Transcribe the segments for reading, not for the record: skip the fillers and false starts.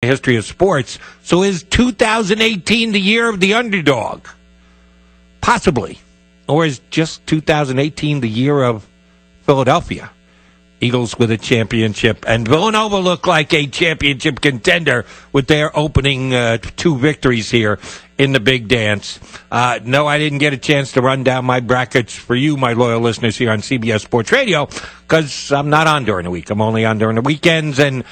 history of sports. So is 2018 the year of the underdog? Possibly. Or is just 2018 the year of Philadelphia? Eagles with a championship. And Villanova looked like a championship contender with their opening 2 victories here in the big dance. No, I didn't get a chance to run down my brackets for you, my loyal listeners here on CBS Sports Radio, because I'm not on during the week. I'm only on during the weekends, and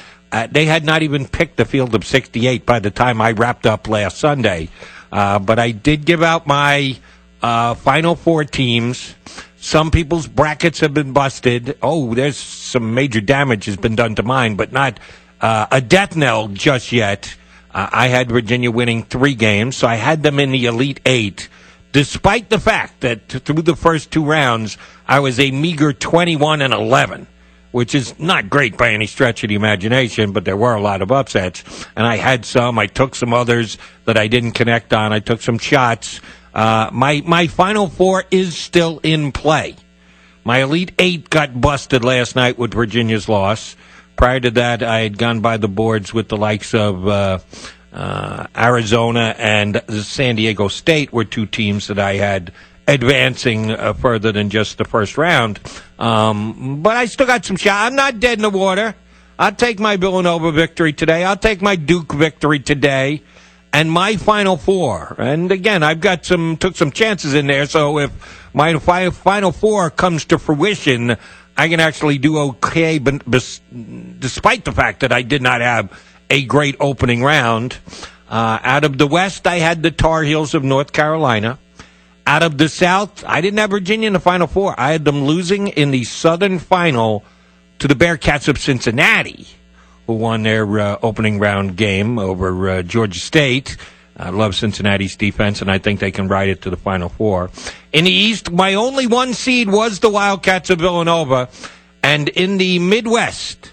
they had not even picked the field of 68 by the time I wrapped up last Sunday. But I did give out my Final Four teams. Some people's brackets have been busted. Oh, there's some major damage has been done to mine, but not a death knell just yet. I had Virginia winning 3 games, so I had them in the Elite 8, despite the fact that through the first 2 rounds, I was a meager 21-11. Which is not great by any stretch of the imagination, but there were a lot of upsets. And I had some. I took some others that I didn't connect on. I took some shots. My Final Four is still in play. My Elite 8 got busted last night with Virginia's loss. Prior to that, I had gone by the boards with the likes of Arizona and San Diego State were 2 teams that I had advancing further than just the first round. But I still got some shot. I'm not dead in the water. I'll take my Villanova victory today. I'll take my Duke victory today. And my Final Four. And again, took some chances in there. So if my Final Four comes to fruition, I can actually do okay, despite the fact that I did not have a great opening round. Out of the West, I had the Tar Heels of North Carolina. Out of the South, I didn't have Virginia in the Final Four. I had them losing in the Southern Final to the Bearcats of Cincinnati, who won their opening round game over Georgia State. I love Cincinnati's defense, and I think they can ride it to the Final Four. In the East, my only 1 seed was the Wildcats of Villanova. And in the Midwest,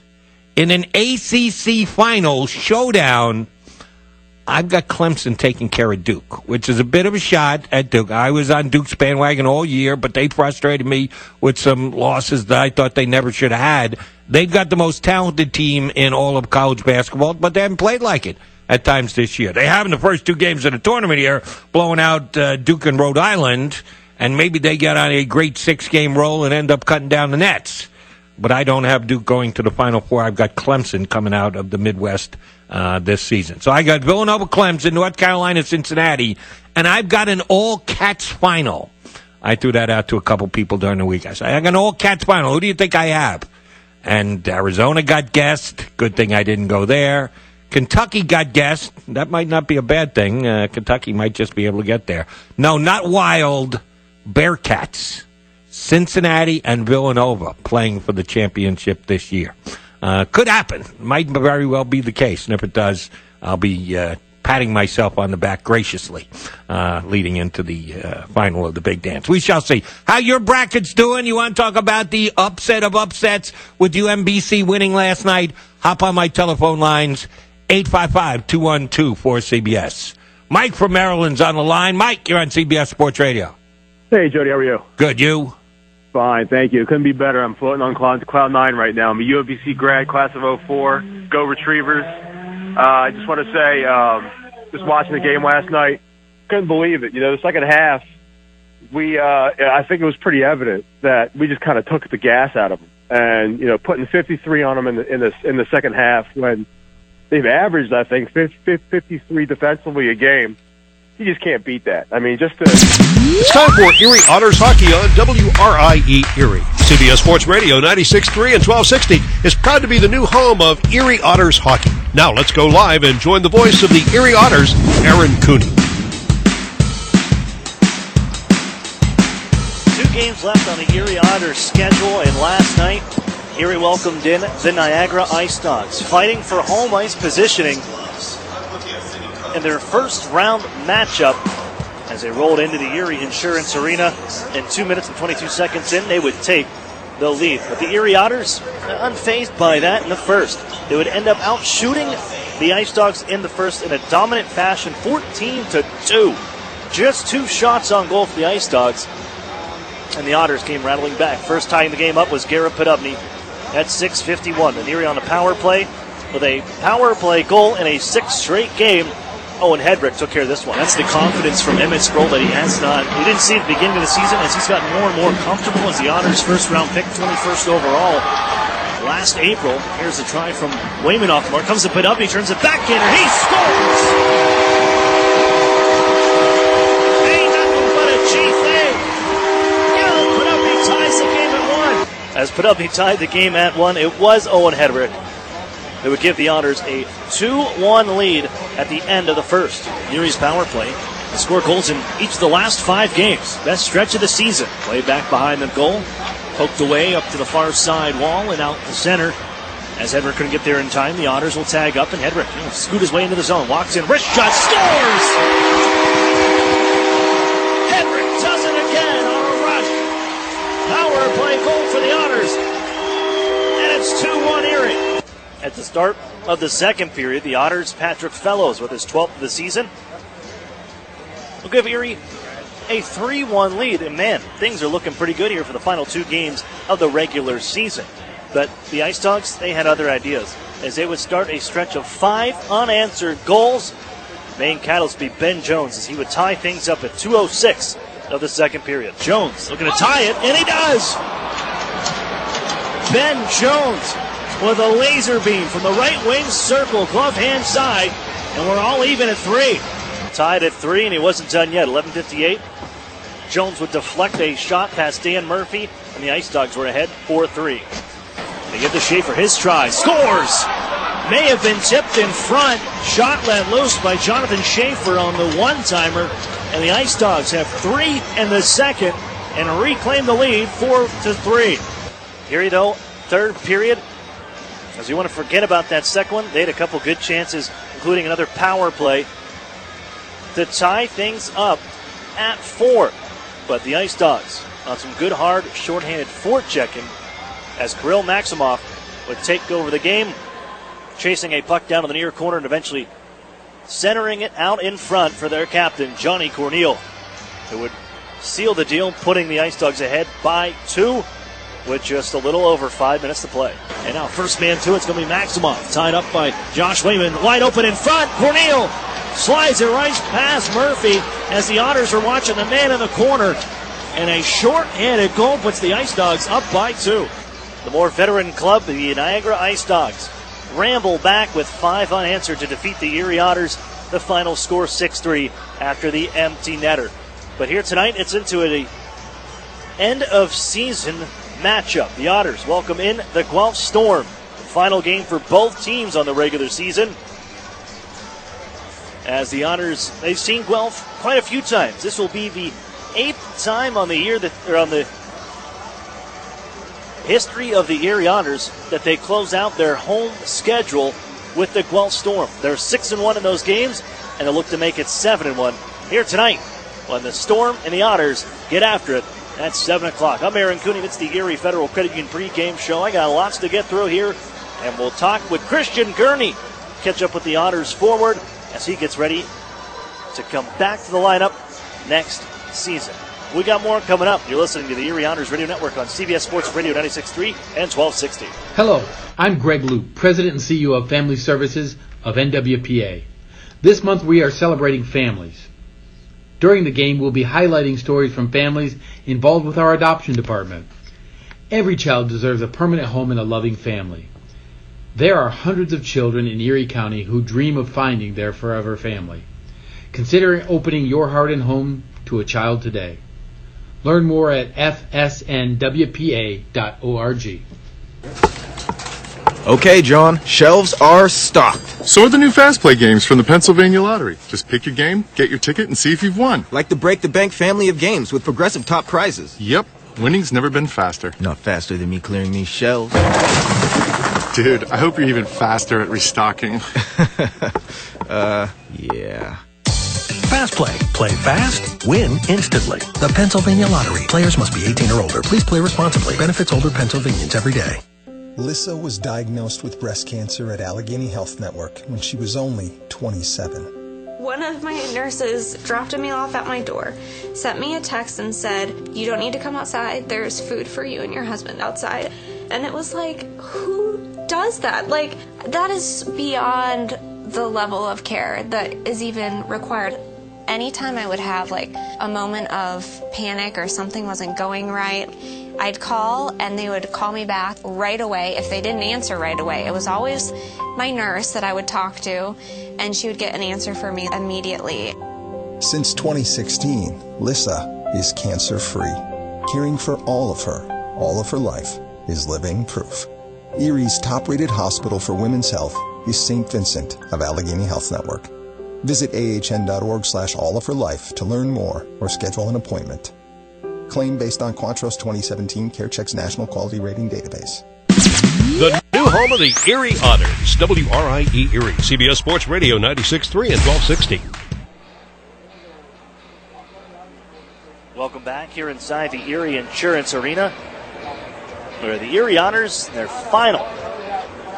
in an ACC Final showdown, I've got Clemson taking care of Duke, which is a bit of a shot at Duke. I was on Duke's bandwagon all year, but they frustrated me with some losses that I thought they never should have had. They've got the most talented team in all of college basketball, but they haven't played like it at times this year. They have in the first 2 games of the tournament here, blowing out Duke and Rhode Island, and maybe they get on a great 6-game roll and end up cutting down the nets. But I don't have Duke going to the Final Four. I've got Clemson coming out of the Midwest this season. So I got Villanova, Clemson, North Carolina, Cincinnati, and I've got an all-cats final. I threw that out to a couple people during the week. I said, I got an all-cats final. Who do you think I have? And Arizona got guessed. Good thing I didn't go there. Kentucky got guessed. That might not be a bad thing. Kentucky might just be able to get there. No, not Wild. Bearcats. Cincinnati and Villanova playing for the championship this year. Could happen. Might very well be the case. And if it does, I'll be patting myself on the back graciously leading into the final of the big dance. We shall see. How your bracket's doing? You want to talk about the upset of upsets with UMBC winning last night? Hop on my telephone lines, 855-212-4CBS. Mike from Maryland's on the line. Mike, you're on CBS Sports Radio. Hey, Jody, how are you? Good, you? Fine, thank you. Couldn't be better. I'm floating on cloud 9 right now. I'm a UMBC grad, class of 04. Go Retrievers. I just want to say, just watching the game last night, couldn't believe it. You know, the second half, I think it was pretty evident that we just kind of took the gas out of them. And, you know, putting 53 on them in the second half when they've averaged, I think, 53 defensively a game. You just can't beat that. I mean, It's time for Erie Otters Hockey on WRIE Erie. CBS Sports Radio 96.3 and 1260 is proud to be the new home of Erie Otters Hockey. Now let's go live and join the voice of the Erie Otters, Aaron Cooney. 2 games left on the Erie Otters schedule, and last night, Erie welcomed in the Niagara Ice Dogs, fighting for home ice positioning in their first round matchup as they rolled into the Erie Insurance Arena. In 2 minutes and 22 seconds in, they would take the lead. But the Erie Otters, unfazed by that in the first. They would end up out-shooting the Ice Dogs in the first in a dominant fashion, 14-2. Just 2 shots on goal for the Ice Dogs, and the Otters came rattling back. First tying the game up was Garrett Podubny at 6:51. And Erie on the power play with a power play goal in a 6th straight game. Owen Hedrick took care of this one. That's the confidence from Emmett Sproul that he has not. We didn't see at the beginning of the season as he's gotten more and more comfortable as the Otters' first-round pick, 21st overall. Last April, here's a try from Wayman off the mark. Comes to put up, he turns it back in, and he scores! Ain't nothing but a G thing. Padupi ties the game at 1. As Padupi tied the game at 1, it was Owen Hedrick that would give the Otters a 2-1 lead at the end of the first. Erie's power play has scored goals in each of the last 5 games. Best stretch of the season. Play back behind the goal. Poked away up to the far side wall and out the center. As Hedrick couldn't get there in time, the Otters will tag up, and Hedrick scoot his way into the zone. Walks in, wrist shot, scores! Hedrick does it again on a rush. Power play goal for the Otters. And it's 2-1 Erie. At the start of the second period, the Otters' Patrick Fellows with his 12th of the season will give Erie a 3-1 lead. And man, things are looking pretty good here for the final 2 games of the regular season. But the Ice Dogs, they had other ideas as they would start a stretch of 5 unanswered goals. Main catalyst would be Ben Jones as he would tie things up at 2:06 of the second period. Jones looking to tie it, and he does! Ben Jones with a laser beam from the right wing circle, glove hand side, and we're all even at 3. Tied at 3, and he wasn't done yet. 11:58. Jones would deflect a shot past Dan Murphy, and the Ice Dogs were ahead 4-3. They give to Schaefer his try. Scores! May have been tipped in front. Shot let loose by Jonathan Schaefer on the one-timer, and the Ice Dogs have 3 in the second and reclaim the lead 4-3. Erie, though, third period. As you want to forget about that second one, they had a couple good chances, including another power play, to tie things up at 4. But the Ice Dogs on some good, hard, shorthanded forechecking as Kirill Maximov would take over the game, chasing a puck down to the near corner and eventually centering it out in front for their captain, Johnny Corneal, who would seal the deal, putting the Ice Dogs ahead by 2 with just a little over 5 minutes to play. And now first man to it's going to be Maximov, tied up by Josh Wayman, wide open in front. Corneal slides it right past Murphy as the Otters are watching the man in the corner, and a short-handed goal puts the Ice Dogs up by 2. The more veteran club, the Niagara Ice Dogs, ramble back with 5 unanswered to defeat the Erie Otters. The final score 6-3 after the empty netter. But here tonight, it's into an end-of-season matchup. The Otters welcome in the Guelph Storm. Final game for both teams on the regular season. As the Otters, they've seen Guelph quite a few times. This will be the 8th time on the year that, or on the history of the Erie Otters, that they close out their home schedule with the Guelph Storm. They're 6-1 in those games, and they look to make it 7-1 here tonight when the Storm and the Otters get after it at 7 o'clock. I'm Aaron Cooney. It's the Erie Federal Credit Union pregame show. I got lots to get through here, and we'll talk with Christian Gurney, catch up with the Otters forward as he gets ready to come back to the lineup next season. We got more coming up. You're listening to the Erie Otters Radio Network on CBS Sports Radio 96.3 and 1260. Hello, I'm Greg Luke, President and CEO of Family Services of NWPA. This month we are celebrating families. During the game, we'll be highlighting stories from families involved with our adoption department. Every child deserves a permanent home and a loving family. There are hundreds of children in Erie County who dream of finding their forever family. Consider opening your heart and home to a child today. Learn more at fsnwpa.org. Okay, John, shelves are stocked. So are the new Fast Play games from the Pennsylvania Lottery. Just pick your game, get your ticket, and see if you've won. Like the Break the Bank family of games with progressive top prizes. Yep, winning's never been faster. Not faster than me clearing these shelves. Dude, I hope you're even faster at restocking. Yeah. Fast Play. Play fast, win instantly. The Pennsylvania Lottery. Players must be 18 or older. Please play responsibly. Benefits older Pennsylvanians every day. Lissa was diagnosed with breast cancer at Allegheny Health Network when she was only 27. One of my nurses dropped me off at my door, sent me a text and said, "You don't need to come outside. There's food for you and your husband outside." And it was like, who does does that? Like, that is beyond the level of care that is even required. Anytime I would have like a moment of panic or something wasn't going right, I'd call and they would call me back right away. If they didn't answer right away, it was always my nurse that I would talk to, and she would get an answer for me immediately. Since 2016, Lissa is cancer-free. Caring for all of her life is living proof. Erie's top-rated hospital for women's health is St. Vincent of Allegheny Health Network. Visit ahn.org/allofherlife to learn more or schedule an appointment. Claim based on Quantros 2017 CareCheck's National Quality Rating Database. The new home of the Erie Otters, WRIE Erie, CBS Sports Radio 96.3 and 1260. Welcome back here inside the Erie Insurance Arena, where the Erie Otters, their final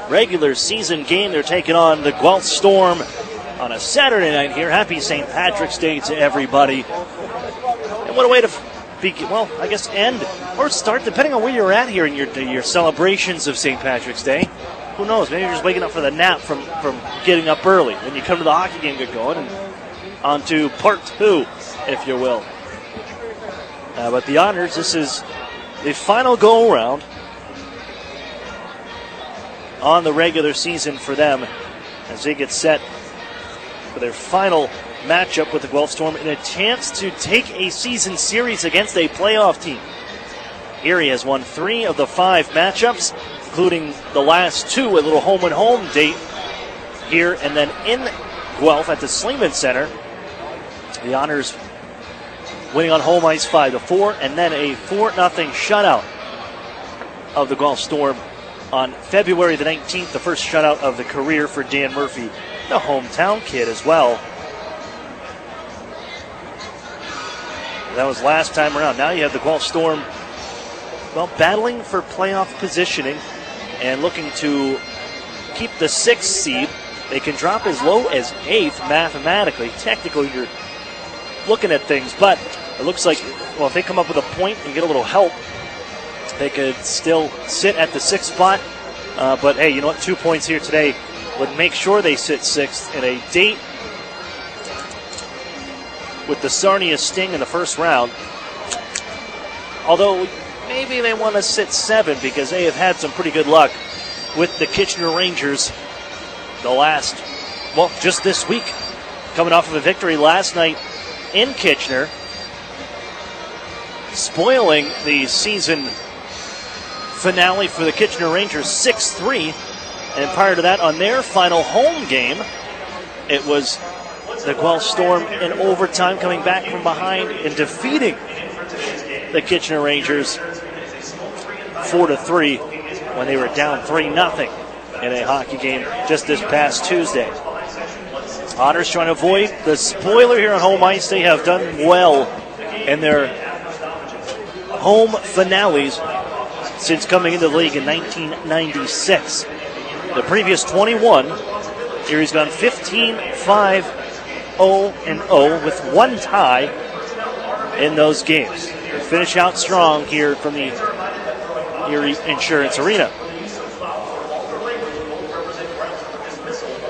regular season game, they're taking on the Guelph Storm on a Saturday night here. Happy St. Patrick's Day to everybody. And what a way to end or start, depending on where you're at here in your celebrations of St. Patrick's Day. Who knows? Maybe you're just waking up for the nap from getting up early. When you come to the hockey game, get going, and on to part two, if you will. But the Otters, this is the final go-around on the regular season for them as they get set for their final matchup with the Guelph Storm and a chance to take a season series against a playoff team. Erie has won 3 of the 5 matchups, including the last 2, a little home-and-home date here and then in Guelph at the Sleeman Center. The Otters winning on home ice 5-4, and then a 4-0 shutout of the Guelph Storm on February the 19th, the first shutout of the career for Dan Murphy, the hometown kid as well. That was last time around. Now you have the Guelph Storm, battling for playoff positioning and looking to keep the 6th seed. They can drop as low as 8th mathematically. Technically, you're looking at things, but it looks like, if they come up with a point and get a little help, they could still sit at the 6th spot. But hey, you know what? 2 points here today would make sure they sit 6th in a date with the Sarnia Sting in the first round. Although maybe they want to sit 7 because they have had some pretty good luck with the Kitchener Rangers just this week. Coming off of a victory last night in Kitchener, spoiling the season finale for the Kitchener Rangers 6-3. And prior to that, on their final home game, it was the Guelph Storm in overtime coming back from behind and defeating the Kitchener Rangers 4-3 when they were down 3-0 in a hockey game just this past Tuesday. Otters trying to avoid the spoiler here on home ice. They have done well in their home finales since coming into the league in 1996. The previous 21, Erie's gone 15-5-0-0 with 1 tie in those games. They finish out strong here from the Erie Insurance Arena.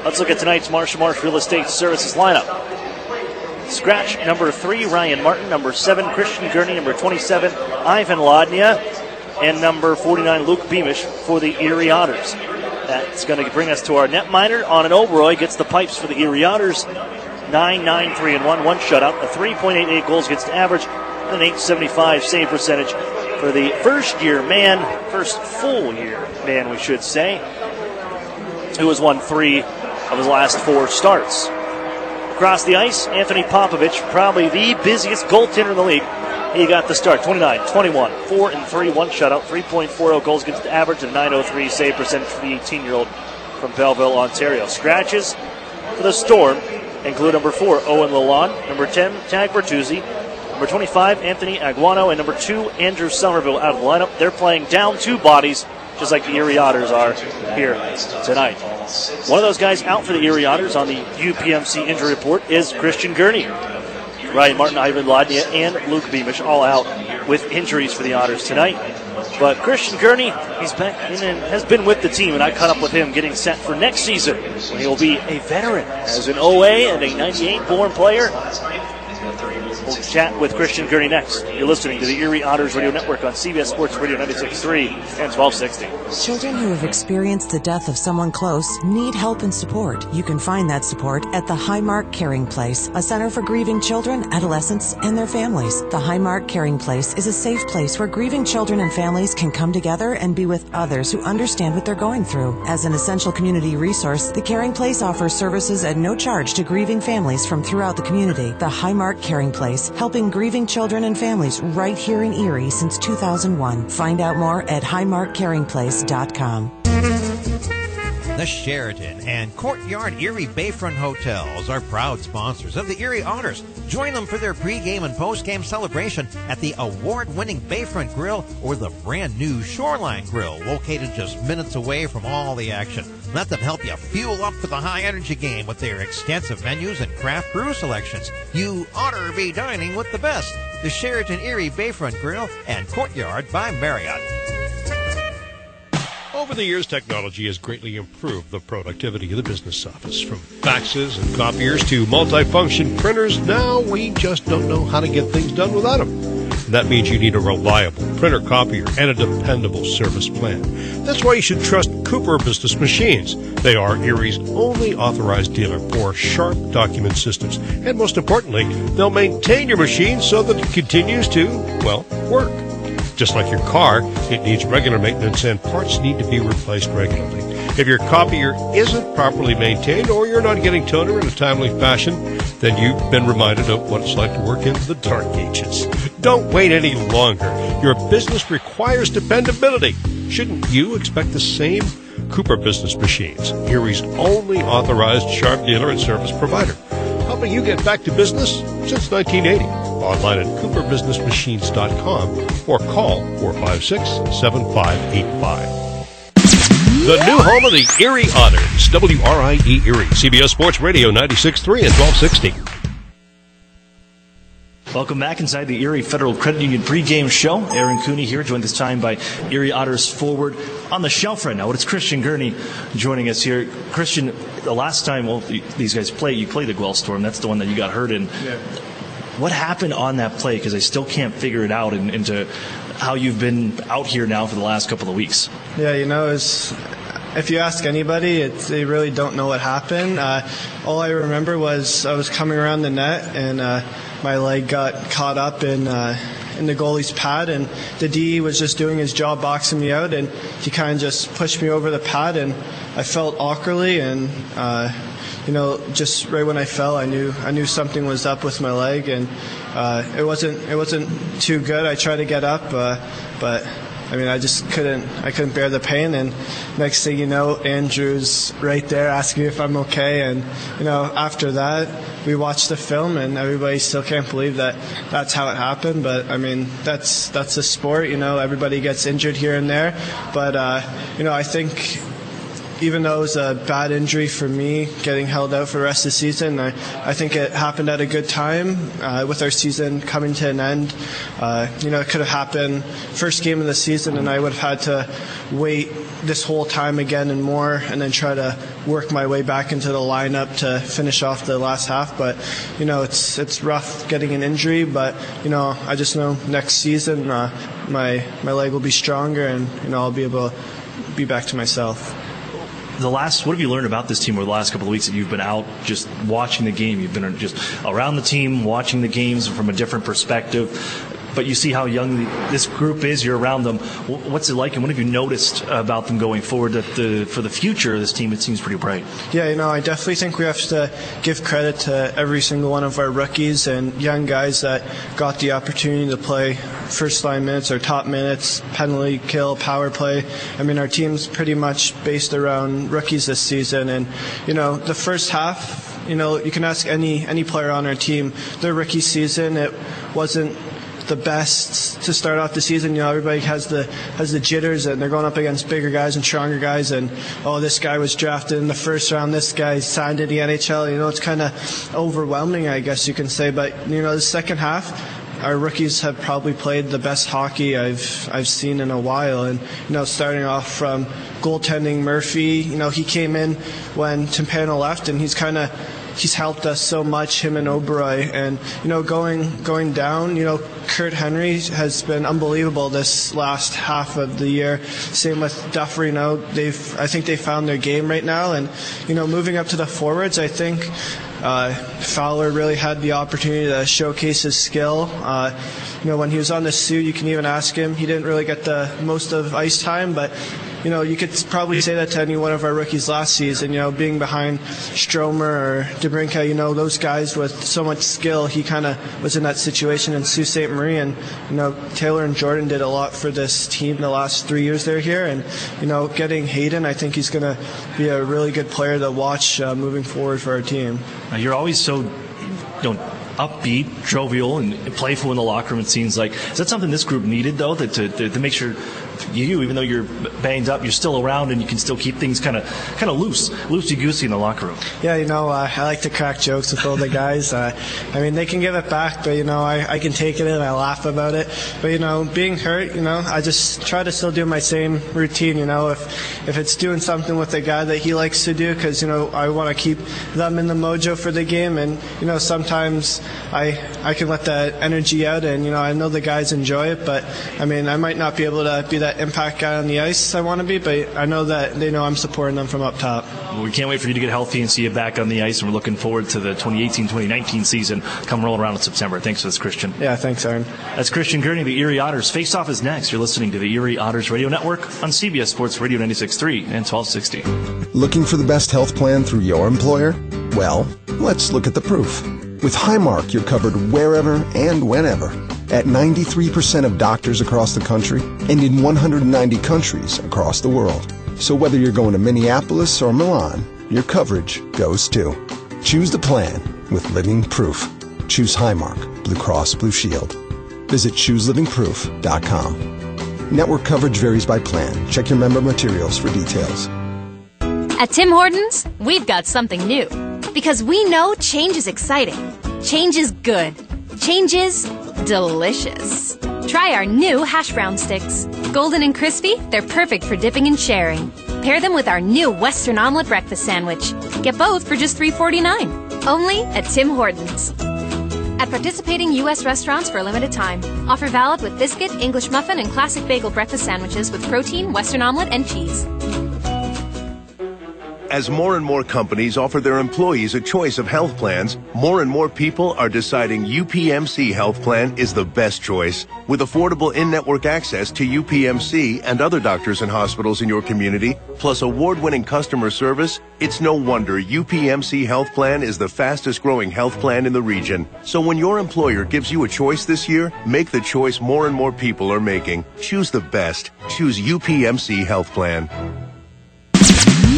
Let's look at tonight's Marshall Marsh Real Estate Services lineup. Scratch number 3, Ryan Martin. Number 7, Christian Gurney. Number 27, Ivan Lodnia. And number 49, Luke Beamish for the Erie Otters. That's going to bring us to our netminder. On an Oberoy gets the pipes for the Erie Otters. 9-9-3-1, 1 shutout, a 3.88 goals against average, and an .875 save percentage for the first full year man, we should say, who has won 3 of his last 4 starts. Across the ice, Anthony Popovich, probably the busiest goaltender in the league. He got the start, 29-21, 4-3, 1 shutout, 3.40 goals against the average, and 9.03 save percentage for the 18-year-old from Belleville, Ontario. Scratches for the Storm include number 4, Owen Lalonde, number 10, Tag Bertuzzi, number 25, Anthony Aguano, and number 2, Andrew Somerville out of the lineup. They're playing down 2 bodies, just like the Erie Otters are here tonight. One of those guys out for the Erie Otters on the UPMC injury report is Christian Gurney. Ryan Martin, Ivan Lodnia, and Luke Beamish all out with injuries for the Otters tonight. But Christian Gurney, he's back in and has been with the team, and I caught up with him getting set for next season when he will be a veteran as an OA and a 98-born player. We'll chat with Christian Gurney next. You're listening to the Erie Otters Radio Network on CBS Sports Radio 96.3 and 1260. Children who have experienced the death of someone close need help and support. You can find that support at the Highmark Caring Place, a center for grieving children, adolescents, and their families. The Highmark Caring Place is a safe place where grieving children and families can come together and be with others who understand what they're going through. As an essential community resource, the Caring Place offers services at no charge to grieving families from throughout the community. The Highmark Caring Place, helping grieving children and families right here in Erie since 2001. Find out more at highmarkcaringplace.com. The Sheraton and Courtyard Erie Bayfront Hotels are proud sponsors of the Erie Otters. Join them for their pregame and postgame celebration at the award-winning Bayfront Grill or the brand-new Shoreline Grill, located just minutes away from all the action. Let them help you fuel up for the high-energy game with their extensive menus and craft brew selections. You ought to be dining with the best. The Sheraton Erie Bayfront Grill and Courtyard by Marriott. Over the years, technology has greatly improved the productivity of the business office. From faxes and copiers to multifunction printers, now we just don't know how to get things done without them. And that means you need a reliable printer copier and a dependable service plan. That's why you should trust Cooper Business Machines. They are Erie's only authorized dealer for sharp document systems. And most importantly, they'll maintain your machine so that it continues to, well, work. Just like your car, it needs regular maintenance and parts need to be replaced regularly. If your copier isn't properly maintained or you're not getting toner in a timely fashion, then you've been reminded of what it's like to work in the dark ages. Don't wait any longer. Your business requires dependability. Shouldn't you expect the same? Cooper Business Machines, Erie's only authorized sharp dealer and service provider, helping you get back to business since 1980. Online at cooperbusinessmachines.com or call 456-7585. The new home of the Erie Otters, WRIE Erie, CBS Sports Radio 96.3 and 1260. Welcome back inside the Erie Federal Credit Union pregame show. Aaron Cooney here, joined this time by Erie Otters forward on the shelf right now. It's Christian Gurney joining us here. Christian, the last time these guys you played the Guelph Storm. That's the one that you got hurt in. Yeah. What happened on that play? Because I still can't figure it out into how you've been out here now for the last couple of weeks. Yeah, if you ask anybody, they really don't know what happened. All I remember was I was coming around the net and my leg got caught up in the goalie's pad, and the D was just doing his job boxing me out, and he kind of just pushed me over the pad, and I felt awkwardly, and just right when I fell, I knew something was up with my leg, and it wasn't too good. I tried to get up, but I just couldn't bear the pain, and next thing you know, Andrew's right there asking me if I'm okay, and after that we watched the film, and everybody still can't believe that's how it happened. But that's a sport, everybody gets injured here and there, but I think even though it was a bad injury for me, getting held out for the rest of the season, I think it happened at a good time with our season coming to an end. It could have happened first game of the season, and I would have had to wait this whole time again and more, and then try to work my way back into the lineup to finish off the last half. But it's rough getting an injury, but I just know next season my leg will be stronger, and I'll be able to be back to myself. What have you learned about this team over the last couple of weeks that you've been out just watching the game? You've been just around the team, watching the games from a different perspective, but you see how young this group is. You're around them. What's it like, and what have you noticed about them going forward? For the future of this team, it seems pretty bright. Yeah, I definitely think we have to give credit to every single one of our rookies and young guys that got the opportunity to play first line minutes or top minutes, penalty kill, power play. Our team's pretty much based around rookies this season, and the first half, you can ask any player on our team, their rookie season, it wasn't the best to start off the season. Everybody has the jitters, and they're going up against bigger guys and stronger guys, and this guy was drafted in the first round, this guy signed in the NHL. It's kind of overwhelming, I guess you can say. But the second half, our rookies have probably played the best hockey I've seen in a while. And starting off from goaltending, Murphy, he came in when Timpano left, and he's helped us so much, him and Oberoi. And going down, Kurt Henry has been unbelievable this last half of the year. Same with Dufresne. I think they found their game right now. And moving up to the forwards, I think Fowler really had the opportunity to showcase his skill. When he was on the suit, you can even ask him. He didn't really get the most of ice time, but you could probably say that to any one of our rookies last season. Being behind Stromer or DeBrincat, those guys with so much skill, he kind of was in that situation. And Sault Ste. Marie and Taylor and Jordan did a lot for this team the last 3 years they're here. And getting Hayden, I think he's going to be a really good player to watch moving forward for our team. You're always so upbeat, jovial, and playful in the locker room, it seems like. Is that something this group needed, though, to make sure you, even though you're banged up, you're still around and you can still keep things kind of loosey-goosey in the locker room? Yeah, I like to crack jokes with all the guys. They can give it back, but, I can take it and I laugh about it. But, being hurt, I just try to still do my same routine, if it's doing something with the guy that he likes to do, because, I want to keep them in the mojo for the game. And, sometimes I can let that energy out, and, I know the guys enjoy it, but, I might not be able to be that impact guy on the ice I want to be, but I know that they know I'm supporting them from up top. Well, we can't wait for you to get healthy and see you back on the ice, and we're looking forward to the 2018-2019 season come rolling around in September. Thanks for this, Christian. Yeah, thanks, Aaron. That's Christian Gurney, the Erie Otters. Face-Off is next. You're listening to the Erie Otters Radio Network on CBS Sports Radio 96.3 and 1260. Looking for the best health plan through your employer? Well, let's look at the proof. With Highmark, you're covered wherever and whenever at 93% of doctors across the country and in 190 countries across the world. So whether you're going to Minneapolis or Milan, your coverage goes too. Choose the plan with Living Proof. Choose Highmark, Blue Cross Blue Shield. Visit chooselivingproof.com. Network coverage varies by plan. Check your member materials for details. At Tim Hortons, we've got something new. Because we know change is exciting. Change is good. Change is delicious. Try our new hash brown sticks. Golden and crispy, they're perfect for dipping and sharing. Pair them with our new Western Omelette Breakfast Sandwich. Get both for just $3.49. Only at Tim Hortons. At participating U.S. restaurants for a limited time. Offer valid with biscuit, English muffin, and classic bagel breakfast sandwiches with protein, Western omelet, and cheese. As more and more companies offer their employees a choice of health plans, more and more people are deciding UPMC Health Plan is the best choice. With affordable in-network access to UPMC and other doctors and hospitals in your community, plus award-winning customer service, it's no wonder UPMC Health Plan is the fastest-growing health plan in the region. So when your employer gives you a choice this year, make the choice more and more people are making. Choose the best. Choose UPMC Health Plan.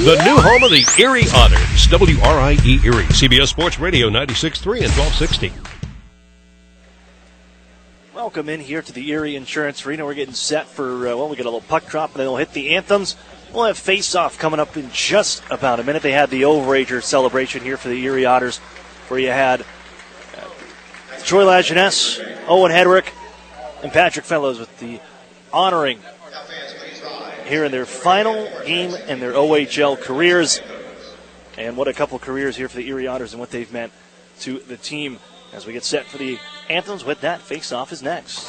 The new home of the Erie Otters, WRIE Erie, CBS Sports Radio 96.3 and 1260. Welcome in here to the Erie Insurance Arena. We're getting set for, we get a little puck drop, and then we'll hit the anthems. We'll have face-off coming up in just about a minute. They had the Overager celebration here for the Erie Otters, where you had Troy Lajeunesse, Owen Hedrick, and Patrick Fellows with the honoring here in their final game in their OHL careers. And what a couple careers here for the Erie Otters and what they've meant to the team. As we get set for the anthems, with that, face-off is next.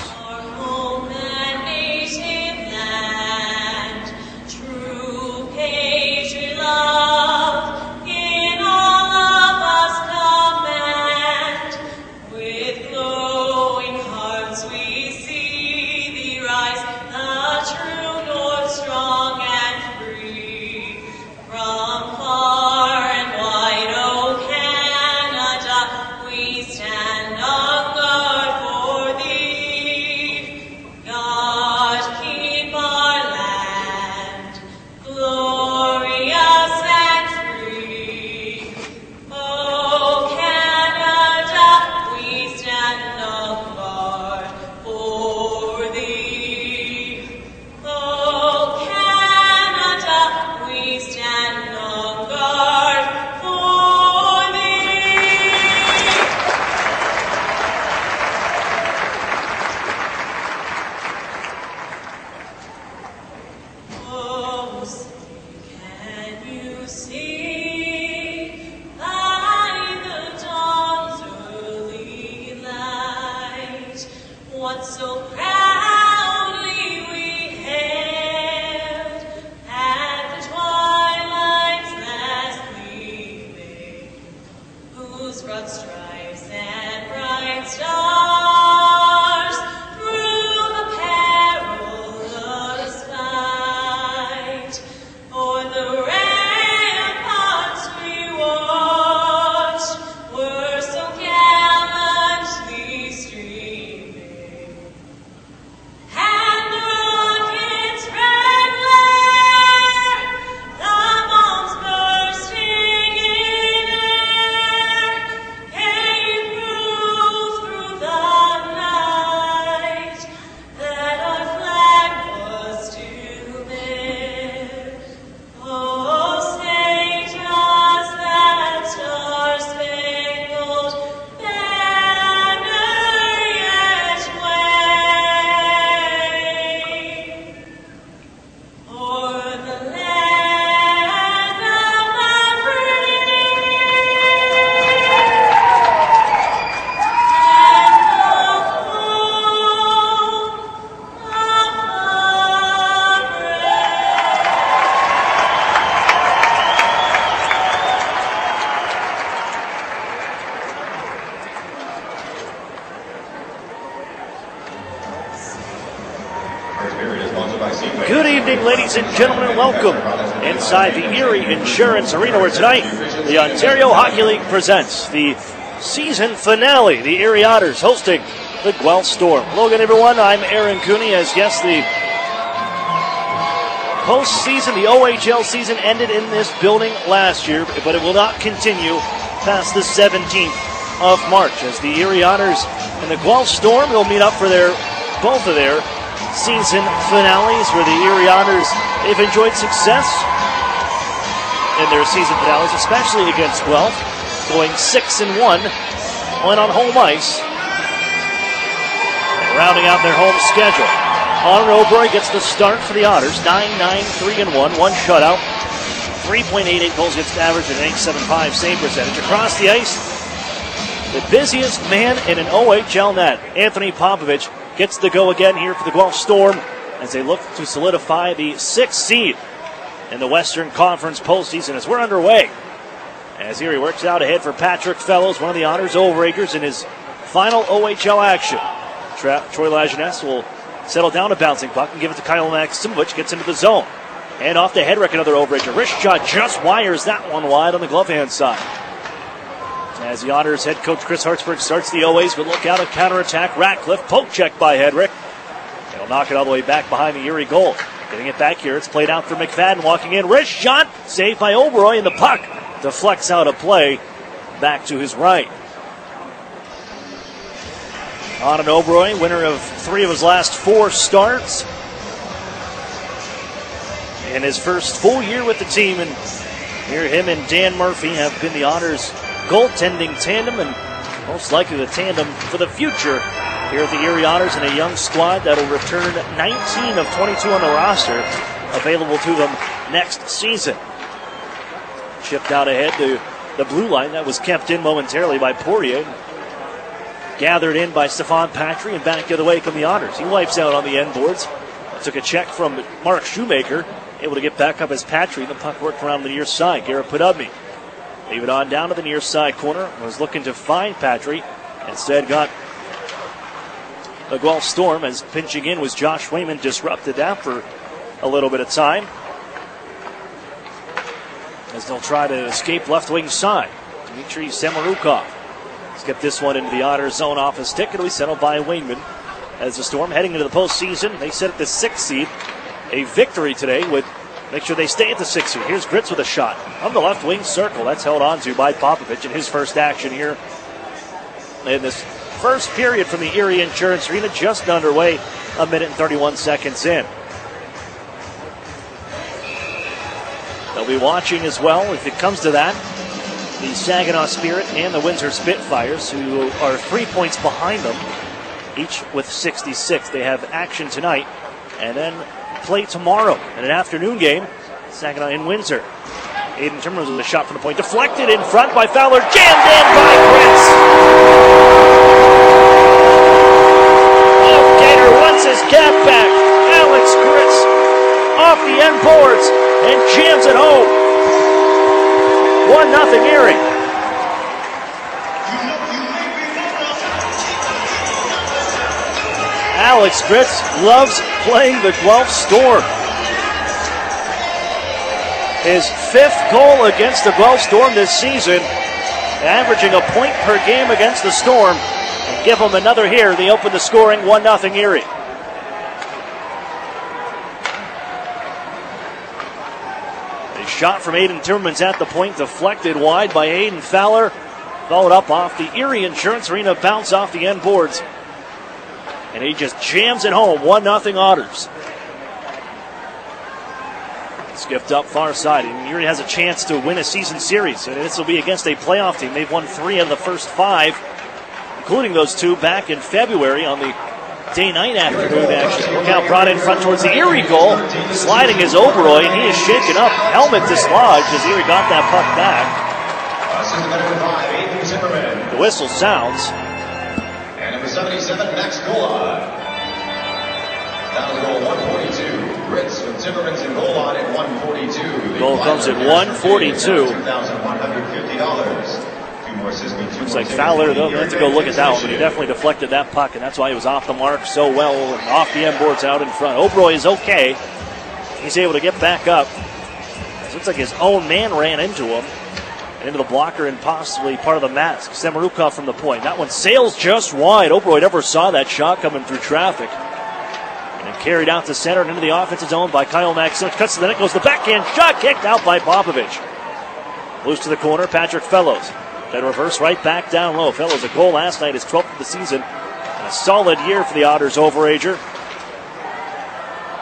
God keep our land glorious. whose broad stripes and bright stars through the perilous fight o'er the ramparts we watched were so gallantly streaming, and the rocket's red glare, the bombs bursting in air, came through the night, that our flag was still there. Oh, say does that star-spangled banner yet wave o'er the land of the free and the home of the Good evening, ladies and gentlemen, and welcome inside the Erie Insurance Arena, where tonight the Ontario Hockey League presents the season finale. The Erie Otters hosting the Guelph Storm. Hello again, everyone. I'm Aaron Cooney. As yes, the postseason, the OHL season ended in this building last year, but it will not continue past the 17th of March, as the Erie Otters and the Guelph Storm will meet up for both of their season finales, where the Erie Otters, they've enjoyed success in their season finales, especially against Guelph, going 6-1 on home ice, and rounding out their home schedule. Honor O'Brien gets the start for the Otters, 9-9-3-1, one shutout, 3.88 goals against average, and an 8.75 save percentage. Across the ice, the busiest man in an OHL net, Anthony Popovich, gets the go again here for the Guelph Storm as they look to solidify the 6th seed in the Western Conference postseason as we're underway. As Erie works out ahead for Patrick Fellows, one of the Otters Overakers in his final OHL action. Troy Lajeunesse will settle down a bouncing puck and give it to Kyle Maximovich, gets into the zone. And off to Hedrick, another Overaker. Wrist shot just wires that one wide on the glove hand side. As the Otters head coach Chris Hartsburg starts the OAs, but look out, a counterattack. Ratcliffe, poke check by Hedrick. He'll knock it all the way back behind the Erie goal. Getting it back here, it's played out for McFadden, walking in. Wrist shot, saved by Oberoi, and the puck deflects out of play back to his right. On an Oberoi, winner of 3 of his last 4 starts. In his first full year with the team, and here him and Dan Murphy have been the Otters' goaltending tandem, and most likely the tandem for the future here at the Erie Otters, in a young squad that will return 19 of 22 on the roster, available to them next season. Chipped out ahead to the blue line, that was kept in momentarily by Poirier. Gathered in by Stephon Patry, and back the other way come the Otters. He wipes out on the end boards. Took a check from Mark Shoemaker, able to get back up as Patry. The puck worked around the near side. Garrett Podubny. Leave it on down to the near side corner. Was looking to find Patry. Instead got the Guelph Storm, as pinching in was Josh Wayman. Disrupted that for a little bit of time, as they'll try to escape left wing side. Dmitry Samarukov has kept this one into the Otters zone off his stick. It'll be settled by Wayman. As the Storm heading into the postseason, they sit at the 6th seed. A victory today would make sure they stay at the 6th seed. Here's Gritz with a shot on the left wing circle. That's held on to by Popovich in his first action here in this first period from the Erie Insurance Arena, just underway, 1 minute and 31 seconds in. They'll be watching as well, if it comes to that, the Saginaw Spirit and the Windsor Spitfires, who are 3 points behind them, each with 66. They have action tonight and then play tomorrow in an afternoon game, Saginaw in Windsor. Aiden Timmermans with a shot from the point, deflected in front by Fowler, jammed in by Gritz. Off Gator wants his cap back. Alex Gritz off the end boards and jams it home. 1-0 Erie. Alex Fritz loves playing the Guelph Storm. His 5th goal against the Guelph Storm this season, averaging a point per game against the Storm. And give them another here. They open the scoring 1-0 Erie. A shot from Aiden Timmermans at the point, deflected wide by Aiden Fowler. Followed up off the Erie Insurance Arena bounce off the end boards. And he just jams it home. 1-0 Otters. Skipped up far side. And Erie has a chance to win a season series. And this will be against a playoff team. They've won 3 of the first 5, including those 2 back in February on the day-night afternoon action. Look out, brought in front towards the Erie goal. Sliding is Oberoy, and he is shaken up. Helmet dislodged as Erie got that puck back. The whistle sounds. And number 77, Max Gola. Down to goal 142. Ritz with Timmermans in goal line at 142. Goal comes at 142. $2,150. Looks like Fowler, they'll have to go look at that one, but he definitely deflected that puck, and that's why he was off the mark so well and off the end boards out in front. Oberoy is okay. He's able to get back up. It looks like his own man ran into him. Into the blocker and possibly part of the mask. Semerukov from the point. That one sails just wide. Oberoy never saw that shot coming through traffic. And it carried out to center and into the offensive zone by Kyle Maximich. Cuts to the net, goes the backhand shot, kicked out by Popovich. Loose to the corner, Patrick Fellows. Then reverse right back down low. Fellows, a goal last night, his 12th of the season. And a solid year for the Otters overager.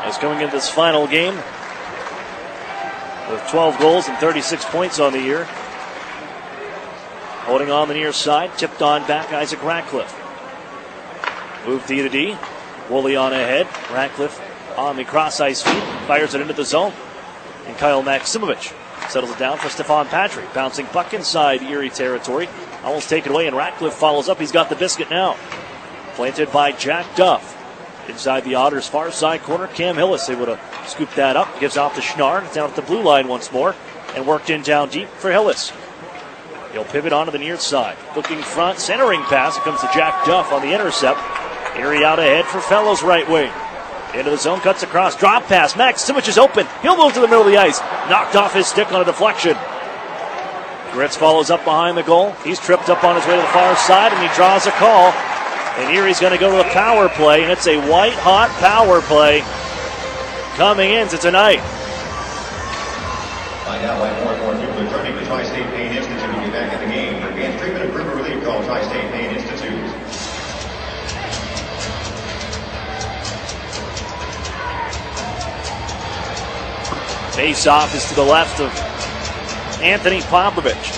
As coming into this final game with 12 goals and 36 points on the year. Holding on the near side, tipped on back, Isaac Ratcliffe. Move D to D. Woolley on ahead. Ratcliffe on the cross-ice feet, fires it into the zone. And Kyle Maximowicz settles it down for Stefan Patrick. Bouncing puck inside Erie territory. Almost taken away, and Ratcliffe follows up. He's got the biscuit now. Planted by Jack Duff. Inside the Otters' far side corner, Cam Hillis able to scoop that up. Gives off to Schnarr, down at the blue line once more. And worked in down deep for Hillis. He'll pivot onto the near side. Looking front, centering pass. It comes to Jack Duff on the intercept. Erie out ahead for Fellows right wing. Into the zone, cuts across, drop pass. Max Simic is open. He'll move to the middle of the ice. Knocked off his stick on a deflection. Gritz follows up behind the goal. He's tripped up on his way to the far side, and he draws a call. And Erie's going to go to the power play, and it's a white-hot power play coming into tonight. Find out why more and more people are turning to Tri-State Pain Institute to get back in the game. For advanced treatment of river relief, call Tri-State Pain Institute. Face-off is to the left of Anthony Popovich.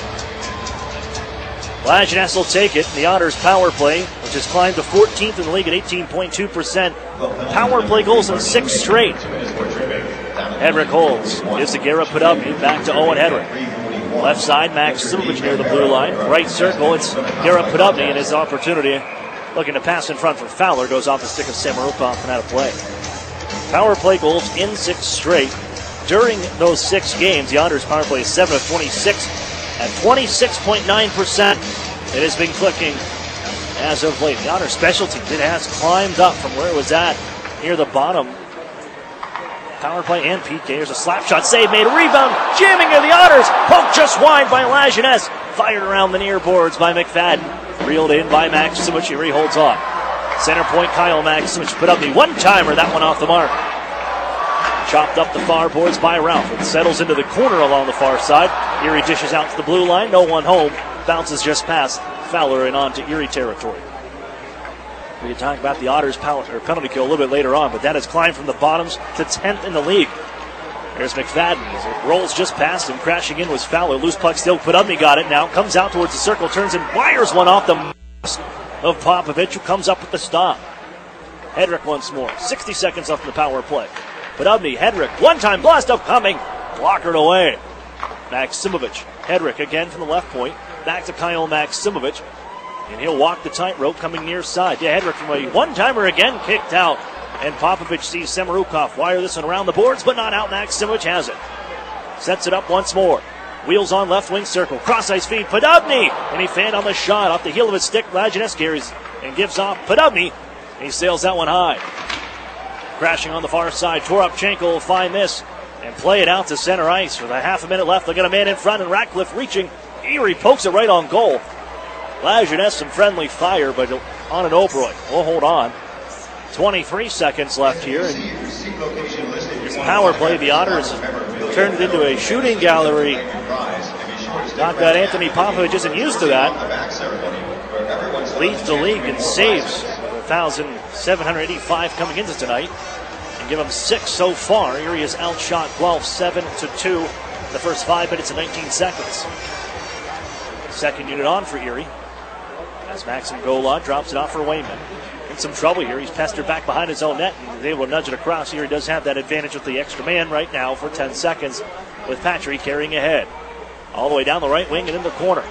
Lajeunesse will take it. The Otters power play, which has climbed to 14th in the league at 18.2%. Power play goals in 6 straight. Hedrick holds. Gives to Garrett Podubny. Back to Owen Hedrick. Left side, Max Silvich near the blue line. Right circle, it's Garrett Podubny and his opportunity. Looking to pass in front for Fowler. Goes off the stick of Semerukov and out of play. Power play goals in 6 straight. During those 6 games, the Otters power play is 7 of 26 at 26.9%. It has been clicking as of late. The Otters special teams, it has climbed up from where it was at near the bottom. Power play and PK. Here's a slap shot save made. A rebound. Jamming of the Otters. Poked just wide by Lajeunesse. Fired around the near boards by McFadden. Reeled in by Maximich. He holds on. Center point Kyle Maximich put up the one-timer. That one off the mark. Chopped up the far boards by Ralph. It settles into the corner along the far side. Erie dishes out to the blue line. No one home. Bounces just past Fowler and on to Erie territory. We can talk about the Otters penalty kill a little bit later on, but that has climbed from the bottoms to 10th in the league. There's McFadden as it rolls just past him. Crashing in was Fowler. Loose puck still. Podubny got it now. Comes out towards the circle. Turns and wires one off the mask of Popovich, who comes up with the stop. Hedrick once more. 60 seconds left in the power play. Podubny, Hedrick. One-time blast upcoming. Blockered away. Maximowicz. Hedrick again from the left point. Back to Kyle Maximowicz. And he'll walk the tightrope coming near side. Yeah, Hedrick from a one-timer again kicked out. And Popovich sees Semerukov wire this one around the boards, but not out. Maximowicz has it. Sets it up once more. Wheels on left wing circle. Cross-ice feed. Podubny! And he fanned on the shot off the heel of his stick. Lajeunesse carries and gives off. Podubny He sails that one high. Crashing on the far side. Toropchenko will find this and play it out to center ice. With a half a minute left, they'll get a man in front, and Ratcliffe reaching. Erie pokes it right on goal. Lajeunesse some friendly fire, but on an Oberoi. We'll hold on. 23 seconds left here. And this power play, the Otters turned it into a shooting gallery. Not that Anthony Popovich isn't used to that. Leads the league in saves with 1,785 coming into tonight. And give them 6 so far. Erie has outshot Guelph 7-2 the first 5 minutes and 19 seconds. Second unit on for Erie. As Maxim Golod drops it off for Wayman. In some trouble here. He's pestered back behind his own net and is able to nudge it across. Erie does have that advantage with the extra man right now for 10 seconds with Patry carrying ahead. All the way down the right wing and in the corner.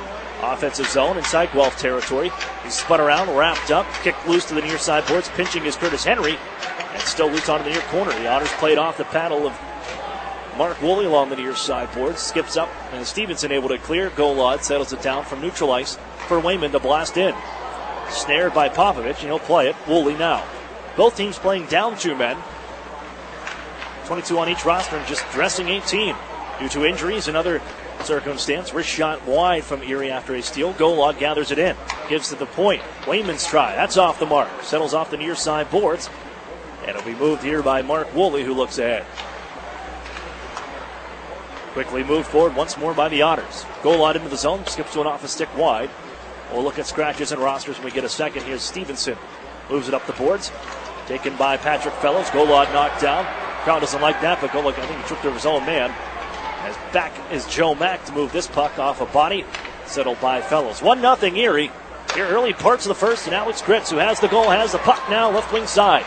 Offensive zone inside Guelph territory. He's spun around, wrapped up, kicked loose to the near side boards. Pinching is Curtis Henry. And still loose onto the near corner. The Otters played off the paddle of Mark Woolley along the near side boards. Skips up and Stevenson able to clear. Golod settles it down from neutral ice for Wayman to blast in. Snared by Popovich, and he'll play it. Woolley now. Both teams playing down 2 men. 22 on each roster and just dressing 18 due to injuries and other circumstance. Wrist shot wide from Erie after a steal. Golod gathers it in. Gives to the point. Wayman's try. That's off the mark. Settles off the near side boards. And it'll be moved here by Mark Woolley, who looks ahead. Quickly moved forward once more by the Otters. Golod into the zone. Skips to an off a stick wide. We'll look at scratches and rosters when we get a second. Here's Stevenson. Moves it up the boards. Taken by Patrick Fellows. Golod knocked down. Crowd doesn't like that, but Golod, I think he tripped over his own man. As back is Joe Mack to move this puck off a body. Settled by Fellows. 1-0 Erie. Here early parts of the first, and Alex Gritz, who has the goal, has the puck now left wing side.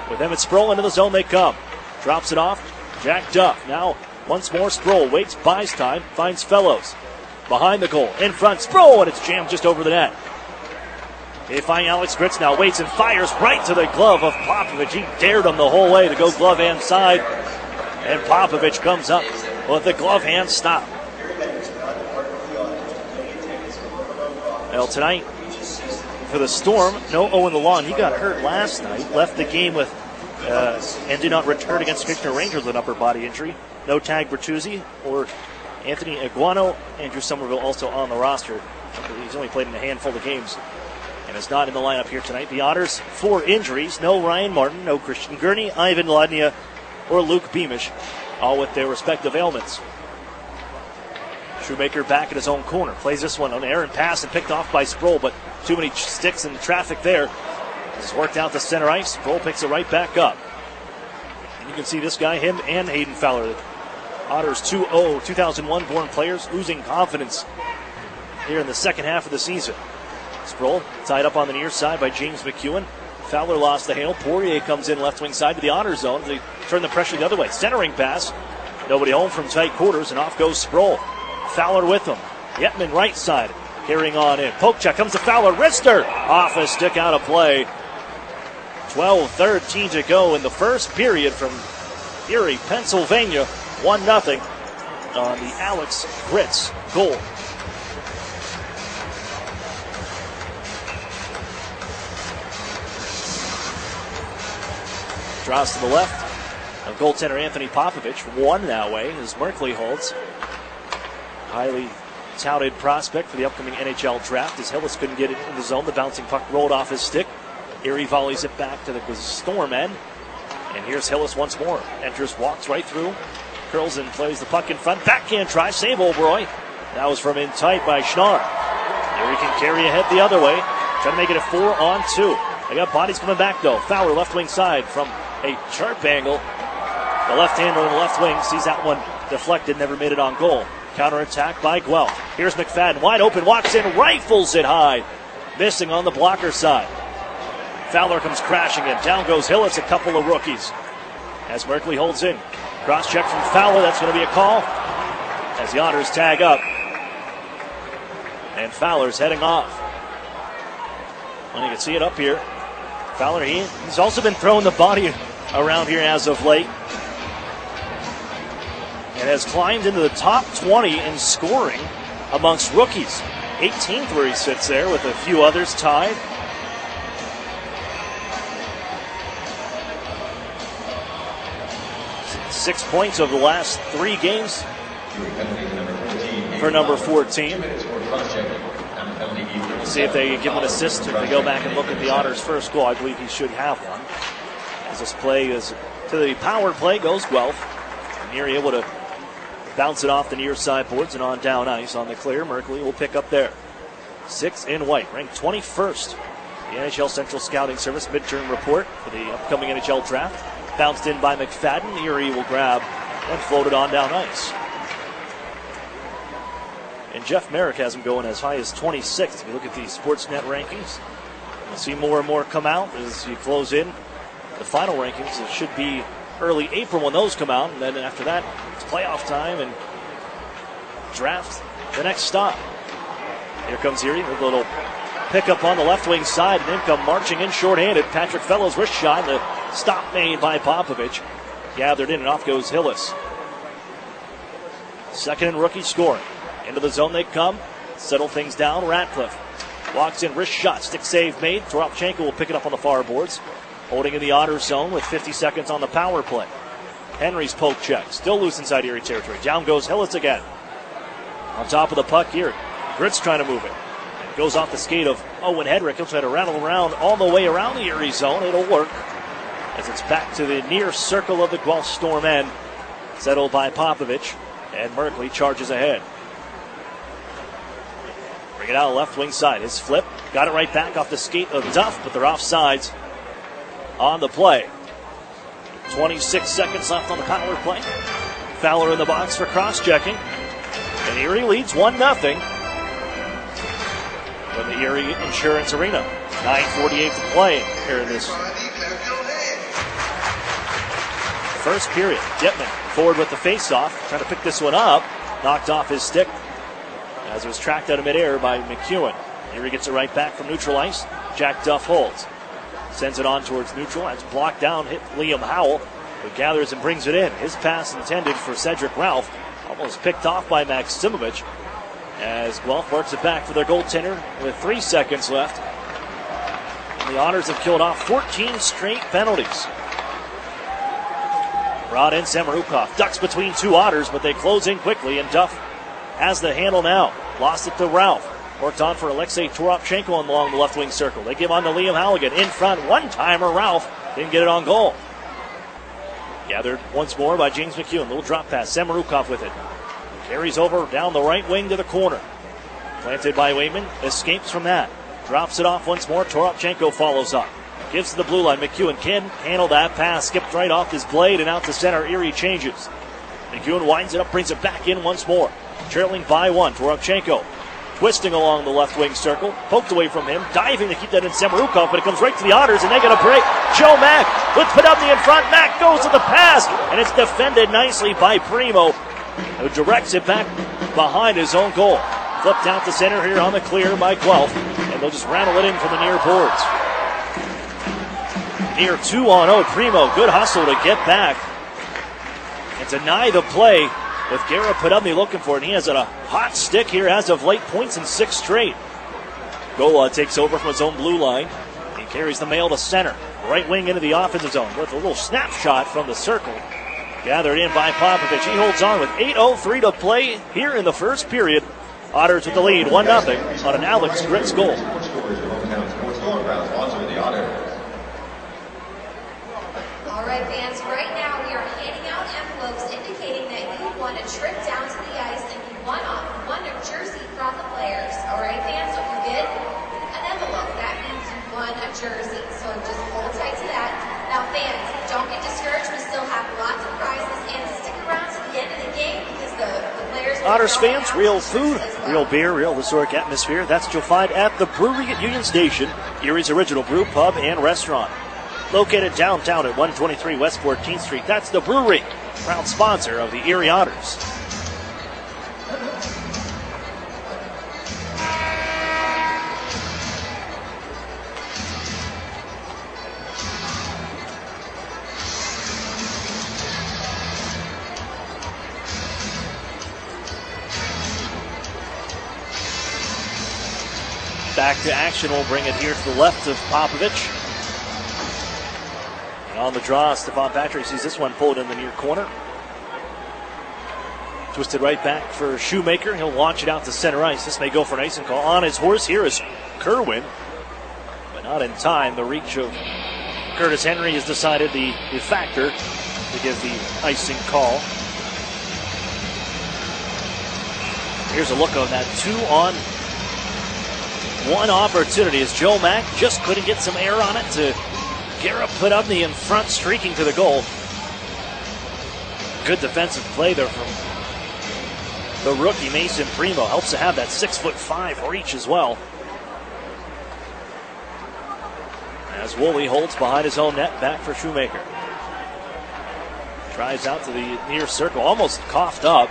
With Emmett Sproul into the zone they come. Drops it off. Jack Duff. Now once more Sproul waits, buys time, finds Fellows. Behind the goal, in front, Sproul, and it's jammed just over the net. They find Alex Gritz now, waits and fires right to the glove of Popovich. He dared him the whole way to go glove hand side, and Popovich comes up with the glove hand stop. Well, tonight, for the Storm, no Owen Lalonde. He got hurt last night, left the game with, and did not return against Kitchener Rangers with an upper body injury. No Tag Bertuzzi or Anthony Iguano. Andrew Somerville also on the roster. He's only played in a handful of games and is not in the lineup here tonight. The Otters, 4 injuries. No Ryan Martin, no Christian Gurney, Ivan Ladnia, or Luke Beamish, all with their respective ailments. Shoemaker back in his own corner. Plays this one on the errant pass and picked off by Sproul, but too many sticks in the traffic there. It's worked out to center ice. Sproul picks it right back up. And you can see this guy, him and Hayden Fowler. Otters 2-0, 2001 born players losing confidence here in the second half of the season. Sproul tied up on the near side by James McEwen. Fowler lost the handle. Poirier comes in left wing side to the honor zone. They turn the pressure the other way. Centering pass. Nobody home from tight quarters, and off goes Sproul. Fowler with him. Yetman right side. Carrying on in. Poke check comes to Fowler. Wrister off a stick out of play. 12:13 to go in the first period from Erie, Pennsylvania. 1-0 on the Alex Gritz goal. Draws to the left of goaltender Anthony Popovich. 1 that way as Merkley holds. Highly touted prospect for the upcoming NHL draft as Hillis couldn't get it in the zone. The bouncing puck rolled off his stick. Erie volleys it back to the Storm end. And here's Hillis once more. Enters, walks right through. Curls and plays the puck in front. Backhand try. Save Oberoi. That was from in tight by Schnarr. Erie can carry ahead the other way. Trying to make it a 4-on-2. They got bodies coming back though. Fowler left wing side from a sharp angle. The left-hander on the left wing sees that one deflected. Never made it on goal. Counterattack by Guelph. Here's McFadden. Wide open. Walks in. Rifles it high. Missing on the blocker side. Fowler comes crashing in. Down goes Hillis. A couple of rookies. As Merkley holds in. Cross check from Fowler. That's going to be a call. As the Otters tag up. And Fowler's heading off. Well, you can see it up here. Fowler, he's also been throwing the body around here as of late. And has climbed into the top 20 in scoring amongst rookies. 18th where he sits there with a few others tied. 6 points over the last 3 games for number 14. We'll see if they give him an assist. If they go back and look at the Otters' first goal, I believe he should have one. As this play is to the power play goes Guelph. And Erie able to bounce it off the near side boards and on down ice on the clear. Merkley will pick up there. 6 in white, ranked 21st. The NHL Central Scouting Service midterm report for the upcoming NHL draft. Bounced in by McFadden. Erie will grab and float it on down ice. And Jeff Merrick has him going as high as 26th. If you look at the Sportsnet rankings, you'll see more and more come out as you close in the final rankings. It should be early April when those come out, and then after that, it's playoff time and draft the next stop. Here comes Erie with a little pickup on the left wing side, and then come marching in shorthanded. Patrick Fellows' wrist shot, and the stop made by Popovich. Gathered in, and off goes Hillis. Second and rookie scoring. Into the zone they come. Settle things down. Ratcliffe walks in, wrist shot, stick save made. Toropchenko will pick it up on the far boards. Holding in the Otters zone with 50 seconds on the power play. Henry's poke check. Still loose inside Erie territory. Down goes Hillis again. On top of the puck here. Gritz trying to move it. And goes off the skate of Owen Hedrick. He'll try to rattle around all the way around the Erie zone. It'll work. As it's back to the near circle of the Guelph Storm end. Settled by Popovich. And Merkley charges ahead. Bring it out left wing side. His flip. Got it right back off the skate of Duff, but they're offsides on the play. 26 seconds left on the power play. Fowler in the box for cross-checking. And Erie leads 1-0 from the Erie Insurance Arena. 9:48 to play here in this first period. Dittman forward with the face-off. Trying to pick this one up. Knocked off his stick as it was tracked out of midair by McEwen. Erie gets it right back from neutral ice. Jack Duff holds. Sends it on towards neutral. That's blocked down. Hit Liam Howell, who gathers and brings it in. His pass intended for Cedric Ralph. Almost picked off by Maximovich. As Guelph works it back for their goaltender with 3 seconds left. And the Otters have killed off 14 straight penalties. Brought in Samorukov. Ducks between 2 Otters, but they close in quickly, and Duff has the handle now. Lost it to Ralph. Worked on for Alexei Toropchenko along the left wing circle. They give on to Liam Halligan. In front, one-timer. Ralph didn't get it on goal. Gathered once more by James McEwen. Little drop pass. Samorukov with it. Carries over down the right wing to the corner. Planted by Wayman. Escapes from that. Drops it off once more. Toropchenko follows up. Gives to the blue line. McEwen can handle that pass. Skipped right off his blade and out to center. Erie changes. McEwen winds it up. Brings it back in once more. Trailing by 1. Toropchenko twisting along the left wing circle. Poked away from him. Diving to keep that in Samorukov, but it comes right to the Otters, and they get a break. Joe Mack with Podubny in front. Mack goes to the pass, and it's defended nicely by Primo, who directs it back behind his own goal. Flipped out to center here on the clear by Guelph, and they'll just rattle it in from the near boards. Near 2-on-0. Primo, good hustle to get back and deny the play. With Garrett Podubny looking for it, and he has a hot stick here as of late. Points in 6 straight. Gola takes over from his own blue line. He carries the mail to center. Right wing into the offensive zone with a little snapshot from the circle. Gathered in by Popovich. He holds on with 8:03 to play here in the first period. Otters with the lead, 1-0 on an Alex Gritz goal. All right, fans, right now we are handing out envelopes indicating that you won a trip down to the ice and you won a jersey from the players. All right, fans, so if you get an envelope, that means you won a jersey. So just hold tight to that. Now, fans, don't get discouraged. We still have lots of prizes, and stick around to the end of the game because the players... Otters fans, real food, real beer, real historic atmosphere. That's what you'll find at the brewery at Union Station, Erie's original brew, pub, and restaurant. Located downtown at 123 West 14th Street. That's the brewery, proud sponsor of the Erie Otters. Back to action. We'll bring it here to the left of Popovich. On the draw, Stephon Patrick sees this one pulled in the near corner. Twisted right back for Shoemaker. He'll launch it out to center ice. This may go for an icing call. On his horse here is Kerwin, but not in time. The reach of Curtis Henry has decided the factor to give the icing call. Here's a look on that 2-on-1 opportunity as Joe Mack just couldn't get some air on it to Garrett Putubny in front, streaking to the goal. Good defensive play there from the rookie Mason Primo. Helps to have that 6'5" reach as well. As Woolley holds behind his own net, back for Shoemaker. Drives out to the near circle, almost coughed up,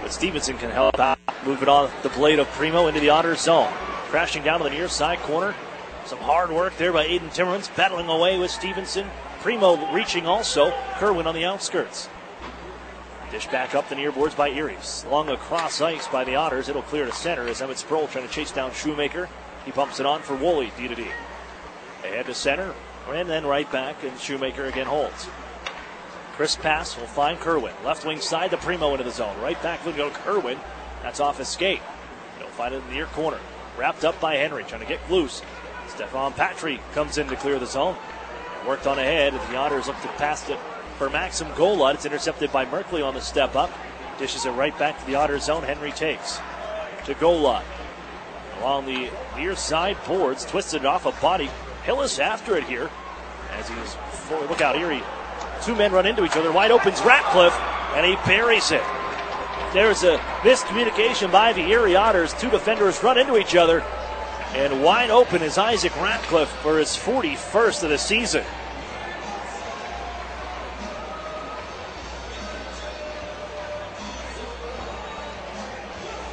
but Stevenson can help out. Moving on the blade of Primo into the Otters zone. Crashing down to the near side corner. Some hard work there by Aiden Timmermans, battling away with Stevenson. Primo reaching also. Kerwin on the outskirts. Dish back up the near boards by Erie. Along across ice by the Otters. It'll clear to center as Emmett Sproul trying to chase down Shoemaker. He bumps it on for Woolley, D-to-D. Ahead to center, and then right back, and Shoemaker again holds. Crisp pass will find Kerwin. Left wing side to Primo into the zone. Right back will go Kerwin. That's off his skate. He'll find it in the near corner. Wrapped up by Henry, trying to get loose. Stefan Patry comes in to clear the zone. Worked on ahead. The Otters look to pass it for Maxim Golod. It's intercepted by Merkley on the step up. Dishes it right back to the Otters zone. Henry takes to Golod. Along the near side boards, twisted it off a body. Hillis after it here. As he's forward. Look out, Erie. Two men run into each other. Wide open's Ratcliffe, and he buries it. There's a miscommunication by the Erie Otters. Two defenders run into each other. And wide open is Isaac Ratcliffe for his 41st of the season.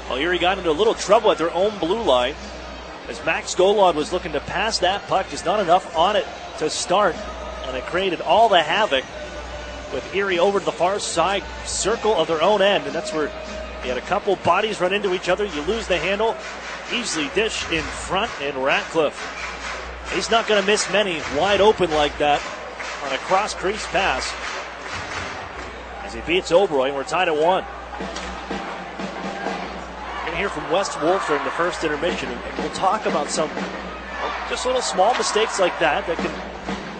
Well, Erie got into a little trouble at their own blue line as Max Golod was looking to pass that puck. Just not enough on it to start. And it created all the havoc with Erie over to the far side circle of their own end. And that's where you had a couple bodies run into each other. You lose the handle. Easily dish in front, and Ratcliffe, he's not going to miss many wide open like that on a cross crease pass as he beats Oberoy, and we're tied at 1. We're going to hear from Wes Wolf during the first intermission, and we'll talk about some just little small mistakes like that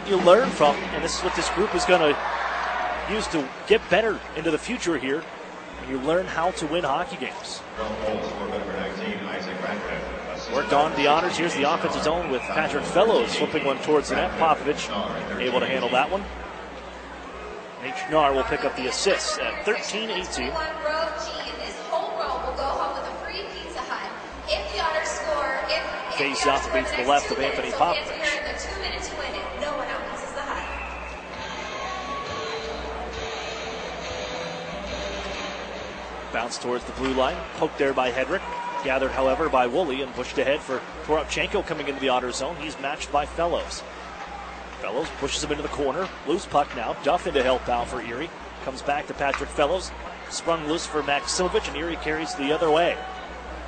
you learn from, and this is what this group is going to use to get better into the future here. You learn how to win hockey games. Worked on the Otters. Here's the offensive zone with Patrick Fellows flipping one towards the net. Popovich able to handle that one. Nate Schnarr will pick up the assist at 13-18. This whole row will go home with a free Pizza Hut. If the Otters score, Face off to the left of Anthony Popovich. The 2 minutes to win it. No one outmisses the Hut. Bounce towards the blue line. Poked there by Hedrick. Gathered, however, by Woolley and pushed ahead for Toropchenko coming into the Otters zone. He's matched by Fellows. Fellows pushes him into the corner. Loose puck now. Duff in to help out for Erie. Comes back to Patrick Fellows. Sprung loose for Maximovich, and Erie carries the other way.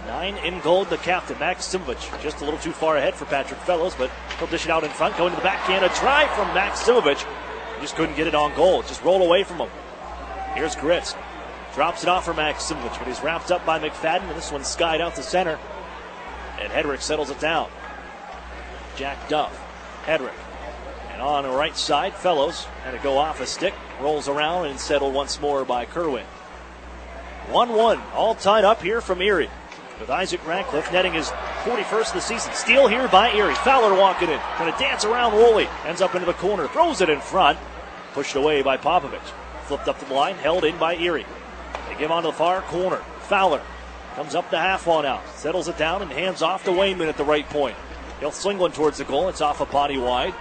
9 in gold, the captain, Maximovich. Just a little too far ahead for Patrick Fellows, but he'll dish it out in front. Going to the backhand. A try from Maximovich. Just couldn't get it on goal. Just rolled away from him. Here's Gritz. Drops it off for Maximovich, but he's wrapped up by McFadden, and this one's skied out to center. And Hedrick settles it down. Jack Duff, Hedrick. And on the right side, Fellows had to go off a stick, rolls around and settled once more by Kerwin. 1-1, all tied up here from Erie, with Isaac Ratcliffe netting his 41st of the season. Steal here by Erie. Fowler walking in, trying to dance around Woolley. Ends up into the corner, throws it in front. Pushed away by Popovich. Flipped up the line, held in by Erie. They give on to the far corner. Fowler comes up the half wall now. Settles it down and hands off to Wayman at the right point. He'll swing one towards the goal. It's off a body wide.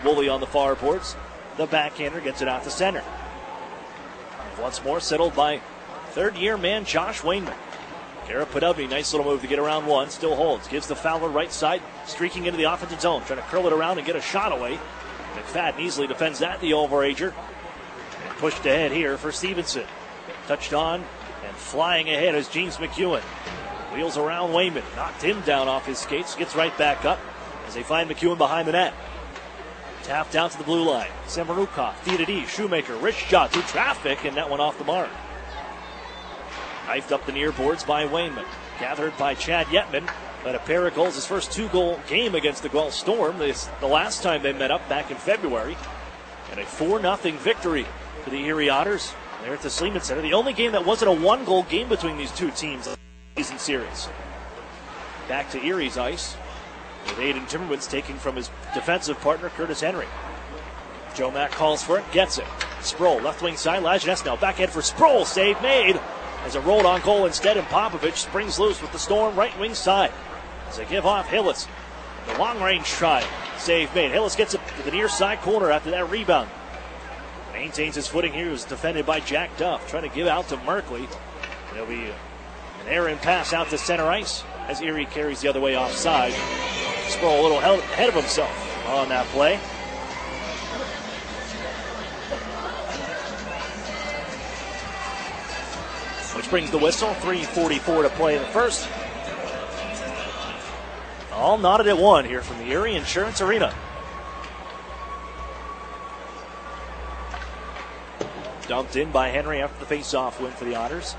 Woolley on the far boards. The backhander gets it out to center. Once more settled by third-year man Josh Wayman. Garrett Putubny, nice little move to get around one. Still holds. Gives the Fowler right side. Streaking into the offensive zone. Trying to curl it around and get a shot away. McFadden easily defends that, the overager. And pushed ahead here for Stevenson. Touched on and flying ahead is James McEwen. Wheels around Wayman. Knocked him down off his skates. Gets right back up as they find McEwen behind the net. Tapped out to the blue line. Semerukov, D-to-D. Shoemaker, wrist shot through traffic, and that went off the mark. Knifed up the near boards by Wayman. Gathered by Chad Yetman. But a pair of goals, his first 2-goal game against the Guelph Storm. This the last time they met up back in February. And a 4-0 victory for the Erie Otters. They're at the Sleeman Center. The only game that wasn't a 1-goal game between these two teams in the season series. Back to Erie's ice, with Aiden Timmermans taking from his defensive partner, Curtis Henry. Joe Mack calls for it, gets it. Sproul, left wing side, Lajeunesse now backhand for Sproul, save made. As it rolled on goal instead, and Popovich springs loose with the Storm right wing side. As they give off Hillis, the long range try, save made. Hillis gets it to the near side corner after that rebound. Maintains his footing here, is defended by Jack Duff, trying to give out to Merkley. There'll be an errant pass out to center ice as Erie carries the other way offside. Sproul a little ahead of himself on that play. Which brings the whistle. 3:44 to play in the first. All knotted at one here from the Erie Insurance Arena. Dumped in by Henry after the face-off win for the Otters.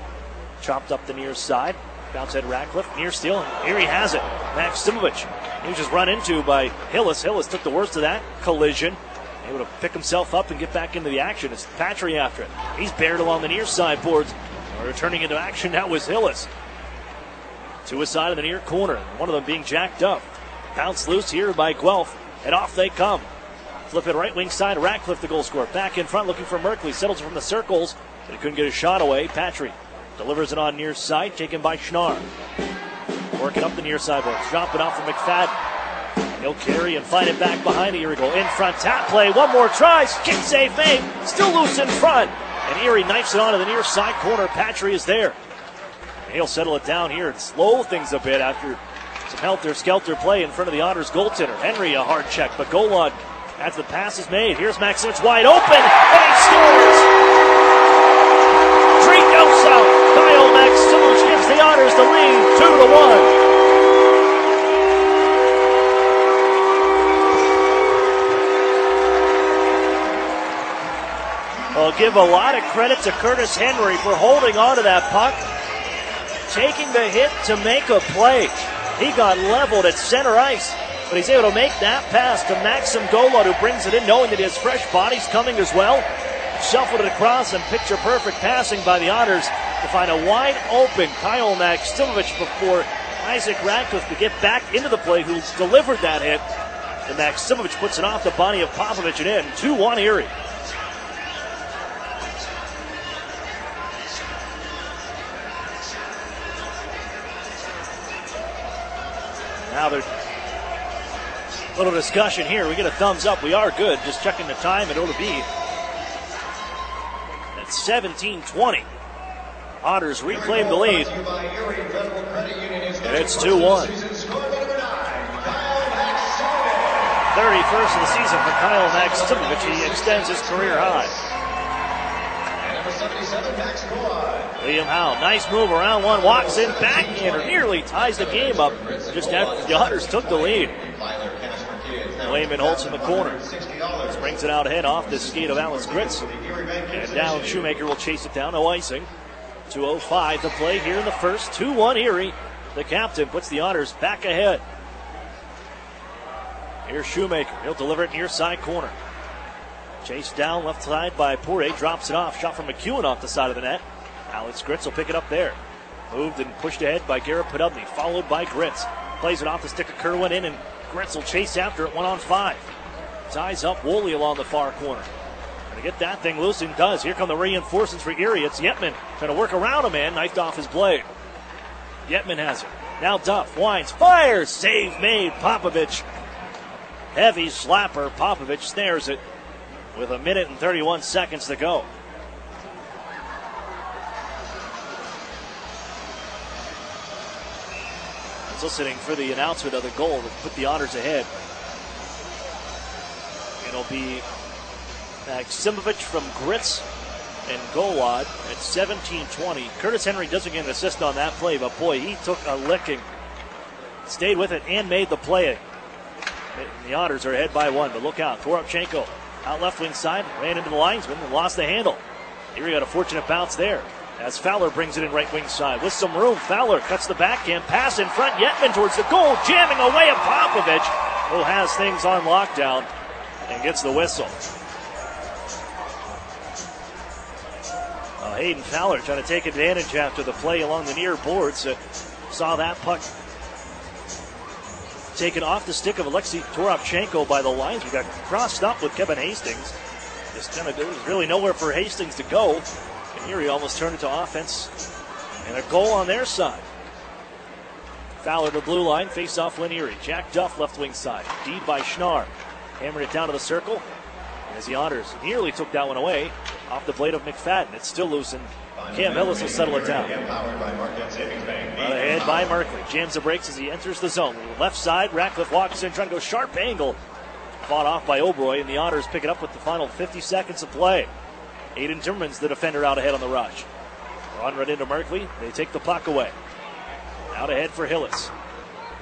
Chopped up the near side. Bounce head Ratcliffe. Near steal. And Erie has it. Maximovich. He was just run into by Hillis. Hillis took the worst of that collision. Able to pick himself up and get back into the action. It's Patry after it. He's buried along the near side boards. Returning into action now was Hillis. To his side of the near corner. One of them being Jack Duff. Bounced loose here by Guelph. And off they come. Flip it right wing side. Ratcliffe the goal scorer. Back in front looking for Merkley. Settles from the circles. But he couldn't get a shot away. Patry delivers it on near side. Taken by Schnarr. Working up the near side boards. Drop it off for McFadden. He'll carry and find it back behind the Erie goal. In front tap play. One more try. Kick save made. Still loose in front. And Erie knifes it onto the near side corner. Patry is there. And he'll settle it down here and slow things a bit after some helter-skelter play in front of the Otters goaltender. Henry a hard check, but Golod after the pass is made. Here's Maximovich wide open, and he scores! Drink goes out. Kyle Maximovich gives the Otters the lead, 2-1. I'll give a lot of credit to Curtis Henry for holding on to that puck, taking the hit to make a play. He got leveled at center ice, but he's able to make that pass to Maxim Golod, who brings it in knowing that he has fresh bodies coming as well. Shuffled it across and picture-perfect passing by the Otters to find a wide-open Kyle Maximovich before Isaac Ratcliffe could get back into the play, who delivered that hit. And Maximovich puts it off the body of Popovich and in. 2-1 Erie. Now there's a little discussion here. We get a thumbs up. We are good. Just checking the time, and it'll be at 17:20. Otters reclaim the lead. And it's 2-1. 31st of the season for Kyle Maximovich. He extends his career high. Liam Howe, nice move around one, walks in, backhander, nearly ties the game up just after the Otters took the lead. Wayman holds in the corner. Brings it out ahead off the skate of Alex Gritz. And down Shoemaker will chase it down, no icing. 2:05 to play here in the first. 2-1 Erie. The captain puts the Otters back ahead. Here's Shoemaker. He'll deliver it near side corner. Chased down left side by Poirier. Drops it off. Shot from McEwen off the side of the net. Alex Gritz will pick it up there. Moved and pushed ahead by Garrett Podubny. Followed by Gritz. Plays it off the stick of Kerwin in, and Gritz will chase after it 1-on-5. Ties up Woolley along the far corner. Trying to get that thing loose, and does. Here come the reinforcements for Erie. It's Yetman trying to work around a man. Knifed off his blade. Yetman has it. Now Duff winds. Fires. Save made. Popovich. Heavy slapper. Popovich snares it with 1 minute and 31 seconds to go. He's listening for the announcement of the goal to put the Otters ahead. It'll be Maximovich from Gritz and Golod at 17:20. Curtis Henry doesn't get an assist on that play, but boy, he took a licking. Stayed with it and made the play. The Otters are ahead by 1, but look out. Toropchenko out left wing side, ran into the linesman and lost the handle. Erie got a fortunate bounce there. as Fowler brings it in right wing side. With some room, Fowler cuts the backhand pass in front. Yetman towards the goal, jamming away at Popovich, who has things on lockdown and gets the whistle. Hayden Fowler trying to take advantage after the play along the near boards. Saw that puck taken off the stick of Alexei Toropchenko by the lines. We got crossed up with Kevin Hastings. There was really nowhere for Hastings to go. And Erie almost turned it to offense. And a goal on their side. Fowler to blue line, face off Lynn Erie. Jack Duff left wing side. Deed by Schnarr. Hammered it down to the circle. As the Otters nearly took that one away off the blade of McFadden. It's still loose, and Cam Hillis will settle it down. Ahead by Merkley. Jams the brakes as he enters the zone. Left side, Ratcliffe walks in, trying to go sharp angle. Fought off by Obroy, and the Otters pick it up with the final 50 seconds of play. Aiden Timmerman's the defender out ahead on the rush. Run right into Merkley. They take the puck away. Out ahead for Hillis.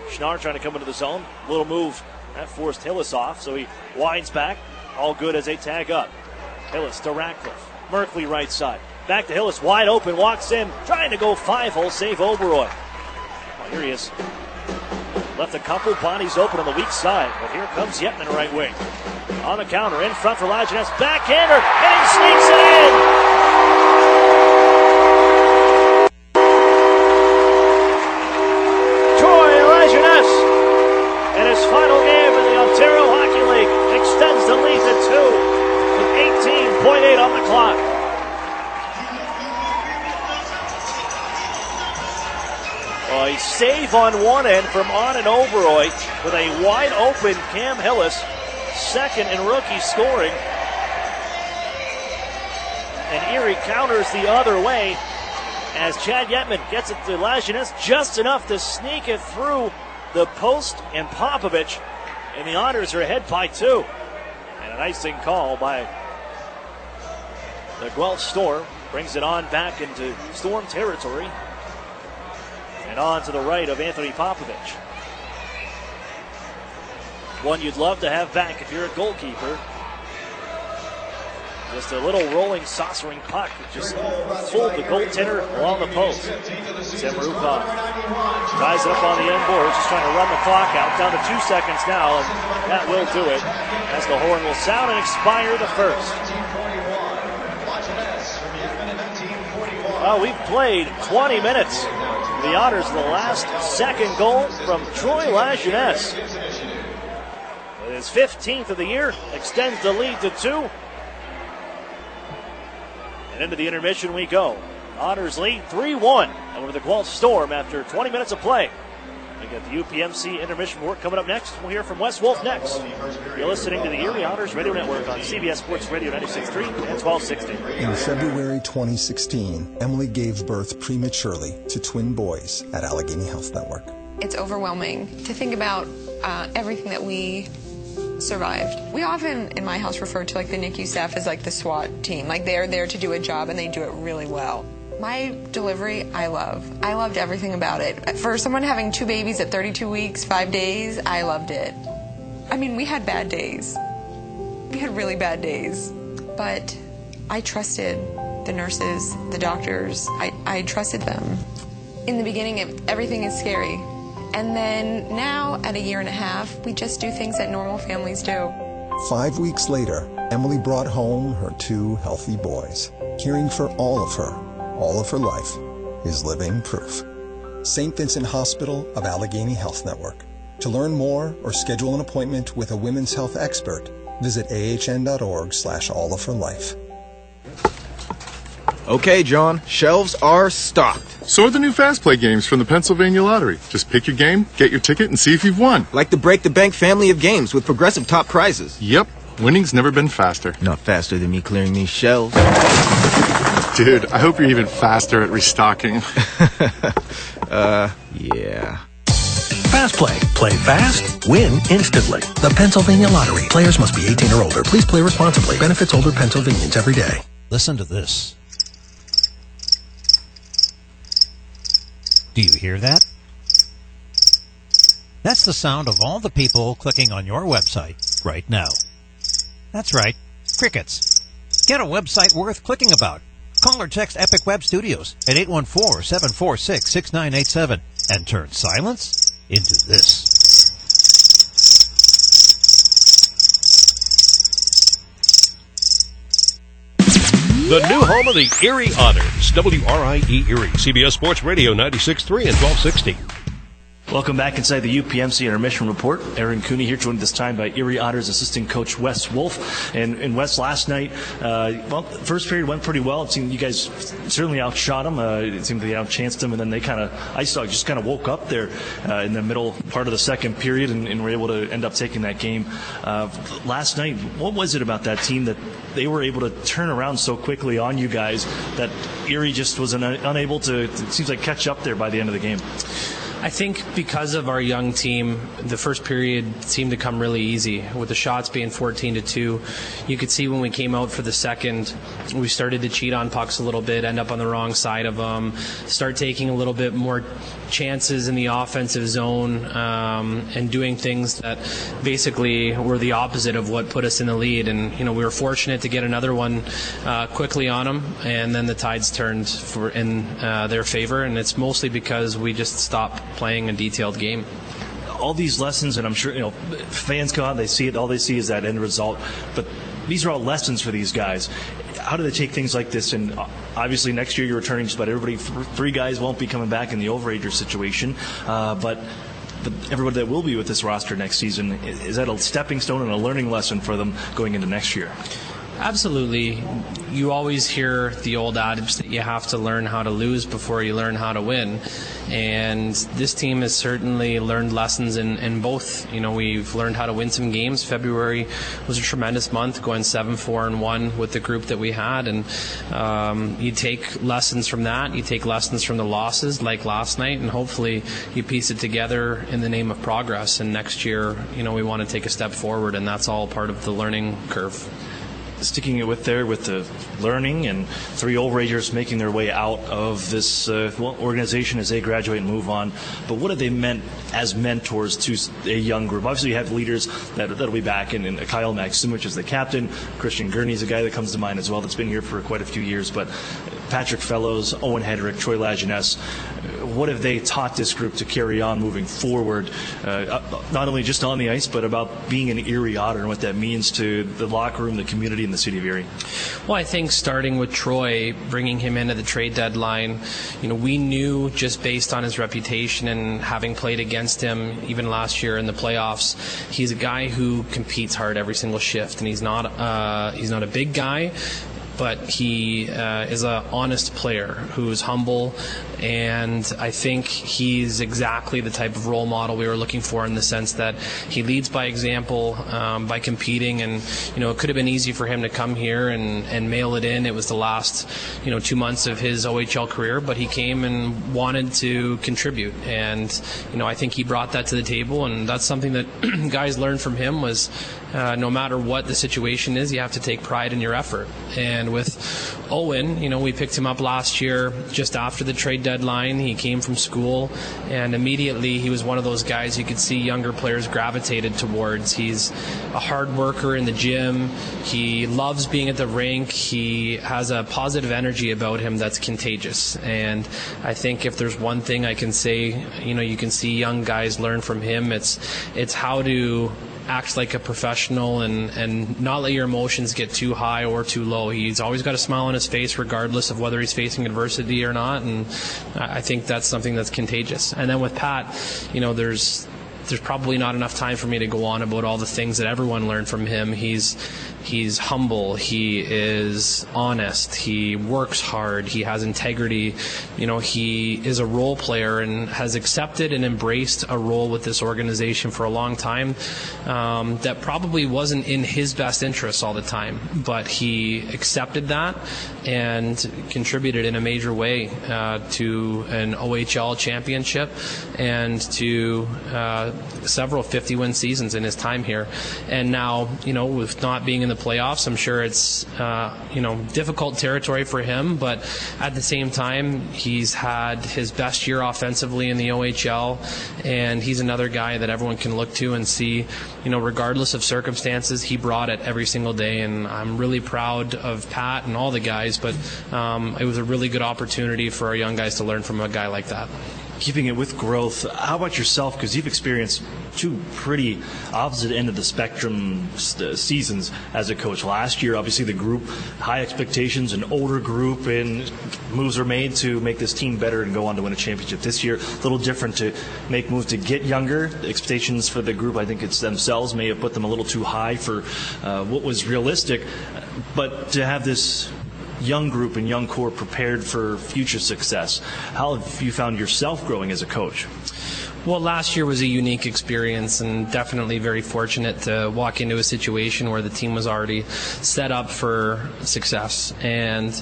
Schnarr trying to come into the zone. Little move. That forced Hillis off, so he winds back. All good as they tag up. Hillis to Ratcliffe. Merkley right side. Back to Hillis, wide open, walks in, trying to go 5-hole, save Oberoi. Well, here he is. Left a couple bodies open on the weak side, but here comes Yetman right wing. On the counter, in front for Lajeunesse, backhander, and he sneaks it in! Troy Lajeunesse, in his final game in the Ontario Hockey League, extends the lead to 2 with 18.8 on the clock. A save on one end from On and Oberoi with a wide open Cam Hillis, second in rookie scoring. And Erie counters the other way as Chad Yetman gets it to Lajeunesse just enough to sneak it through the post and Popovich. And the Otters are ahead by 2. And an icing call by the Guelph Storm brings it on back into Storm territory. And on to the right of Anthony Popovich. One you'd love to have back if you're a goalkeeper. Just a little rolling, saucering puck. Just fooled the goaltender along the post. Zemrukov ties it up on the end boards, just trying to run the clock out. Down to 2 seconds now, and that will do it. As the horn will sound and expire the first. Well, we've played 20 minutes. The Otters, the last second goal from Troy Lajeunesse. With his 15th of the year, extends the lead to 2. And into the intermission we go. Otters lead 3-1 over the Guelph Storm after 20 minutes of play. We got the UPMC intermission work coming up next. We'll hear from Wes Wolf next. You're listening to the Erie Otters Radio Network on CBS Sports Radio 96.3 and 1260. In February 2016, Emily gave birth prematurely to twin boys at Allegheny Health Network. It's overwhelming to think about everything that we survived. We often, in my house, refer to like the NICU staff as like the SWAT team. Like they're there to do a job and they do it really well. My delivery, I love. I loved everything about it. For someone having 2 babies at 32 weeks, 5 days, I loved it. I mean, we had bad days. We had really bad days. But I trusted the nurses, the doctors. I trusted them. In the beginning, everything is scary. And then now, at a year and a half, we just do things that normal families do. 5 weeks later, Emily brought home her 2 healthy boys. Caring for all of her life, is living proof. St. Vincent Hospital of Allegheny Health Network. To learn more or schedule an appointment with a women's health expert, visit ahn.org/allofherlife. Okay, John, shelves are stocked. So are the new Fast Play games from the Pennsylvania Lottery. Just pick your game, get your ticket, and see if you've won. Like the Break the Bank family of games with progressive top prizes. Yep, winning's never been faster. Not faster than me clearing these shelves. Dude, I hope you're even faster at restocking. Yeah. Fast Play. Play fast, win instantly. The Pennsylvania Lottery. Players must be 18 or older. Please play responsibly. Benefits older Pennsylvanians every day. Listen to this. Do you hear that? That's the sound of all the people clicking on your website right now. That's right, crickets. Get a website worth clicking about. Call or text Epic Web Studios at 814-746-6987 and turn silence into this. The new home of the Erie Otters, WRIE Erie, CBS Sports Radio 96.3 and 1260. Welcome back inside the UPMC Intermission Report. Aaron Cooney here, joined this time by Erie Otters assistant coach Wes Wolf. And Wes, last night, first period went pretty well. It seemed you guys certainly outshot them. It seemed they outchanced them, and then they Ice Dogs just kind of woke up there in the middle part of the second period and were able to end up taking that game. Last night, what was it about that team that they were able to turn around so quickly on you guys that Erie just was unable to, it seems like, catch up there by the end of the game? I think because of our young team, the first period seemed to come really easy. With the shots being 14-2, you could see when we came out for the second, we started to cheat on pucks a little bit, end up on the wrong side of them, start taking a little bit more chances in the offensive zone, and doing things that basically were the opposite of what put us in the lead. And we were fortunate to get another one quickly on them, and then the tides turned in their favor. And it's mostly because we just stopped playing a detailed game. All these lessons, and I'm sure fans come out, they see it, all they see is that end result, but these are all lessons for these guys. How do they take things like this? And obviously next year you're returning just about everybody. 3 guys won't be coming back in the overager situation, but everybody that will be with this roster next season, is that a stepping stone and a learning lesson for them going into next year? Absolutely. You always hear the old adage that you have to learn how to lose before you learn how to win. And this team has certainly learned lessons in both. We've learned how to win some games. February was a tremendous month, going 7-4-1 with the group that we had. And you take lessons from that. You take lessons from the losses like last night, and hopefully you piece it together in the name of progress. And next year, we want to take a step forward, and that's all part of the learning curve. Sticking it with the learning, and 3 overagers making their way out of this organization as they graduate and move on. But what have they meant as mentors to a young group? Obviously, you have leaders that'll be back, and Kyle Maximowicz is the captain. Christian Gurney's a guy that comes to mind as well that's been here for quite a few years. But Patrick Fellows, Owen Hedrick, Troy Lajeunesse, what have they taught this group to carry on moving forward, not only just on the ice, but about being an Erie Otter and what that means to the locker room, the community, and the city of Erie? Well, I think starting with Troy, bringing him into the trade deadline, we knew just based on his reputation and having played against him even last year in the playoffs, he's a guy who competes hard every single shift, and he's not a big guy, but he is an honest player who's humble, and I think he's exactly the type of role model we were looking for, in the sense that he leads by example, by competing. And it could have been easy for him to come here and mail it in. It was the last 2 months of his OHL career, but he came and wanted to contribute, and I think he brought that to the table, and that's something that guys learned from him was no matter what the situation is, you have to take pride in your effort. And with Owen, we picked him up last year just after the trade deadline. He came from school, and immediately he was one of those guys you could see younger players gravitated towards. He's a hard worker in the gym. He loves being at the rink. He has a positive energy about him that's contagious. And I think if there's one thing I can say, you can see young guys learn from him, it's how to act like a professional and not let your emotions get too high or too low. He's always got a smile on his face regardless of whether he's facing adversity or not, and I think that's something that's contagious. And then with Pat, there's probably not enough time for me to go on about all the things that everyone learned from him. He's humble. He is honest. He works hard. He has integrity. He is a role player and has accepted and embraced a role with this organization for a long time that probably wasn't in his best interests all the time, but he accepted that and contributed in a major way to an OHL championship and to several 50-win seasons in his time here. And now, with not being in the playoffs, I'm sure it's, difficult territory for him. But at the same time, he's had his best year offensively in the OHL, and he's another guy that everyone can look to and see, regardless of circumstances, he brought it every single day. And I'm really proud of Pat and all the guys, but it was a really good opportunity for our young guys to learn from a guy like that. Keeping it with growth, how about yourself? Because you've experienced two pretty opposite end of the spectrum seasons as a coach. Last year, obviously, the group, high expectations, an older group, and moves are made to make this team better and go on to win a championship. This year, a little different, to make moves to get younger. The expectations for the group, I think it's themselves, may have put them a little too high for what was realistic. But to have this young group and young core prepared for future success, how have you found yourself growing as a coach? Well, last year was a unique experience, and definitely very fortunate to walk into a situation where the team was already set up for success. And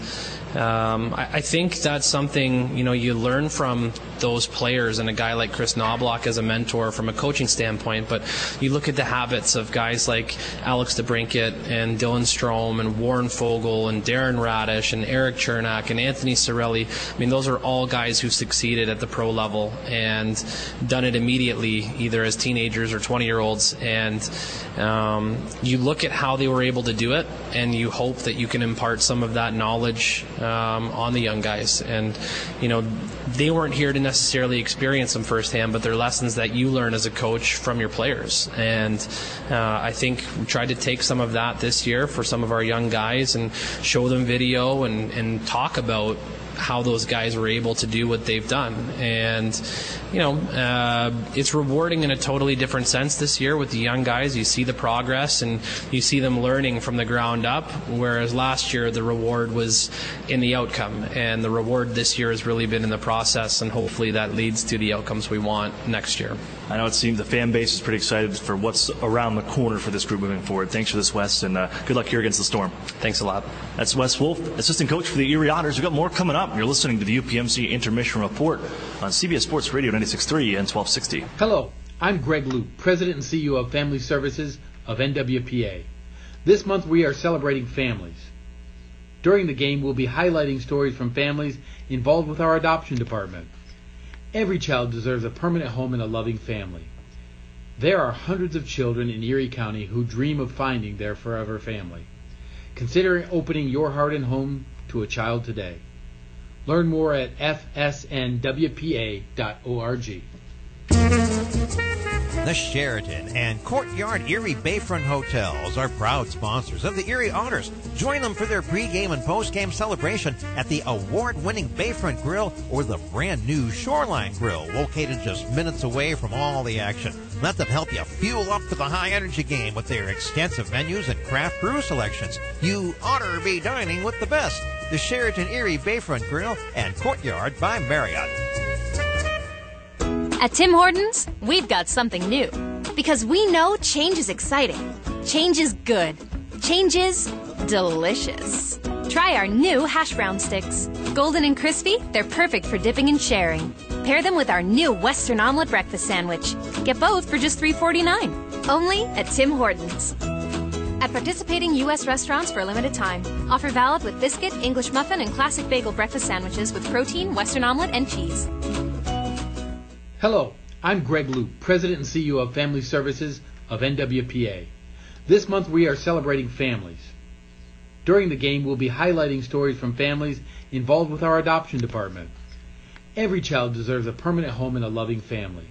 I think that's something, you learn from those players and a guy like Chris Knobloch as a mentor from a coaching standpoint. But you look at the habits of guys like Alex DeBrincat and Dylan Strome and Warren Fogle and Darren Radish and Eric Chernak and Anthony Cirelli. I mean, those are all guys who succeeded at the pro level and done it immediately, either as teenagers or 20-year-olds. And you look at how they were able to do it, and you hope that you can impart some of that knowledge on the young guys. And, they weren't here to necessarily experience them firsthand, but they're lessons that you learn as a coach from your players. And I think we tried to take some of that this year for some of our young guys and show them video and talk about how those guys were able to do what they've done. And, it's rewarding in a totally different sense this year with the young guys. You see the progress and you see them learning from the ground up, whereas last year the reward was in the outcome. And the reward this year has really been in the process, and hopefully that leads to the outcomes we want next year. I know it seems the fan base is pretty excited for what's around the corner for this group moving forward. Thanks for this, Wes, and good luck here against the Storm. Thanks a lot. That's Wes Wolf, assistant coach for the Erie Otters. We've got more coming up. You're listening to the UPMC Intermission Report on CBS Sports Radio 96.3 and 1260. Hello, I'm Greg Luke, President and CEO of Family Services of NWPA. This month we are celebrating families. During the game, we'll be highlighting stories from families involved with our adoption department. Every child deserves a permanent home and a loving family. There are hundreds of children in Erie County who dream of finding their forever family. Consider opening your heart and home to a child today. Learn more at fsnwpa.org. The Sheraton and Courtyard Erie Bayfront Hotels are proud sponsors of the Erie Otters. Join them for their pregame and postgame celebration at the award-winning Bayfront Grill or the brand-new Shoreline Grill, located just minutes away from all the action. Let them help you fuel up for the high-energy game with their extensive menus and craft brew selections. You ought to be dining with the best. The Sheraton Erie Bayfront Grill and Courtyard by Marriott. At Tim Hortons, we've got something new. Because we know change is exciting. Change is good. Change is delicious. Try our new hash brown sticks. Golden and crispy, they're perfect for dipping and sharing. Pair them with our new Western Omelet Breakfast Sandwich. Get both for just $3.49. Only at Tim Hortons. At participating U.S. restaurants for a limited time. Offer valid with biscuit, English muffin, and classic bagel breakfast sandwiches with protein, Western omelet, and cheese. Hello, I'm Greg Luke, President and CEO of Family Services of NWPA. This month we are celebrating families. During the game, we'll be highlighting stories from families involved with our adoption department. Every child deserves a permanent home and a loving family.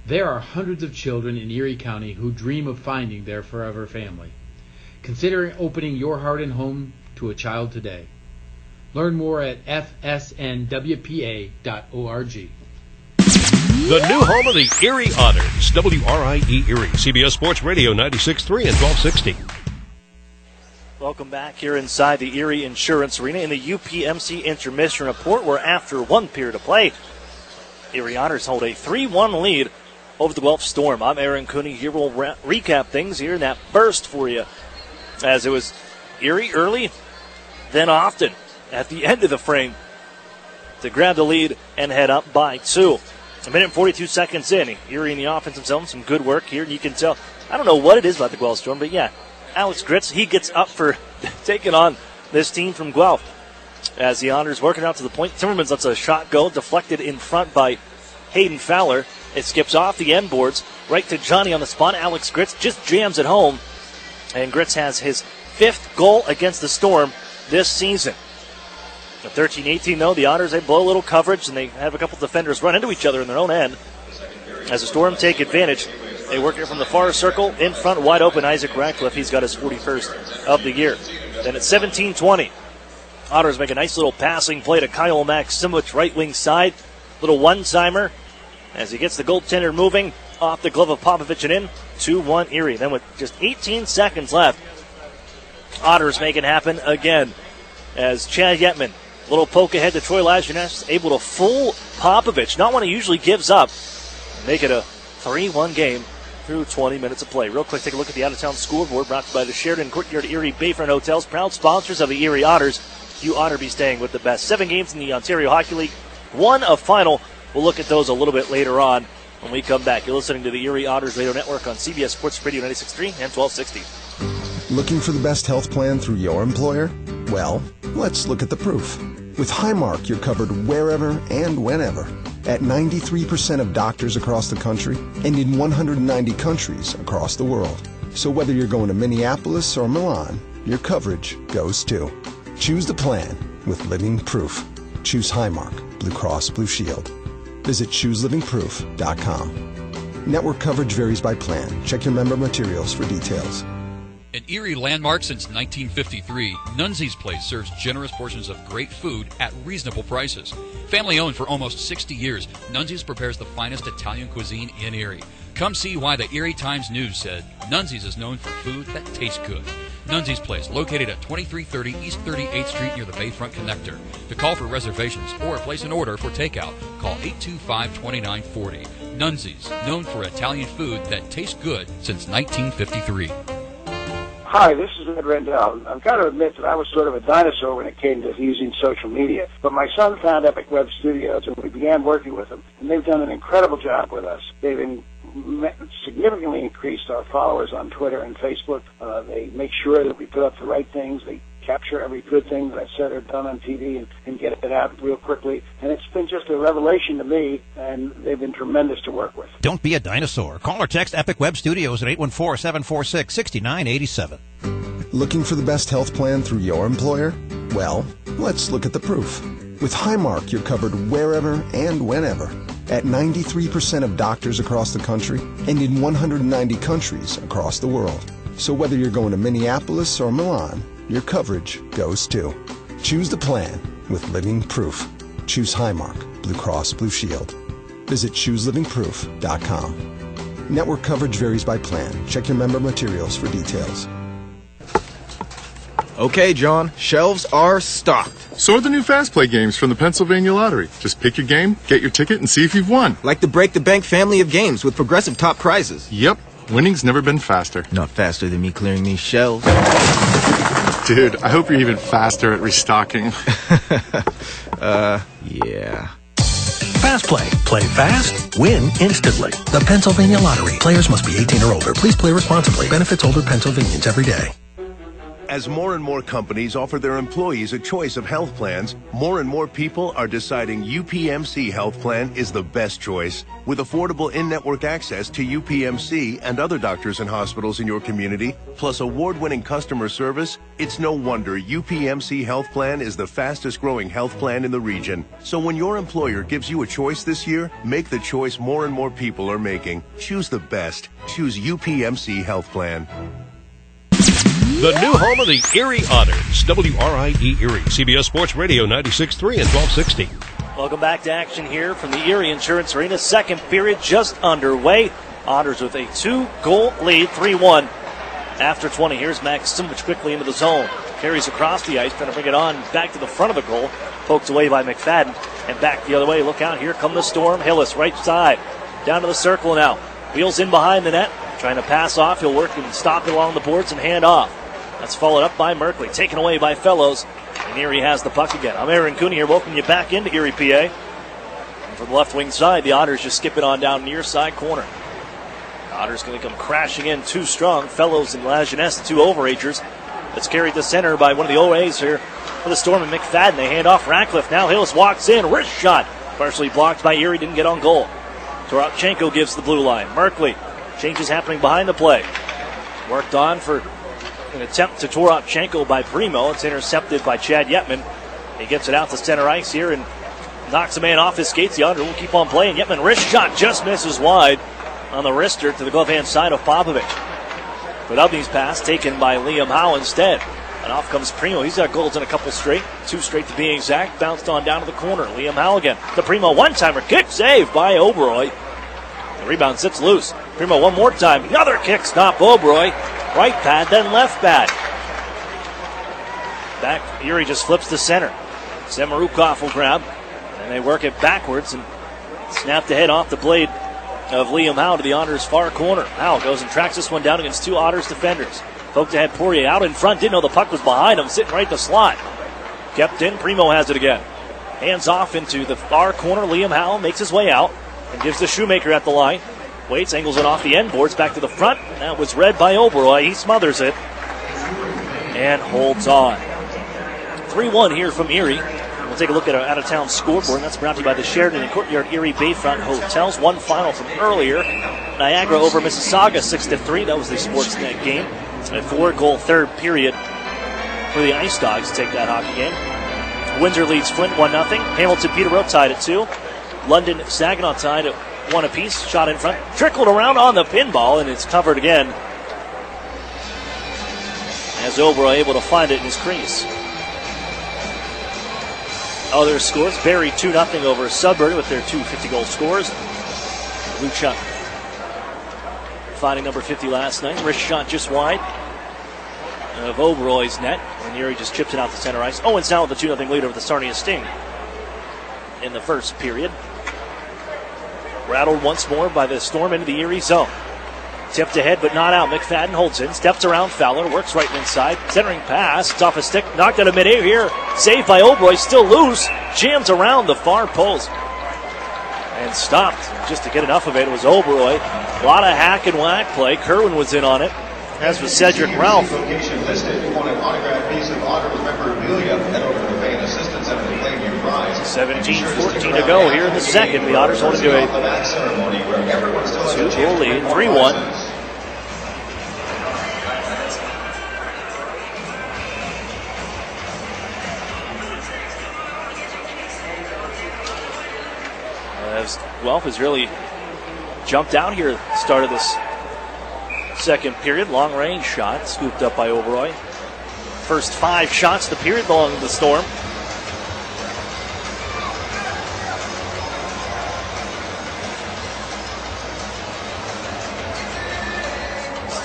There are hundreds of children in Erie County who dream of finding their forever family. Consider opening your heart and home to a child today. Learn more at fsnwpa.org. The new home of the Erie Otters, WRIE Erie, CBS Sports Radio 96.3 and 1260. Welcome back here inside the Erie Insurance Arena in the UPMC Intermission Report, where after one period of play, Erie Otters hold a 3-1 lead over the Guelph Storm. I'm Aaron Cooney here. We'll recap things here in that first for you, as it was Erie early, then often at the end of the frame to grab the lead and head up by 2. A minute and 42 seconds in. Erie in the offensive zone. Some good work here. And you can tell, I don't know what it is about the Guelph Storm, but yeah, Alex Gritz, he gets up for taking on this team from Guelph. As the Otters working out to the point, Timmermans lets a shot go, deflected in front by Hayden Fowler. It skips off the end boards, right to Johnny on the spot. Alex Gritz just jams it home. And Gritz has his 5th goal against the Storm this season. At 13-18, though, the Otters, they blow a little coverage, and they have a couple defenders run into each other in their own end. As the Storm take advantage, they work it from the far circle. In front, wide open, Isaac Radcliffe. He's got his 41st of the year. Then at 17-20, Otters make a nice little passing play to Kyle Maximowicz, right wing side. Little one-timer as he gets the goaltender moving off the glove of Popovich and in. 2-1 Erie. Then with just 18 seconds left, Otters make it happen again. As Chad Yetman, little poke ahead to Troy Lajeunesse, able to fool Popovich. Not one he usually gives up. Make it a 3-1 game through 20 minutes of play. Real quick, take a look at the out-of-town scoreboard brought to you by the Sheraton Courtyard Erie Bayfront Hotels, proud sponsors of the Erie Otters. You ought to be staying with the best. 7 games in the Ontario Hockey League, 1 a final. We'll look at those a little bit later on when we come back. You're listening to the Erie Otters Radio Network on CBS Sports Radio 96.3 and 1260. Looking for the best health plan through your employer? Well, let's look at the proof. With Highmark, you're covered wherever and whenever. At 93% of doctors across the country and in 190 countries across the world. So whether you're going to Minneapolis or Milan, your coverage goes too. Choose the plan with Living Proof. Choose Highmark, Blue Cross Blue Shield. Visit ChooseLivingProof.com. Network coverage varies by plan. Check your member materials for details. An Erie landmark since 1953, Nunzi's Place serves generous portions of great food at reasonable prices. Family owned for almost 60 years, Nunzi's prepares the finest Italian cuisine in Erie. Come see why the Erie Times News said Nunzi's is known for food that tastes good. Nunzi's Place, located at 2330 East 38th Street near the Bayfront Connector. To call for reservations or place an order for takeout, call 825-2940. Nunzi's, known for Italian food that tastes good since 1953. Hi, this is Ed Rendell. I've got to admit that I was sort of a dinosaur when it came to using social media. But my son found Epic Web Studios, and we began working with them. And they've done an incredible job with us. They've significantly increased our followers on Twitter and Facebook. They make sure that we put up the right things. They capture every good thing that I've said or done on TV and get it out real quickly. And it's been just a revelation to me, and they've been tremendous to work with. Don't be a dinosaur. Call or text Epic Web Studios at 814-746-6987. Looking for the best health plan through your employer? Well, let's look at the proof. With Highmark, you're covered wherever and whenever. At 93% of doctors across the country and in 190 countries across the world. So whether you're going to Minneapolis or Milan, your coverage goes too. Choose the plan with Living Proof. Choose Highmark, Blue Cross Blue Shield. Visit ChooseLivingProof.com. Network coverage varies by plan. Check your member materials for details. Okay, John, shelves are stocked. So are the new Fast Play games from the Pennsylvania Lottery. Just pick your game, get your ticket, and see if you've won. Like the Break the Bank family of games with progressive top prizes. Yep, winning's never been faster. Not faster than me clearing these shelves. Dude, I hope you're even faster at restocking. Yeah. Fast Play. Play fast, win instantly. The Pennsylvania Lottery. Players must be 18 or older. Please play responsibly. Benefits older Pennsylvanians every day. As more and more companies offer their employees a choice of health plans, more and more people are deciding UPMC Health Plan is the best choice. With affordable in-network access to UPMC and other doctors and hospitals in your community, plus award-winning customer service, it's no wonder UPMC Health Plan is the fastest growing health plan in the region. So when your employer gives you a choice this year, make the choice more and more people are making. Choose the best. Choose UPMC Health Plan. The new home of the Erie Otters, WRIE Erie, CBS Sports Radio 96.3 and 1260. Welcome back to action here from the Erie Insurance Arena. Second period just underway. Otters with a 2-goal lead, 3-1. After 20, here's Maximowicz quickly into the zone. Carries across the ice, trying to bring it on back to the front of the goal. Poked away by McFadden. And back the other way. Look out, here come the Storm. Hillis, right side. Down to the circle now. Wheels in behind the net. Trying to pass off. He'll work and stop it along the boards and hand off. That's followed up by Merkley. Taken away by Fellows. And Erie has the puck again. I'm Aaron Cooney here. Welcome you back into Erie, PA. From the left wing side, the Otters just skip it on down near side corner. The Otters going to come crashing in too strong. Fellows and Lajeunesse, the two overagers. It's carried to center by one of the OAs here for the Storm and McFadden. They hand off Ratcliffe. Now Hills walks in. Wrist shot. Partially blocked by Erie. Didn't get on goal. Toropchenko gives the blue line. Merkley. Changes happening behind the play. Worked on for an attempt to Toropchenko by Primo. It's intercepted by Chad Yetman. He gets it out to center ice here and knocks a man off his skates. The Otters will keep on playing. Yetman wrist shot just misses wide on the wrister to the glove hand side of Popovich. But Ubney's pass taken by Liam Howe instead. And off comes Primo. He's got goals in a couple straight. 2 straight to be exact. Bounced on down to the corner. Liam Howe again. The Primo one-timer. Kick save by Oberoy. The rebound sits loose. Primo one more time. Another kick stop. Oberoy. Right pad, then left pad. Back. Erie just flips to center. Semerukov will grab. And they work it backwards and snap the head off the blade of Liam Howe to the Otters' far corner. Howe goes and tracks this one down against 2 Otters defenders. Poked ahead Poirier out in front. Didn't know the puck was behind him. Sitting right in the slot. Kept in. Primo has it again. Hands off into the far corner. Liam Howe makes his way out and gives the Shoemaker at the line. Waits, angles it off the end boards back to the front. That was read by Oberoy. He smothers it and holds on. 3-1 here from Erie. We'll take a look at our out-of-town scoreboard. That's brought to you by the Sheraton and Courtyard Erie Bayfront Hotels. One final from earlier. Niagara over Mississauga 6-3. That was the Sportsnet game. A 4-goal third period for the Ice Dogs to take that hockey game. Windsor leads Flint 1-0. Hamilton Peterborough tied at 2. London Saginaw tied at 1 apiece. Shot in front. Trickled around on the pinball, and it's covered again. As Oberoy able to find it in his crease. Other scores, Barrie 2-0 over Sudbury with their 2 50-goal scores. Luchuk finding number 50 last night. Wrist shot just wide of Oberoy's net. And Erie just chips it out to center ice. Owens now with the 2-0 lead over the Sarnia Sting in the first period. Rattled once more by the Storm into the Erie zone. Tipped ahead but not out. McFadden holds in. Steps around Fowler. Works right inside. Centering pass. It's off a stick. Knocked out of midair here. Saved by Oberoy. Still loose. Jams around the far post. And stopped. Just to get enough of it was Oberoy. A lot of hack and whack play. Kerwin was in on it. As was Cedric Ralph. Location listed. If you want an autographed piece of Otters memorabilia, head over to the Fan Assistance Center to claim your prize. 17-14 to go here in the second. The Otters want to do a 2-goal lead. 3-1. As Guelph has really jumped out here at the start of this second period. Long range shot scooped up by Oberoy. First 5 shots of the period belong to the Storm.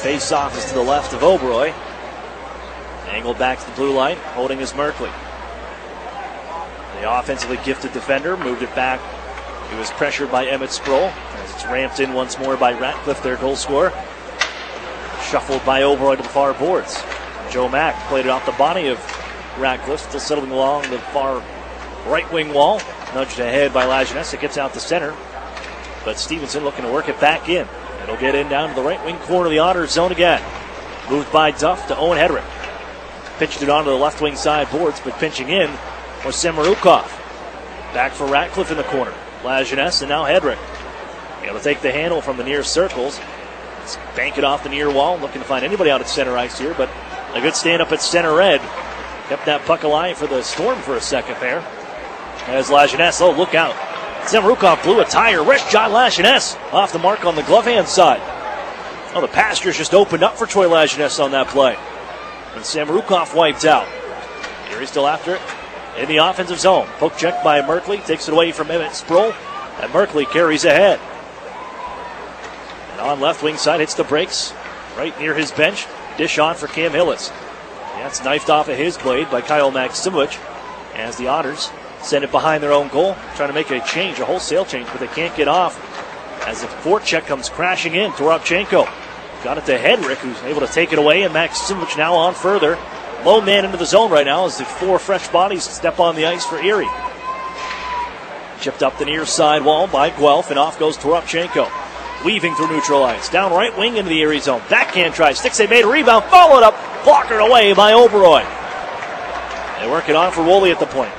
Face off is to the left of Oberoy. Angled back to the blue line, holding is Merkley. The offensively gifted defender moved it back. He was pressured by Emmett Sproul as it's ramped in once more by Ratcliffe, their goal scorer. Shuffled by Oberoy to the far boards. Joe Mack played it off the body of Ratcliffe, still settling along the far right wing wall. Nudged ahead by Lajeunesse. It gets out to center. But Stevenson looking to work it back in. It'll get in down to the right wing corner of the Otters zone again. Moved by Duff to Owen Hedrick. Pitched it onto the left wing side boards, but pinching in was Semerukov. Back for Ratcliffe in the corner. Lajeunesse and now Hedrick. Able to take the handle from the near circles. Let's bank it off the near wall. Looking to find anybody out at center ice here, but a good stand up at center red. Kept that puck alive for the Storm for a second there. As Lajeunesse, oh, look out. Semerukov blew a tire. Wrist shot Lajeunesse off the mark on the glove hand side. Oh, the pastures just opened up for Troy Lajeunesse on that play. And Semerukov wiped out. Erie's still after it in the offensive zone. Poke check by Merkley. Takes it away from Emmett Sproul. And Merkley carries ahead. And on left wing side, hits the brakes right near his bench. Dish on for Cam Hillis. That's knifed off of his blade by Kyle Maximovich as the Otters send it behind their own goal, trying to make a change, a wholesale change, but they can't get off as the forecheck comes crashing in. Toropchenko got it to Hedrick, who's able to take it away, and Maximovich now on further. Low man into the zone right now as the 4 fresh bodies step on the ice for Erie. Chipped up the near side wall by Guelph, and off goes Toropchenko. Weaving through neutral ice. Down right wing into the Erie zone. Backhand try. Stixay made a rebound. Followed up. Blockered away by Oberoy. They work it on for Woolley at the point.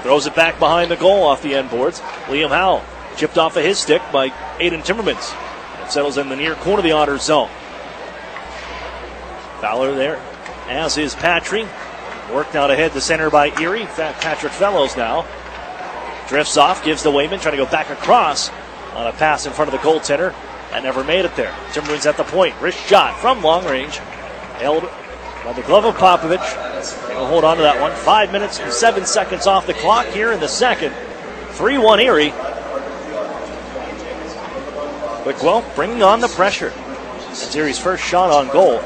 Throws it back behind the goal off the end boards. Liam Howell chipped off of his stick by Aiden Timmermans. It settles in the near corner of the Otters zone. Fowler there, as is Patry. Worked out ahead the center by Erie. Patrick Fellows now. Drifts off, gives to Wayman, trying to go back across on a pass in front of the goaltender. And never made it there. Timmermans at the point. Wrist shot from long range. Held by the glove of Popovich. He'll hold on to that one. 5 minutes and 7 seconds off the clock here in the second. 3-1 Erie. But Guelph bringing on the pressure. That's Erie's first shot on goal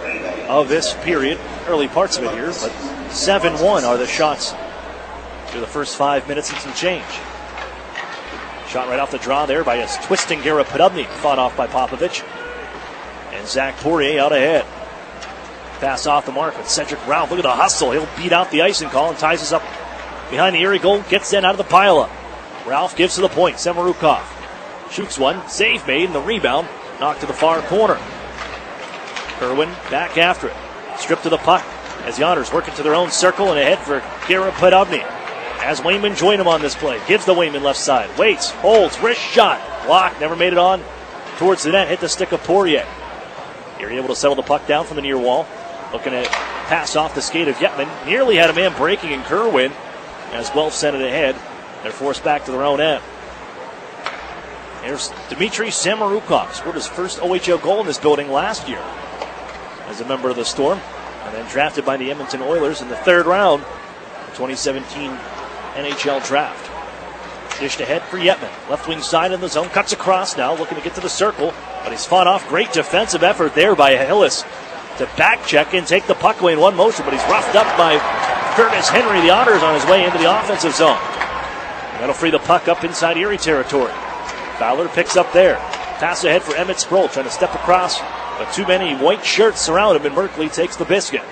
of this period. Early parts of it here, but 7-1 are the shots through the first 5 minutes and some change. Shot right off the draw there by a twisting Garrett Podubny, fought off by Popovich. And Zach Poirier out ahead. Pass off the mark with Cedric Ralph. Look at the hustle. He'll beat out the icing call and ties us up behind the Erie goal. Gets in out of the pile-up. Ralph gives to the point. Semerukov shoots one. Save made, and the rebound knocked to the far corner. Kerwin back after it. Stripped to the puck as the Otters work into their own circle and ahead for Garrett Podubny. As Wayman joined him on this play. Gives the Wayman left side. Waits, holds, wrist shot. Blocked, never made it on towards the net. Hit the stick of Poirier. Erie able to settle the puck down from the near wall. Looking to pass off the skate of Yetman. Nearly had a man breaking in Kerwin as Guelph sent it ahead. They're forced back to their own end. Here's Dmitry Semerukov. Scored his first OHL goal in this building last year as a member of the Storm. And then drafted by the Edmonton Oilers in the third round of the 2017 NHL draft. Dished ahead for Yetman. Left wing side in the zone. Cuts across now, looking to get to the circle. But he's fought off. Great defensive effort there by Hillis to back check and take the puck away in one motion. But he's roughed up by Curtis Henry. The Otters on his way into the offensive zone. And that'll free the puck up inside Erie territory. Fowler picks up there. Pass ahead for Emmett Sproul. Trying to step across. But too many white shirts surround him, and Merkley takes the biscuit.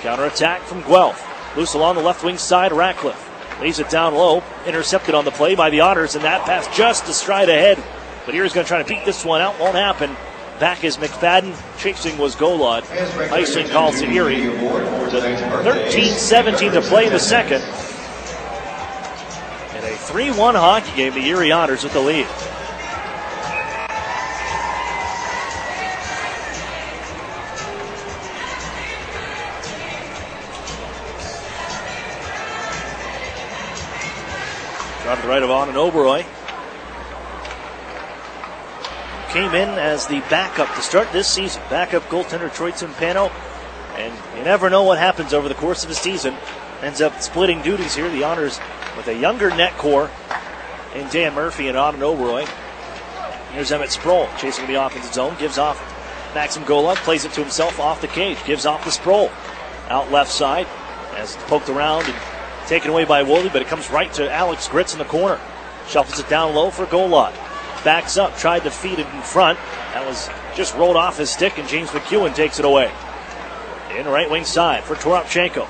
Counterattack from Guelph. Loose along the left wing side, Ratcliffe. Leaves it down low. Intercepted on the play by the Otters, and that pass just a stride ahead. But Erie's going to try to beat this one out. Won't happen. Back is McFadden. Chasing was Golod. Icing call to Erie. 13-17 to play in the second. And a 3-1 hockey game. The Erie Otters with the lead. To the right of Anand Oberoy. Came in as the backup to start this season. Backup goaltender Troy Timpano. And you never know what happens over the course of a season. Ends up splitting duties here. The Otters with a younger net core in Dan Murphy and Anand Oberoy. Here's Emmett Sproul chasing the offensive zone. Gives off Maxim Golub. Plays it to himself off the cage. Gives off to Sproul. Out left side as it's poked around and taken away by Woolley, but it comes right to Alex Gritz in the corner. Shuffles it down low for Golod. Backs up, tried to feed it in front. That was just rolled off his stick, and James McEwen takes it away. In right wing side for Toropchenko.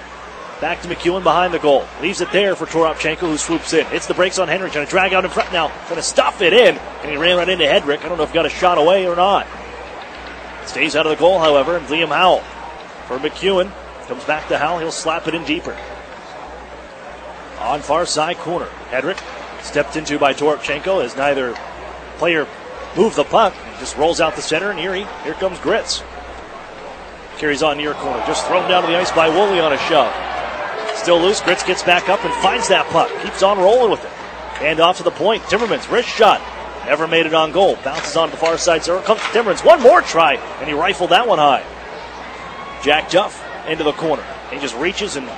Back to McEwen behind the goal. Leaves it there for Toropchenko, who swoops in. Hits the brakes on Henry, trying to drag out in front now. Trying to stuff it in, and he ran right into Hedrick. I don't know if he got a shot away or not. Stays out of the goal, however, and Liam Howell for McEwen. Comes back to Howell. He'll slap it in deeper. On far side corner. Hedrick stepped into by Toropchenko as neither player moved the puck. Just rolls out the center, and Erie, here comes Gritz. Carries on near corner. Just thrown down to the ice by Woolley on a shove. Still loose. Gritz gets back up and finds that puck. Keeps on rolling with it. And off to the point. Timmermans, wrist shot. Never made it on goal. Bounces on the far side. So here comes Timmermans. One more try, and he rifled that one high. Jack Duff into the corner. He just reaches and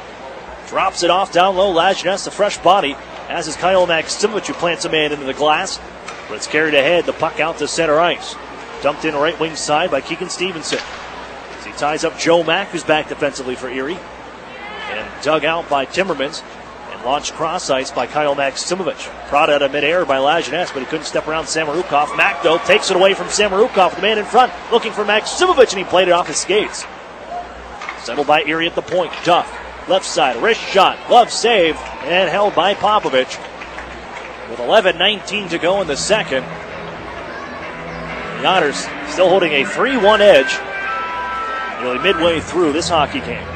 drops it off down low. Lajeunesse, the fresh body, as is Kyle Maximovic, who plants a man into the glass. But it's carried ahead, the puck out to center ice. Dumped in right wing side by Keegan Stevenson. As he ties up Joe Mack, who's back defensively for Erie. And dug out by Timmermans. And launched cross ice by Kyle Maximovic. Prodded out of midair by Lajeunesse, but he couldn't step around Samorukov. Mack, though, takes it away from Samorukov, the man in front, looking for Maximovic, and he played it off his skates. Settled by Erie at the point. Duff. Left side, wrist shot, glove save, and held by Popovich. with 11:19 to go in the second. The Otters still holding a 3-1 edge nearly midway through this hockey game.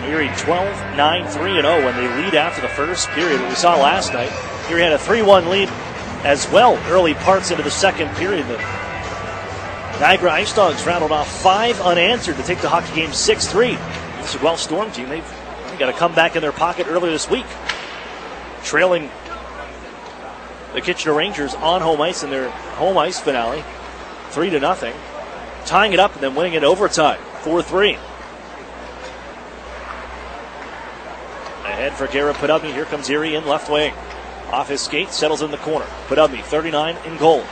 Erie 12-9-3-0 when they lead after the first period. What we saw last night, Erie had a 3-1 lead as well early parts into the second period. The Niagara Ice Dogs rattled off 5 unanswered to take the hockey game 6-3. This is a Guelph Storm team. They've got a comeback in their pocket earlier this week, trailing the Kitchener Rangers on home ice in their home ice finale 3-0, tying it up and then winning it overtime 4-3. Ahead for Garrett Podubny. Here comes Erie in left wing. Off his skate, settles in the corner. Podubny, 39 in goal.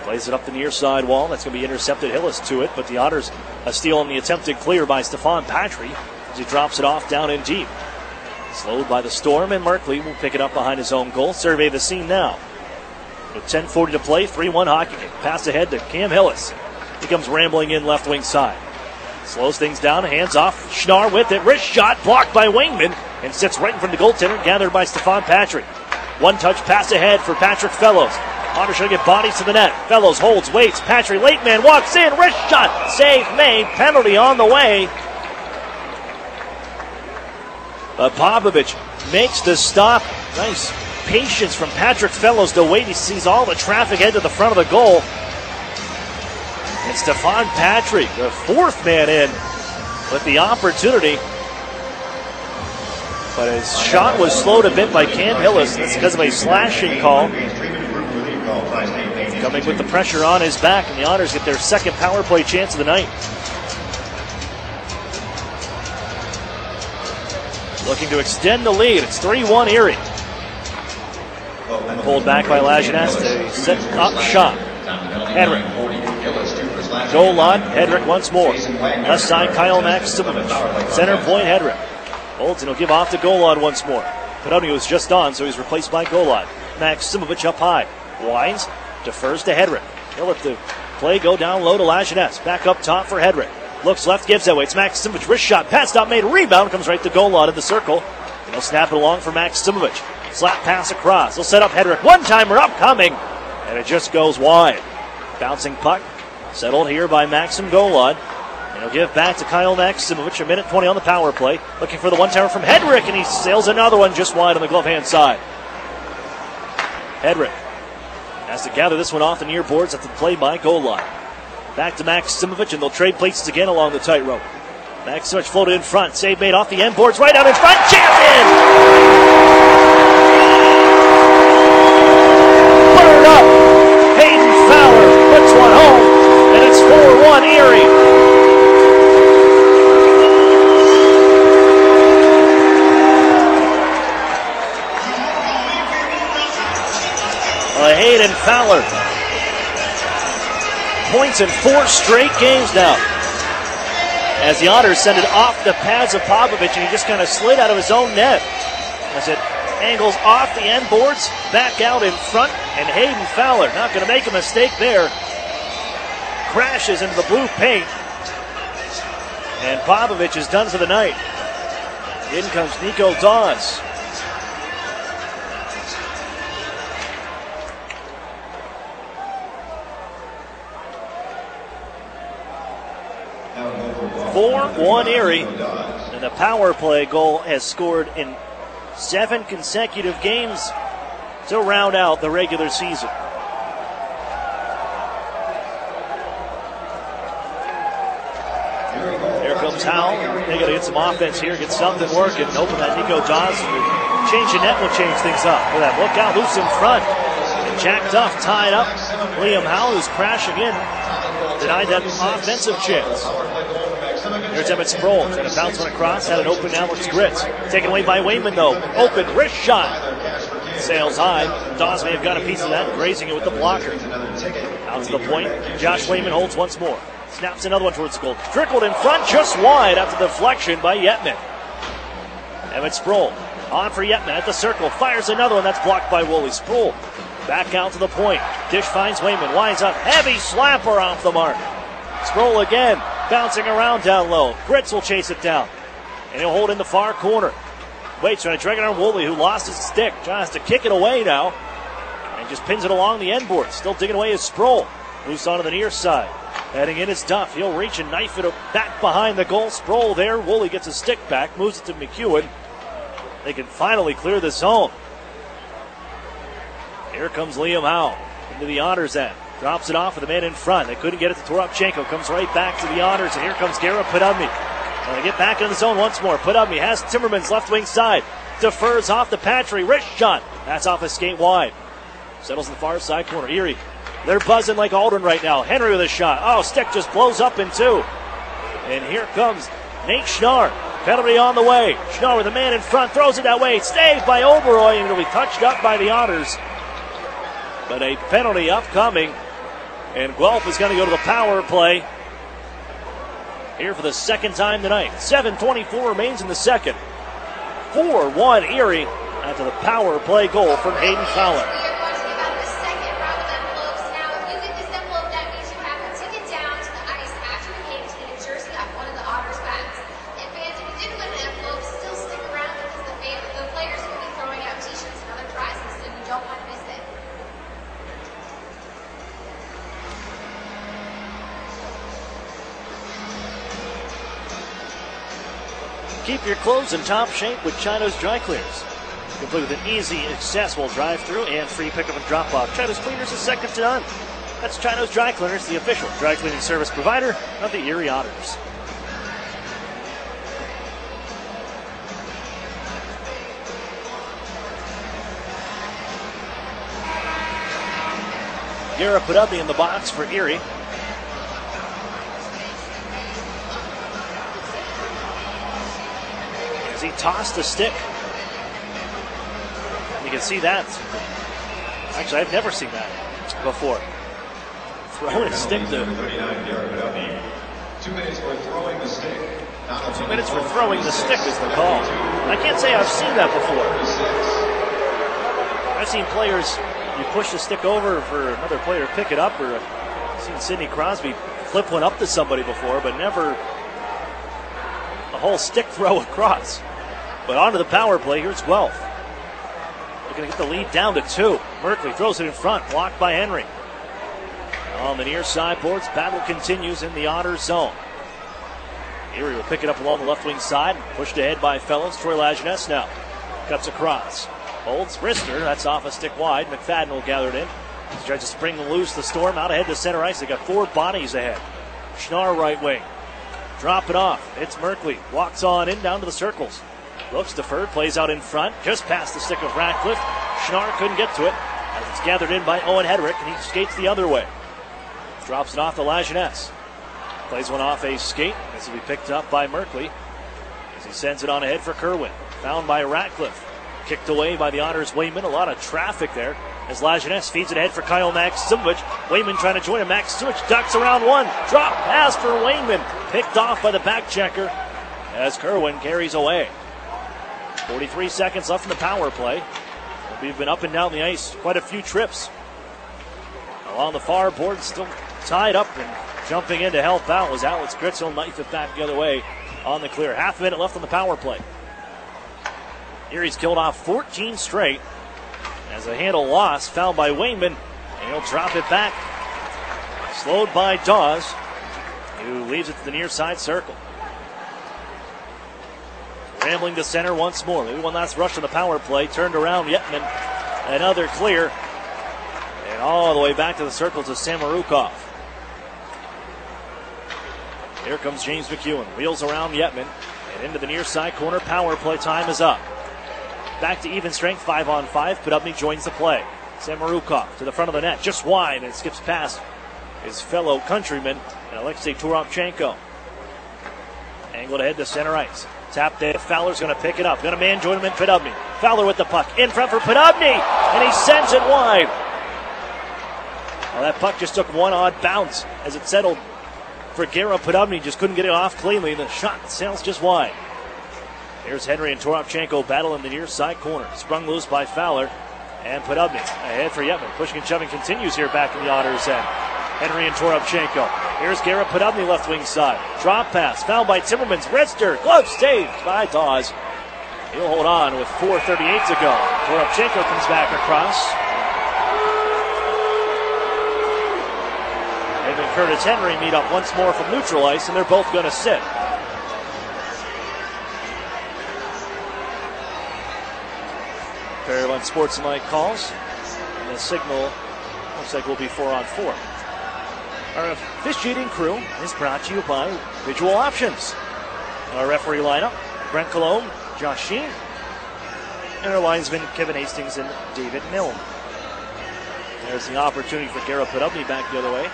Plays it up the near side wall. That's going to be intercepted. Hillis to it, but the Otters a steal on the attempted clear by Stefan Patry as he drops it off down in deep. Slowed by the Storm, and Merkley will pick it up behind his own goal. Survey the scene now. With 10:40 to play, 3-1 hockey game. Pass ahead to Cam Hillis. He comes rambling in left wing side. Slows things down, hands off. Schnarr with it. Wrist shot blocked by Wingman and sits right in front of the goaltender, gathered by Stefan Patry. One touch pass ahead for Patrick Fellows. Otters trying to get bodies to the net. Fellows holds, waits. Patry, late man, walks in. Wrist shot. Save made. Penalty on the way. But Popovich makes the stop. Nice patience from Patrick Fellows to wait. He sees all the traffic head to the front of the goal. And Stefan Patry, the fourth man in, with the opportunity. But his shot was slowed a bit by Cam Hillis. That's because of a slashing call. Coming with the pressure on his back, and the Otters get their second power play chance of the night. Looking to extend the lead. It's 3-1 Erie. Pulled back by Lajeunesse. They set up shot. Hedrick. Goal line. Hedrick once more. Left side, Kyle Maximovich. Center point, Hedrick. Holds and he'll give off to Golan once more. Podubny was just on, so he's replaced by Golan. Maximovich up high. Winds. Defers to Hedrick. He'll let the play go down low to Lajeunesse. Back up top for Hedrick. Looks left, gives that way. It's Maximovich. Wrist shot. Pass stop made. Rebound comes right to Golan in the circle. And he'll snap it along for Maximovich. Slap pass across. He'll set up Hedrick. One-timer upcoming. And it just goes wide. Bouncing puck. Settled here by Maxim Golan. And he'll give back to Kyle Maximovich. 1:20 on the power play. Looking for the one-timer from Hedrick. And he sails another one just wide on the glove hand side. Hedrick has to gather this one off the near boards at the play by Golan. Back to Maximovich, and they'll trade places again along the tightrope. Maximovich floated in front. Save made off the end boards. Right out in front. Champion! Fired up. Hayden Fowler puts one home, and it's 4-1 Erie. Hayden Fowler. Points in 4 straight games now. As the Otters send it off the pads of Popovich, and he just kind of slid out of his own net. As it angles off the end boards, back out in front, and Hayden Fowler, not going to make a mistake there, crashes into the blue paint. And Popovich is done for the night. In comes Nico Dawes. One Erie, and the power play goal has scored in 7 consecutive games to round out the regular season. Here comes Howell. They got to get some offense here, get something working, hoping that Nico Dawes change the net will change things up. For that, look out, loose in front. And Jack Duff tied up. Liam Howell, who's crashing in, denied that offensive chance. Here's Emmett Sproul, trying to bounce one across, had it open, now looks Gritz. Taken away by Wayman though, open, wrist shot. Sails high, Dawes may have got a piece of that, grazing it with the blocker. Out to the point, Josh Wayman holds once more. Snaps another one towards the goal. Trickled in front, just wide after the deflection by Yetman. Emmett Sproul, on for Yetman at the circle, fires another one, that's blocked by Woolley. Sproul, back out to the point. Dish finds Wayman, winds up, heavy slapper off the mark. Sproul again, bouncing around down low. Gritz will chase it down, and he'll hold in the far corner. Waits trying to drag it on Woolley, who lost his stick. Tries to kick it away now. And just pins it along the end board. Still digging away is Sproul. Moves onto the near side. Heading in is Duff. He'll reach and knife it back behind the goal. Sproul there. Woolley gets his stick back. Moves it to McEwen. They can finally clear the zone. Here comes Liam Howe into the Otters end. Drops it off with the man in front. They couldn't get it to Toropchenko. Comes right back to the Otters. And here comes Garrett Podubny. And they get back into the zone once more. Podubny has Timmerman's left wing side. Defers off the Patry. Wrist shot. That's off a skate wide. Settles in the far side corner. Erie. They're buzzing like Aldrin right now. Henry with a shot. Oh, stick just blows up in two. And here comes Nate Schnarr. Penalty on the way. Schnarr with the man in front. Throws it that way. Saved by Oberoy. And it'll be touched up by the Otters. But a penalty upcoming. And Guelph is going to go to the power play here for the second time tonight. 7:24 remains in the second. 4-1 Erie after the power play goal from Hayden Fowler. Keep your clothes in top shape with Chino's Dry Cleaners. Complete with an easy, accessible drive-through and free pickup and drop-off. Chino's Cleaners is second to none. That's Chino's Dry Cleaners, the official dry cleaning service provider of the Erie Otters. Garrett Podubny in the box for Erie. As he tossed the stick. You can see that. Actually, I've never seen that before. Throwing a stick to... 2 minutes for throwing the stick. 2 minutes for throwing the stick is the call. I can't say I've seen that before. I've seen players, you push the stick over for another player to pick it up, or I've seen Sidney Crosby flip one up to somebody before, but never a whole stick throw across. But onto the power play, here's Guelph. Looking to get the lead down to 2. Merkley throws it in front, blocked by Henry. On the near side boards, battle continues in the Otters zone. Erie will pick it up along the left wing side, pushed ahead by Fellows. Troy Lajeunesse now cuts across. Holds Brister, that's off a stick wide. McFadden will gather it in. He tries to spring loose the Storm out ahead to center ice. They got 4 bodies ahead. Schnarr right wing. Drop it off. It's Merkley. Walks on in down to the circles. Looks deferred, plays out in front, just past the stick of Ratcliffe. Schnarr couldn't get to it as it's gathered in by Owen Hedrick, and he skates the other way. Drops it off to Lajeunesse. Plays one off a skate. This will be picked up by Merkley as he sends it on ahead for Kerwin. Found by Ratcliffe. Kicked away by the Otters' Wayman. A lot of traffic there as Lajeunesse feeds it ahead for Kyle Maksimovic. Wayman trying to join him. Maksimovic ducks around one. Drop pass for Wayman. Picked off by the back checker as Kerwin carries away. 43 seconds left in the power play. We've been up and down the ice quite a few trips. Along the far board, still tied up and jumping in to help out was Alex Gritzel. Knife it back the other way on the clear. Half a minute left on the power play. Erie's killed off 14 straight as a handle loss found by Wayman, and he'll drop it back. Slowed by Dawes, who leaves it to the near side circle. Rambling to center once more. Maybe one last rush on the power play. Turned around, Yetman. Another clear. And all the way back to the circle to Samorukov. Here comes James McEwen. Wheels around Yetman. And into the near side corner. Power play time is up. Back to even strength, 5-on-5. Podubny joins the play. Samorukov to the front of the net. Just wide. And it skips past his fellow countryman, and Alexei Toropchenko. Angled ahead to center ice. Tap there. Fowler's going to pick it up. Going to man join him in Podubny. Fowler with the puck. In front for Podubny. And he sends it wide. Well, that puck just took one odd bounce as it settled for Garrett Podubny. Just couldn't get it off cleanly. The shot sails just wide. Here's Henry and Toropchenko battle in the near side corner. Sprung loose by Fowler. And Podubny ahead for Yetman. Pushing and shoving continues here back in the Otters' end. Henry and Toropchenko. Here's Garrett Podubny left wing side. Drop pass. Fouled by Timmermans. Rister. Glove saved by Dawes. He'll hold on with 4:38 to go. Toropchenko comes back across. Him and Curtis Henry meet up once more from neutral ice, and they're both going to sit. Pair of unsportsmanlike calls, and the signal looks like will be 4-on-4. Our officiating crew is brought to you by Visual Options. Our referee lineup: Brent Cologne, Josh Sheen, and our linesmen Kevin Hastings and David Milne. There's the opportunity for Garrett Podubny back the other way.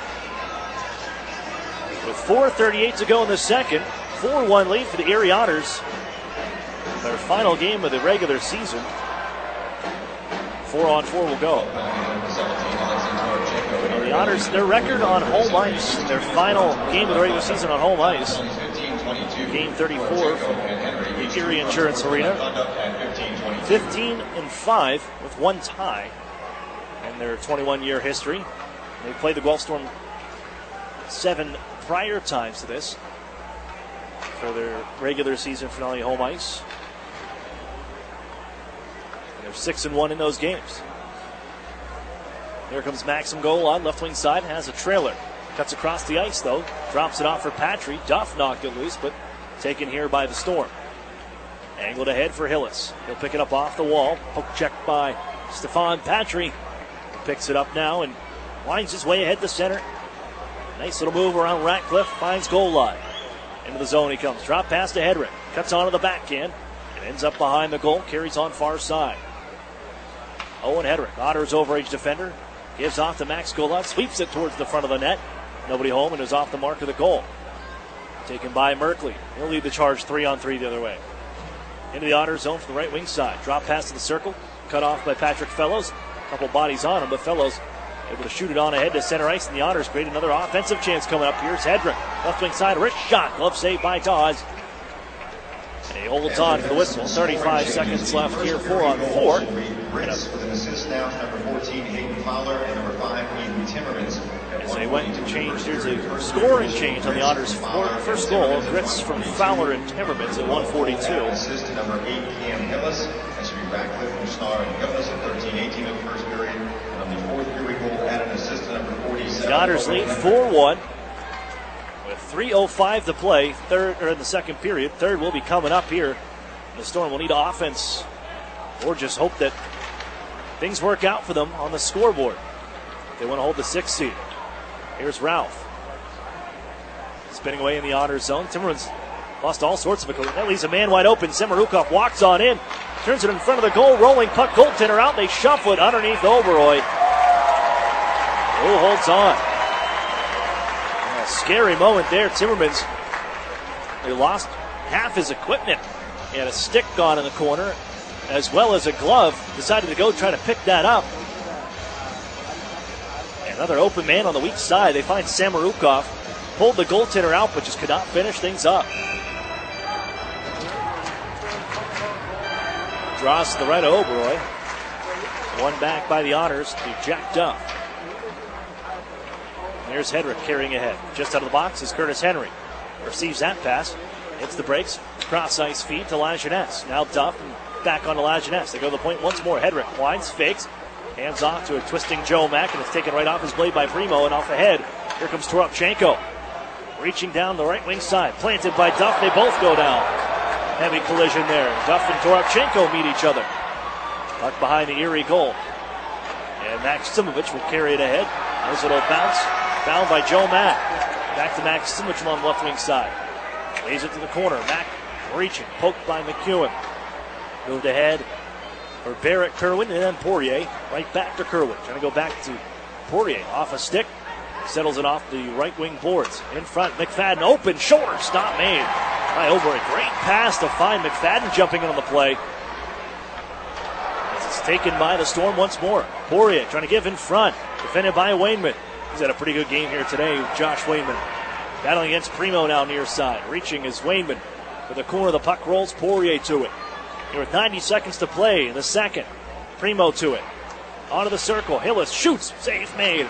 With 4:38 to go in the second, 4-1 lead for the Erie Otters. Their final game of the regular season. 4-on-4 will go. The Otters, their record on home ice, their final game of the regular season on home ice, game 34 from the Erie Insurance Arena, 15-5 with one tie in their 21-year history. They played the Guelph Storm 7 prior times to this for their regular season finale home ice. They're 6-1 in those games. Here comes Maxim goal on left wing side, has a trailer. Cuts across the ice though, drops it off for Patry. Duff knocked it loose, but taken here by the Storm. Angled ahead for Hillis. He'll pick it up off the wall. Poke check by Stefan Patry. He picks it up now and winds his way ahead to center. Nice little move around Ratcliffe, finds goal line. Into the zone he comes. Drop pass to Hedrick. Cuts onto the backhand and ends up behind the goal. Carries on far side. Owen Hedrick, Otters overage defender. Gives off to Max Golod. Sweeps it towards the front of the net. Nobody home and is off the mark of the goal. Taken by Merkley. He'll lead the charge 3-on-3 the other way. Into the Otters zone from the right wing side. Drop pass to the circle. Cut off by Patrick Fellows. A couple bodies on him, but Fellows able to shoot it on ahead to center ice, and the Otters create another offensive chance coming up. Here's Hedrick. Left wing side, wrist shot. Glove save by Dawes. And he holds on for the whistle. 35 seconds left here, 4-on-4. Brits with an assist now to number 14, Hayden Fowler, and number 5, Eden Timmermans. As they went to change, there's a scoring change on the Otters' first goal. Grits from Fowler and Timmermans at 142. Assist to number 8, Cam Hillis. That should be Ratcliffe from Star and Hillis at 13-18 of the first period. And on the fourth period goal, add an assist to number 47. The Otters lead 4-1. With 3:05 to play, in the second period. Third will be coming up here. The Storm will need offense, or just hope that things work out for them on the scoreboard. They want to hold the 6th seed. Here's Ralph. Spinning away in the Otters zone. Timmermans lost all sorts of it. That leaves a man wide open. Semerukov walks on in. Turns it in front of the goal. Rolling puck. Goaltender out. They shuffle it underneath Oberoi. Who holds on? A scary moment there. Timmermans, they lost half his equipment. He had a stick gone in the corner, as well as a glove. Decided to go try to pick that up. Another open man on the weak side. They find Samarukov. Pulled the goaltender out, but just could not finish things up. Draws to the right of Oberoi. One back by the Otters to Jack Duff. There's Hedrick carrying ahead. Just out of the box is Curtis Henry. Receives that pass. Hits the brakes. Cross ice feed to Lajeunesse. Now Duff and back on to Lajeunesse. They go to the point once more. Hedrick winds, fakes. Hands off to a twisting Joe Mack, and it's taken right off his blade by Primo and off ahead. Here comes Toropchenko. Reaching down the right wing side. Planted by Duff. They both go down. Heavy collision there. Duff and Toropchenko meet each other. Puck behind the Erie goal. And Max Simovich will carry it ahead. Nice little bounce. Found by Joe Mack. Back to Max Simovich along the left wing side. Lays it to the corner. Mack reaching. Poked by McEwen. Moved ahead for Barrett, Kerwin, and then Poirier. Right back to Kerwin. Trying to go back to Poirier. Off a stick. Settles it off the right wing boards. In front, McFadden open. Shoulder stop made by Oberoi. Great pass to find McFadden jumping in on the play. As it's taken by the Storm once more. Poirier trying to give in front. Defended by Wainman. He's had a pretty good game here today, Josh Wainman. Battling against Primo now near side. Reaching is Wainman. With the corner of the puck rolls Poirier to it. Here with 90 seconds to play in the second. Primo to it. Onto the circle. Hillis shoots. Save made.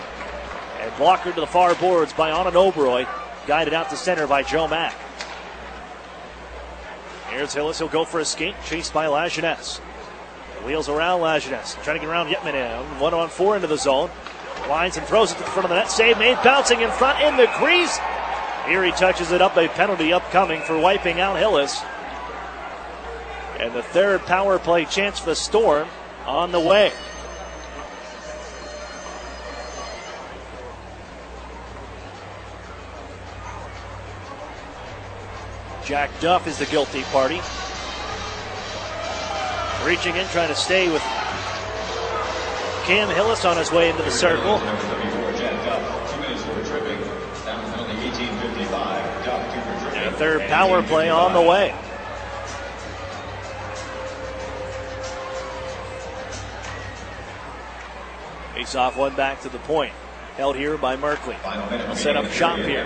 And blocker to the far boards by Anand Oberoi. Guided out to center by Joe Mack. Here's Hillis. He'll go for a skate, chased by Lajeunesse. Wheels around Lajeunesse, trying to get around Yetman in. 1-on-4 into the zone. Lines and throws it to the front of the net. Save made, bouncing in front in the crease. Erie touches it up. A penalty upcoming for wiping out Hillis. And the third power play chance for the Storm on the way. Jack Duff is the guilty party. Reaching in, trying to stay with Cam Hillis on his way into the circle. And a third power play on the way. Face off one back to the point. Held here by Merkley. I'll set up shop here.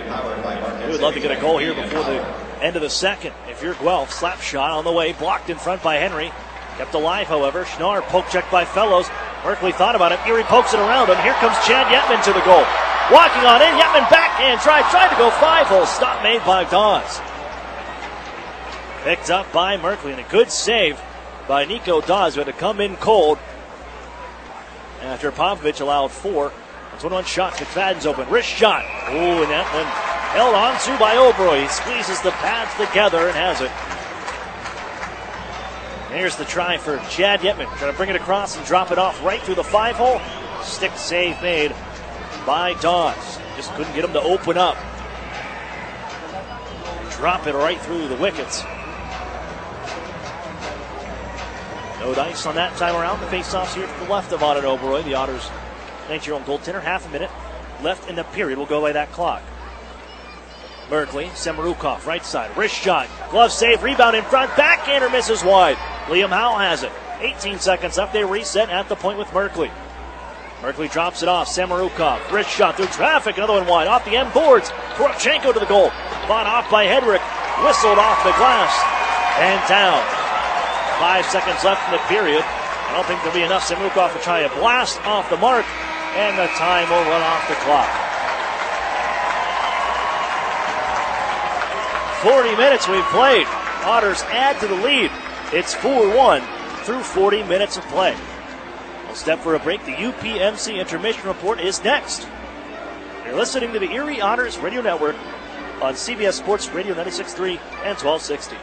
We would love to get a goal here before the end of the second. If you're Guelph, slap shot on the way. Blocked in front by Henry. Kept alive, however. Schnarr poke check by Fellows. Merkley thought about it. Erie pokes it around him. Here comes Chad Yetman to the goal. Walking on in. Yetman backhand tried to go 5-hole. Stop made by Dawes. Picked up by Merkley. And a good save by Nico Dawes, who had to come in cold after Popovich allowed 4. That's 1-1 shot. McFadden's open. Wrist shot. Ooh, and that one held on to by Oberoy. He squeezes the pads together and has it. Here's the try for Chad Yetman. Trying to bring it across and drop it off right through the 5-hole. Stick save made by Dawes. Just couldn't get him to open up. Drop it right through the wickets. No dice on that time around. The face-offs here to the left of Auden Oberoy. The Otters' 19-year-old goaltender. Half a minute left in the period. We'll go by that clock. Merkley, Semerukov, right side. Wrist shot. Glove save. Rebound in front. Backhander misses wide. Liam Howe has it. 18 seconds up. They reset at the point with Merkley. Merkley drops it off. Semerukov. Wrist shot through traffic. Another one wide. Off the end boards. Poroshenko to the goal. Fought off by Hedrick. Whistled off the glass. And down. 5 seconds left in the period. I don't think there'll be enough. Semerukov to try a blast off the mark. And the time will run off the clock. 40 minutes we've played. Otters add to the lead. It's 4-1 through 40 minutes of play. We'll step for a break. The UPMC intermission report is next. You're listening to the Erie Otters Radio Network on CBS Sports Radio 96.3 and 1260.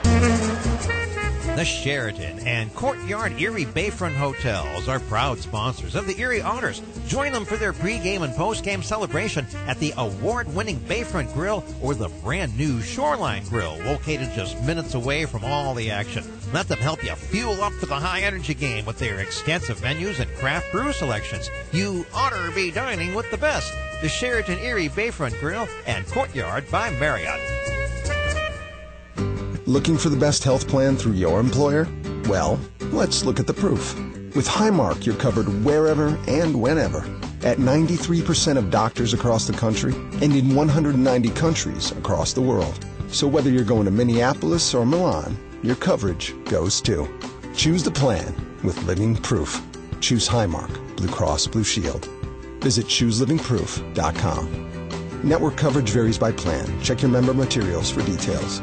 The Sheraton and Courtyard Erie Bayfront Hotels are proud sponsors of the Erie Otters. Join them for their pregame and postgame celebration at the award-winning Bayfront Grill or the brand-new Shoreline Grill, located just minutes away from all the action. Let them help you fuel up for the high-energy game with their extensive menus and craft brew selections. You ought to be dining with the best. The Sheraton Erie Bayfront Grill and Courtyard by Marriott. Looking for the best health plan through your employer? Well, let's look at the proof. With Highmark, you're covered wherever and whenever at 93% of doctors across the country and in 190 countries across the world. So whether you're going to Minneapolis or Milan, your coverage goes too. Choose the plan with Living Proof. Choose Highmark, Blue Cross Blue Shield. Visit ChooseLivingProof.com. Network coverage varies by plan. Check your member materials for details.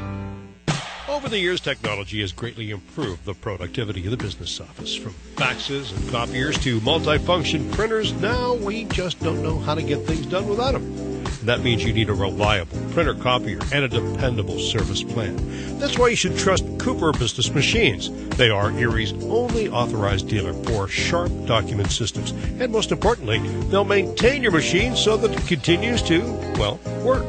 Over the years, technology has greatly improved the productivity of the business office. From faxes and copiers to multifunction printers, now we just don't know how to get things done without them. And that means you need a reliable printer copier and a dependable service plan. That's why you should trust Cooper Business Machines. They are Erie's only authorized dealer for sharp document systems. And most importantly, they'll maintain your machine so that it continues to, well, work.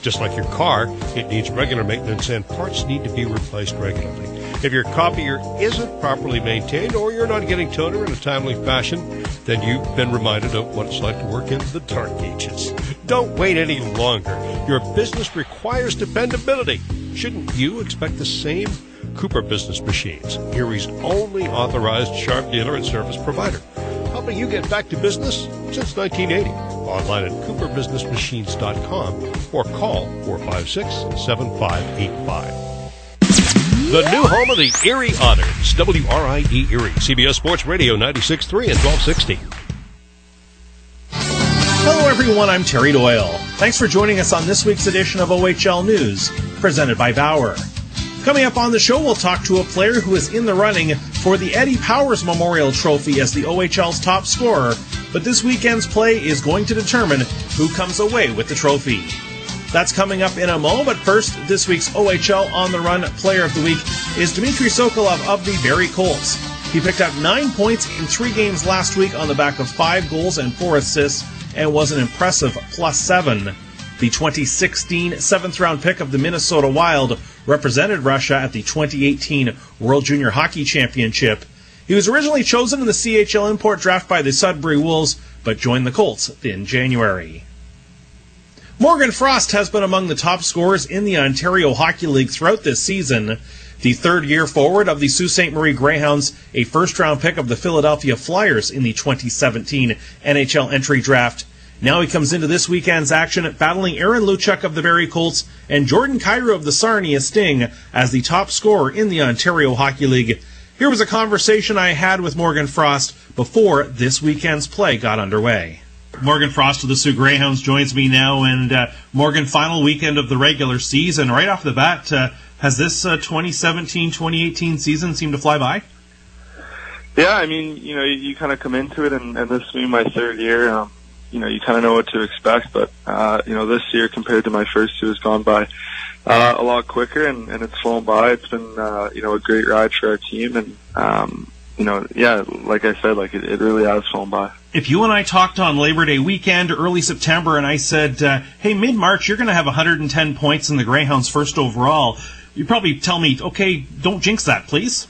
Just like your car, it needs regular maintenance and parts need to be replaced regularly. If your copier isn't properly maintained or you're not getting toner in a timely fashion, then you've been reminded of what it's like to work in the dark ages. Don't wait any longer. Your business requires dependability. Shouldn't you expect the same? Cooper Business Machines, Erie's only authorized sharp dealer and service provider. Helping you get back to business since 1980. Online at cooperbusinessmachines.com or call 456-7585. The new home of the Erie Otters, WRIE Erie, CBS Sports Radio 96.3 and 1260. Hello everyone, I'm Terry Doyle. Thanks for joining us on this week's edition of OHL News, presented by Bauer. Coming up on the show, we'll talk to a player who is in the running for the Eddie Powers Memorial Trophy as the OHL's top scorer, but this weekend's play is going to determine who comes away with the trophy. That's coming up in a mo, but first, this week's OHL On the Run Player of the Week is Dmitry Sokolov of the Barrie Colts. He picked up 9 points in 3 games last week on the back of 5 goals and 4 assists, and was an impressive +7. The 2016 7th-round pick of the Minnesota Wild represented Russia at the 2018 World Junior Hockey Championship. He was originally chosen in the CHL import draft by the Sudbury Wolves, but joined the Colts in January. Morgan Frost has been among the top scorers in the Ontario Hockey League throughout this season. The third-year forward of the Sault Ste. Marie Greyhounds, a first-round pick of the Philadelphia Flyers in the 2017 NHL entry draft. Now he comes into this weekend's action battling Aaron Luchuk of the Barrie Colts and Jordan Cairo of the Sarnia Sting as the top scorer in the Ontario Hockey League. Here was a conversation I had with Morgan Frost before this weekend's play got underway. Morgan Frost of the Sioux Greyhounds joins me now, and Morgan, final weekend of the regular season. Right off the bat, has this 2017-2018 season seemed to fly by? Yeah, I mean, you kind of come into it, and this being my third year, you kind of know what to expect, but, this year compared to my first 2 has gone by a lot quicker, and it's flown by. It's been, a great ride for our team, and, like I said, it really has flown by. If you and I talked on Labor Day weekend, early September, and I said, hey, mid-March, you're going to have 110 points in the Greyhounds first overall, you'd probably tell me, okay, don't jinx that, please.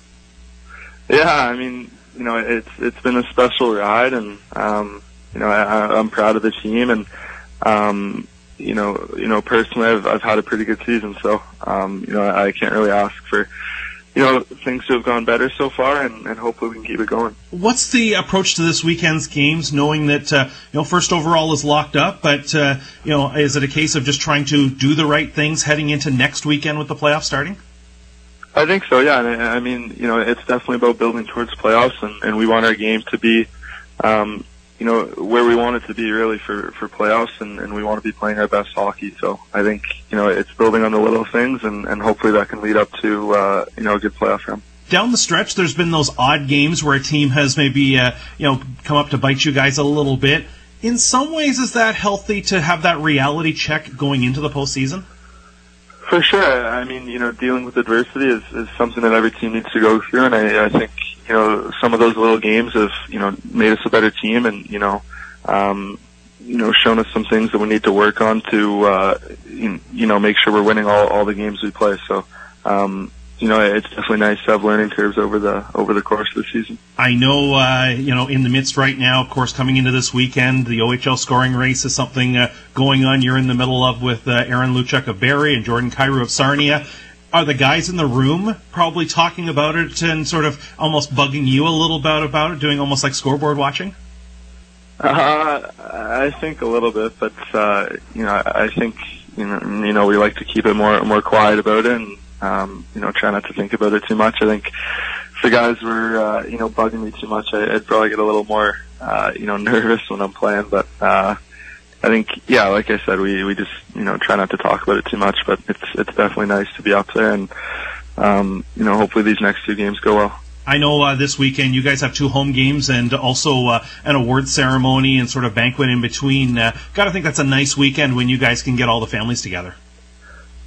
Yeah, I mean, it's been a special ride, and, I'm proud of the team, and, personally, I've had a pretty good season, so, I can't really ask for, things to have gone better so far, and hopefully we can keep it going. What's the approach to this weekend's games, knowing that, first overall is locked up, but, is it a case of just trying to do the right things heading into next weekend with the playoffs starting? I think so, yeah. I mean, it's definitely about building towards playoffs, and we want our game to be, where we want it to be really for playoffs, and we want to be playing our best hockey. So I think, it's building on the little things, and hopefully that can lead up to, a good playoff run. Down the stretch, there's been those odd games where a team has maybe, come up to bite you guys a little bit. In some ways, is that healthy to have that reality check going into the postseason? For sure. I mean, dealing with adversity is something that every team needs to go through, and I think, some of those little games have, made us a better team, and, shown us some things that we need to work on to, make sure we're winning all the games we play. So, it's definitely nice to have learning curves over the course of the season. I know, in the midst right now, of course, coming into this weekend, the OHL scoring race is something going on you're in the middle of with Aaron Luchuk of Barrie and Jordan Cairo of Sarnia. Are the guys in the room probably talking about it and sort of almost bugging you a little bit about it, doing almost like scoreboard watching? I think a little bit, but I think we like to keep it more quiet about it, and try not to think about it too much. I think if the guys were bugging me too much, I'd probably get a little more nervous when I'm playing. But I think, yeah, like I said, we just try not to talk about it too much. But it's definitely nice to be up there, and hopefully these next 2 games go well. I know this weekend you guys have 2 home games and also an award ceremony and sort of banquet in between. Gotta think that's a nice weekend when you guys can get all the families together.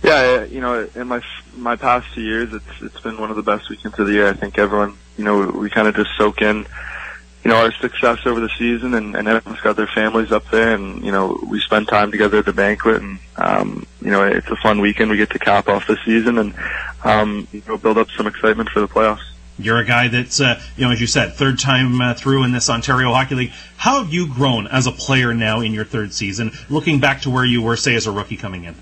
Yeah, in my past 2 years, it's been one of the best weekends of the year. I think everyone, we kind of just soak in, our success over the season, and everyone's got their families up there, and, we spend time together at the banquet, and, it's a fun weekend. We get to cap off the season and, build up some excitement for the playoffs. You're a guy that's, as you said, third time through in this Ontario Hockey League. How have you grown as a player now in your 3rd season, looking back to where you were, say, as a rookie coming in?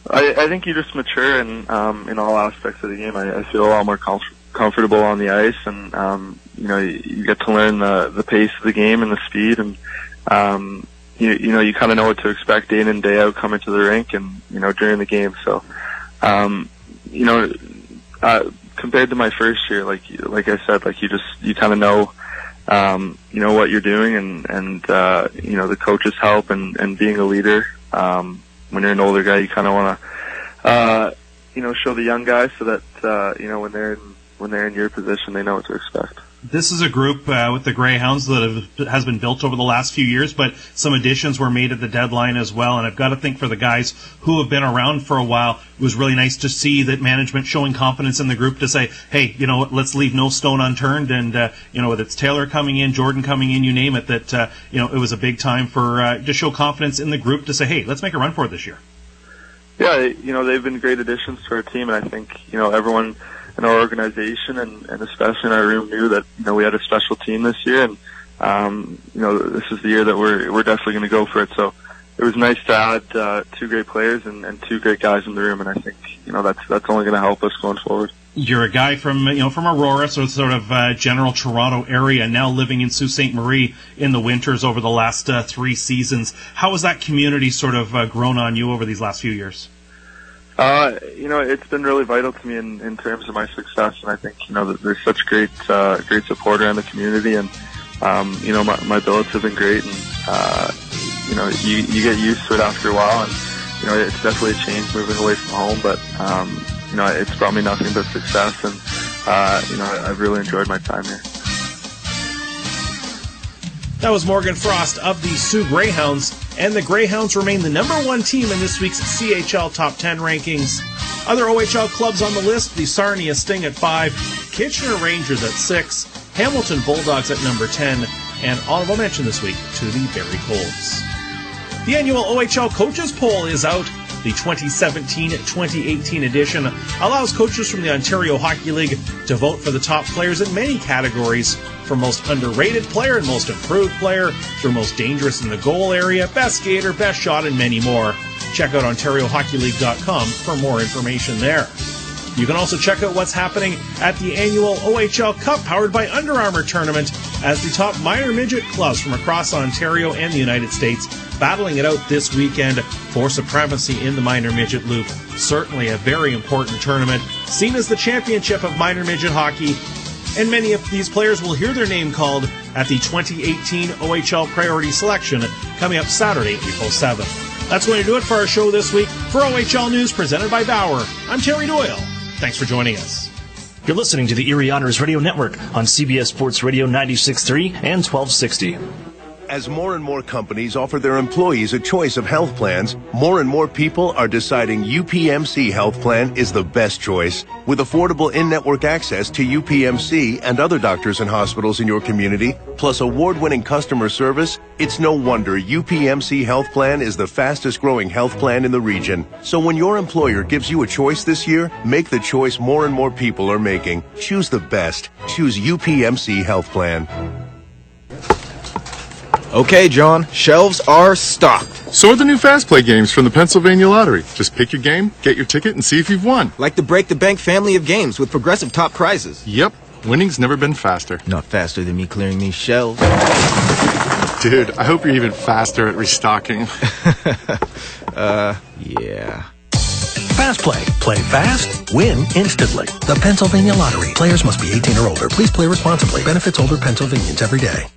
I think you just mature in all aspects of the game. I feel a lot more comfortable on the ice, and you get to learn the pace of the game and the speed, and you kind of know what to expect day in and day out coming to the rink, and during the game. So compared to my first year, like I said, you kind of know what you're doing, and the coach's help and being a leader. When you're an older guy, you kind of want show the young guys so that when they're in your position, they know what to expect. This is a group with the Greyhounds that has been built over the last few years, but some additions were made at the deadline as well. And I've got to think for the guys who have been around for a while, it was really nice to see that management showing confidence in the group to say, hey, let's leave no stone unturned. And, whether it's Taylor coming in, Jordan coming in, you name it, that, it was a big time for to show confidence in the group to say, hey, let's make a run for it this year. Yeah, they've been great additions to our team, and I think, everyone in our organization and especially in our room knew that, we had a special team this year, and, this is the year that we're definitely going to go for it. So it was nice to add two great players and two great guys in the room, and I think, that's only going to help us going forward. You're a guy from Aurora, so sort of general Toronto area, now living in Sault Ste. Marie in the winters over the last 3 seasons. How has that community sort of grown on you over these last few years? It's been really vital to me in terms of my success, and I think, that there's such great support around the community, and, my billets have been great, and, you get used to it after a while, and, it's definitely a change moving away from home, but, it's brought me nothing but success, and, I've really enjoyed my time here. That was Morgan Frost of the Sioux Greyhounds, and the Greyhounds remain the #1 team in this week's CHL Top 10 rankings. Other OHL clubs on the list, the Sarnia Sting at 5, Kitchener Rangers at 6, Hamilton Bulldogs at number 10, and honorable mention this week to the Barrie Colts. The annual OHL Coaches Poll is out. The 2017-2018 edition allows coaches from the Ontario Hockey League to vote for the top players in many categories, from most underrated player and most improved player, through most dangerous in the goal area, best skater, best shot, and many more. Check out OntarioHockeyLeague.com for more information there. You can also check out what's happening at the annual OHL Cup powered by Under Armour tournament, as the top minor midget clubs from across Ontario and the United States battling it out this weekend for supremacy in the minor midget loop. Certainly a very important tournament, seen as the championship of minor midget hockey, and many of these players will hear their name called at the 2018 OHL Priority Selection coming up Saturday, April 7th. That's going to do it for our show this week. For OHL News presented by Bauer, I'm Terry Doyle. Thanks for joining us. You're listening to the Erie Otters Radio Network on CBS Sports Radio 96.3 and 1260. As more and more companies offer their employees a choice of health plans, more and more people are deciding UPMC Health Plan is the best choice. With affordable in-network access to UPMC and other doctors and hospitals in your community, plus award-winning customer service, it's no wonder UPMC Health Plan is the fastest-growing health plan in the region. So when your employer gives you a choice this year, make the choice more and more people are making. Choose the best. Choose UPMC Health Plan. Okay, John, shelves are stocked. So are the new Fast Play games from the Pennsylvania Lottery. Just pick your game, get your ticket, and see if you've won. Like the Break the Bank family of games with progressive top prizes. Yep, winning's never been faster. Not faster than me clearing these shelves. Dude, I hope you're even faster at restocking. Yeah. Fast Play. Play fast, win instantly. The Pennsylvania Lottery. Players must be 18 or older. Please play responsibly. Benefits older Pennsylvanians every day.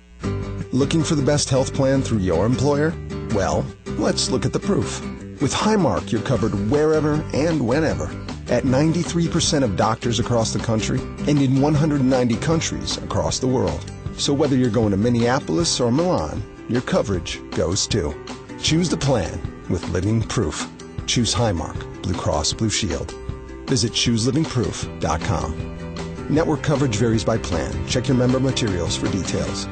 Looking for the best health plan through your employer? Well, let's look at the proof. With Highmark, you're covered wherever and whenever at 93% of doctors across the country and in 190 countries across the world. So whether you're going to Minneapolis or Milan, your coverage goes too. Choose the plan with Living Proof. Choose Highmark, Blue Cross Blue Shield. Visit ChooseLivingProof.com. Network coverage varies by plan. Check your member materials for details.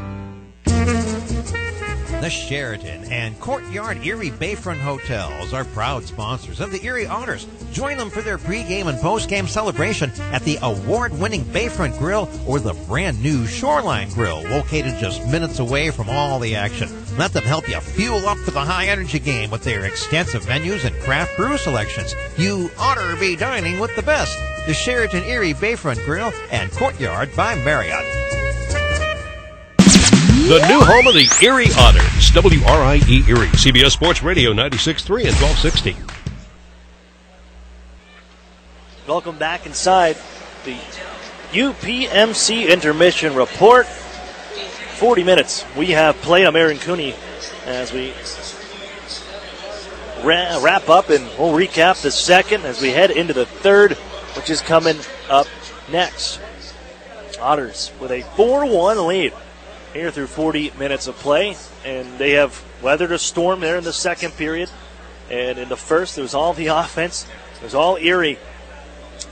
The Sheraton and Courtyard Erie Bayfront Hotels are proud sponsors of the Erie Otters. Join them for their pregame and postgame celebration at the award-winning Bayfront Grill or the brand-new Shoreline Grill, located just minutes away from all the action. Let them help you fuel up for the high-energy game with their extensive menus and craft brew selections. You oughter be dining with the best. The Sheraton Erie Bayfront Grill and Courtyard by Marriott. The new home of the Erie Otters, WRIE Erie, CBS Sports Radio 96.3 and 1260. Welcome back inside the UPMC intermission report. 40 minutes we have played. I'm Aaron Cooney as we wrap up, and we'll recap the second as we head into the third, which is coming up next. Otters with a 4-1 lead here through 40 minutes of play, and they have weathered a storm there in the second period. And in the first, it was all the offense. It was all Erie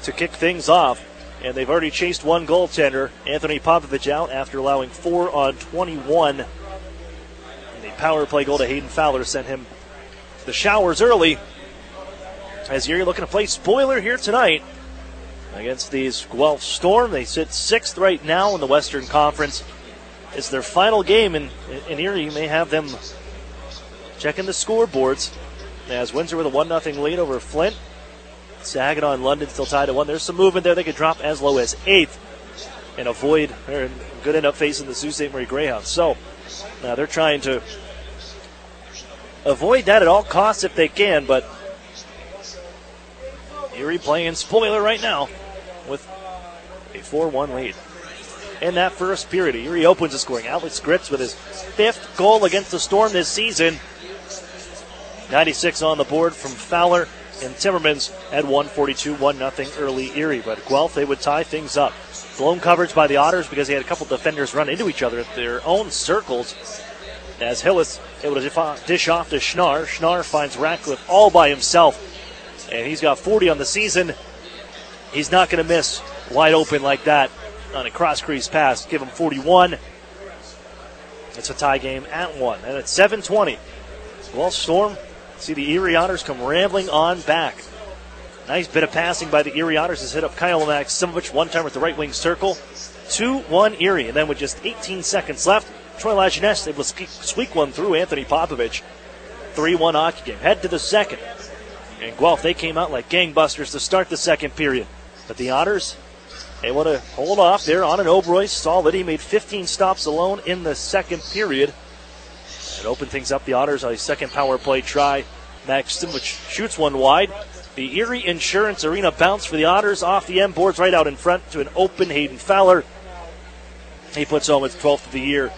to kick things off. And they've already chased one goaltender, Anthony Popovich, out after allowing 4 on 21. And the power play goal to Hayden Fowler sent him the showers early. As Erie looking to play spoiler here tonight against these Guelph Storm. They sit 6th right now in the Western Conference. It's their final game, and Erie may have them checking the scoreboards as Windsor with a 1-0 lead over Flint. Saginaw and London still tied at 1. There's some movement there. They could drop as low as 8th and avoid, or could end up facing the Sault Ste. Marie Greyhounds. So now they're trying to avoid that at all costs if they can, but Erie playing spoiler right now with a 4-1 lead. In that first period, Erie opens the scoring. Alex Gritz with his 5th goal against the Storm this season. 96 on the board from Fowler, and Timmermans had 1:42, 1-0 early Erie. But Guelph, they would tie things up. Blown coverage by the Otters because they had a couple defenders run into each other at their own circles. As Hillis able to dish off to Schnarr. Schnarr finds Ratcliffe all by himself, and he's got 40 on the season. He's not going to miss wide open like that on a cross-crease pass. Give him 41. It's a tie game at 1. And at 7:20, Guelph Storm see the Erie Otters come rambling on back. Nice bit of passing by the Erie Otters has hit up Kyle Maximovich one time with the right wing circle. 2-1 Erie. And then with just 18 seconds left, Troy Lajeunesse able to squeak one through Anthony Popovich. 3-1 hockey game. Head to the second. And Guelph, they came out like gangbusters to start the second period. But the Otters able to hold off there on an Obroy. Solid. He made 15 stops alone in the second period. It opened things up. The Otters on a second power play try. Maxton, which shoots one wide. The Erie Insurance Arena bounce for the Otters off the end boards right out in front to an open Hayden Fowler. He puts home his 12th of the year.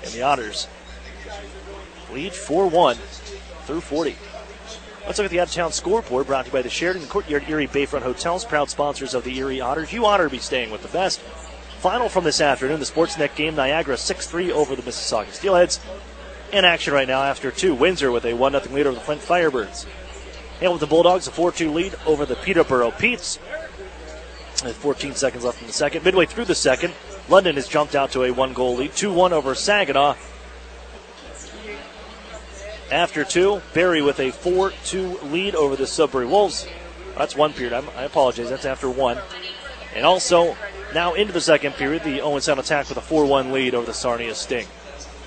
And the Otters lead 4-1 through 40. Let's look at the out-of-town scoreboard brought to you by the Sheraton Courtyard Erie Bayfront Hotels, proud sponsors of the Erie Otters. You Otter be staying with the best. Final from this afternoon, the Sportsnet game, Niagara 6-3 over the Mississauga Steelheads. In action right now after 2. Windsor with a 1-0 lead over the Flint Firebirds. And with the Bulldogs, a 4-2 lead over the Peterborough Petes. With 14 seconds left in the second. Midway through the second, London has jumped out to a 1-goal lead. 2-1 over Saginaw. After 2, Barrie with a 4-2 lead over the Sudbury Wolves. That's one period. I apologize. That's after 1. And also, now into the second period, the Owen Sound attack with a 4-1 lead over the Sarnia Sting.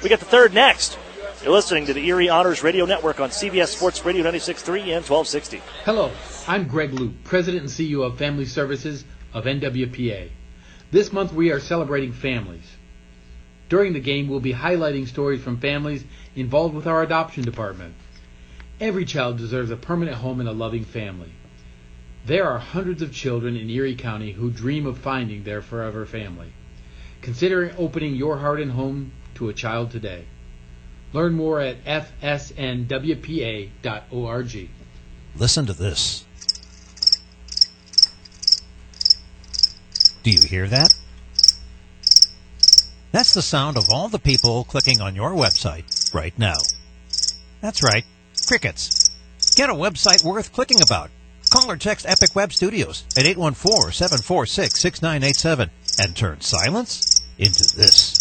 We get the third next. You're listening to the Erie Otters Radio Network on CBS Sports Radio 96.3 and 1260. Hello, I'm Greg Loop, President and CEO of Family Services of NWPA. This month we are celebrating families. During the game, we'll be highlighting stories from families involved with our adoption department. Every child deserves a permanent home and a loving family. There are hundreds of children in Erie County who dream of finding their forever family. Consider opening your heart and home to a child today. Learn more at fsnwpa.org. Listen to this. Do you hear that? That's the sound of all the people clicking on your website right now. That's right, crickets. Get a website worth clicking about. Call or text Epic Web Studios at 814-746-6987 and turn silence into this.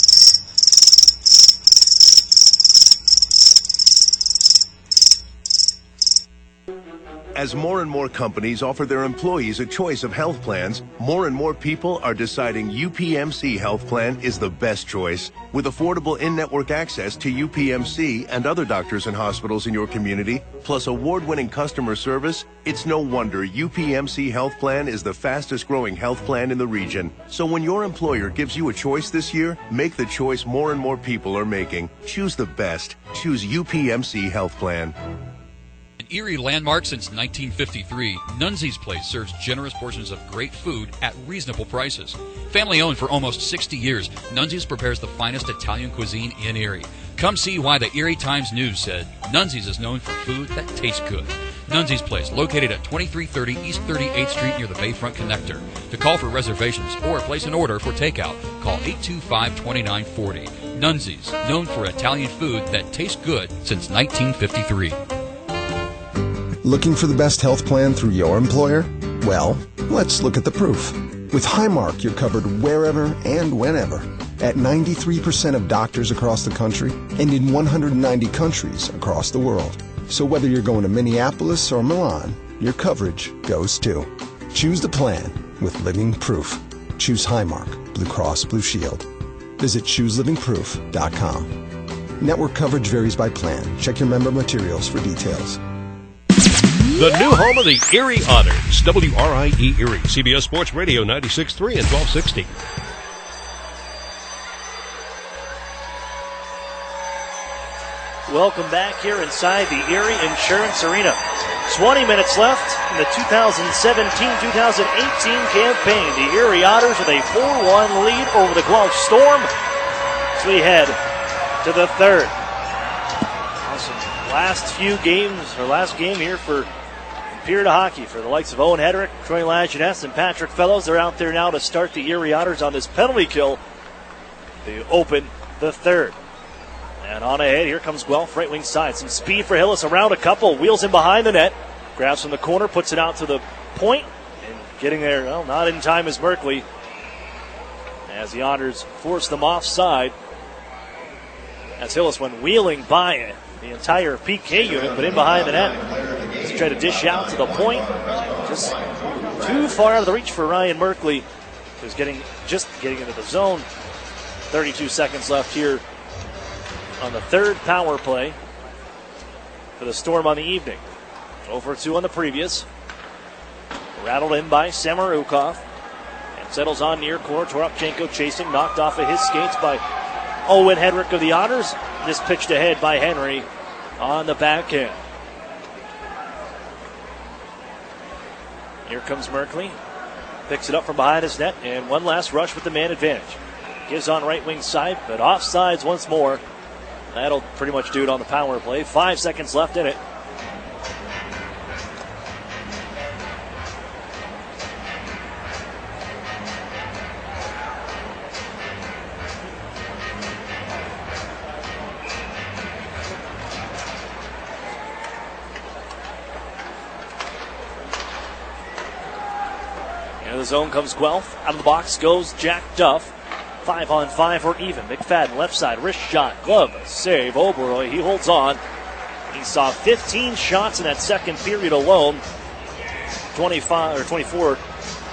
As more and more companies offer their employees a choice of health plans, more and more people are deciding UPMC Health Plan is the best choice. With affordable in-network access to UPMC and other doctors and hospitals in your community, plus award-winning customer service, it's no wonder UPMC Health Plan is the fastest-growing health plan in the region. So when your employer gives you a choice this year, make the choice more and more people are making. Choose the best. Choose UPMC Health Plan. An Erie landmark since 1953, Nunzi's Place serves generous portions of great food at reasonable prices. Family owned for almost 60 years, Nunzi's prepares the finest Italian cuisine in Erie. Come see why the Erie Times News said Nunzi's is known for food that tastes good. Nunzi's Place, located at 2330 East 38th Street near the Bayfront Connector. To call for reservations or place an order for takeout, call 825-2940. Nunzi's, known for Italian food that tastes good since 1953. Looking for the best health plan through your employer? Well, let's look at the proof. With Highmark, you're covered wherever and whenever at 93% of doctors across the country and in 190 countries across the world. So whether you're going to Minneapolis or Milan, your coverage goes too. Choose the plan with Living Proof. Choose Highmark, Blue Cross Blue Shield. Visit ChooseLivingProof.com. Network coverage varies by plan. Check your member materials for details. The new home of the Erie Otters, WRIE Erie, CBS Sports Radio 96.3 and 1260. Welcome back here inside the Erie Insurance Arena. 20 minutes left in the 2017-2018 campaign. The Erie Otters with a 4-1 lead over the Guelph Storm as we head to the third. Awesome. Last game here for period of hockey for the likes of Owen Hedrick, Troy Lajeunesse, and Patrick Fellows. They're out there now to start the Erie Otters on this penalty kill. They open the third. And on ahead, here comes Guelph, right wing side. Some speed for Hillis, around a couple, wheels in behind the net. Grabs from the corner, puts it out to the point. And getting there, well, not in time as Merkley. As the Otters force them offside. As Hillis went wheeling by the entire PK unit, but in behind the net. He's trying to dish out to the point. Just too far out of the reach for Ryan Merkley, who's just getting into the zone. 32 seconds left here on the third power play for the Storm on the evening. 0-for-2 on the previous. Rattled in by Samarukov. And settles on near corner. Toropchenko chasing. Knocked off of his skates by Owen Hedrick of the Otters. This pitched ahead by Henry on the backhand. Here comes Merkley. Picks it up from behind his net. And one last rush with the man advantage. Gives on right wing side, but offsides once more. That'll pretty much do it on the power play. 5 seconds left in it. Into the zone comes Guelph. Out of the box goes Jack Duff. 5-on-5 or even. McFadden left side, wrist shot, glove, save. Oberoi, he holds on. He saw 15 shots in that second period alone. 25 or 24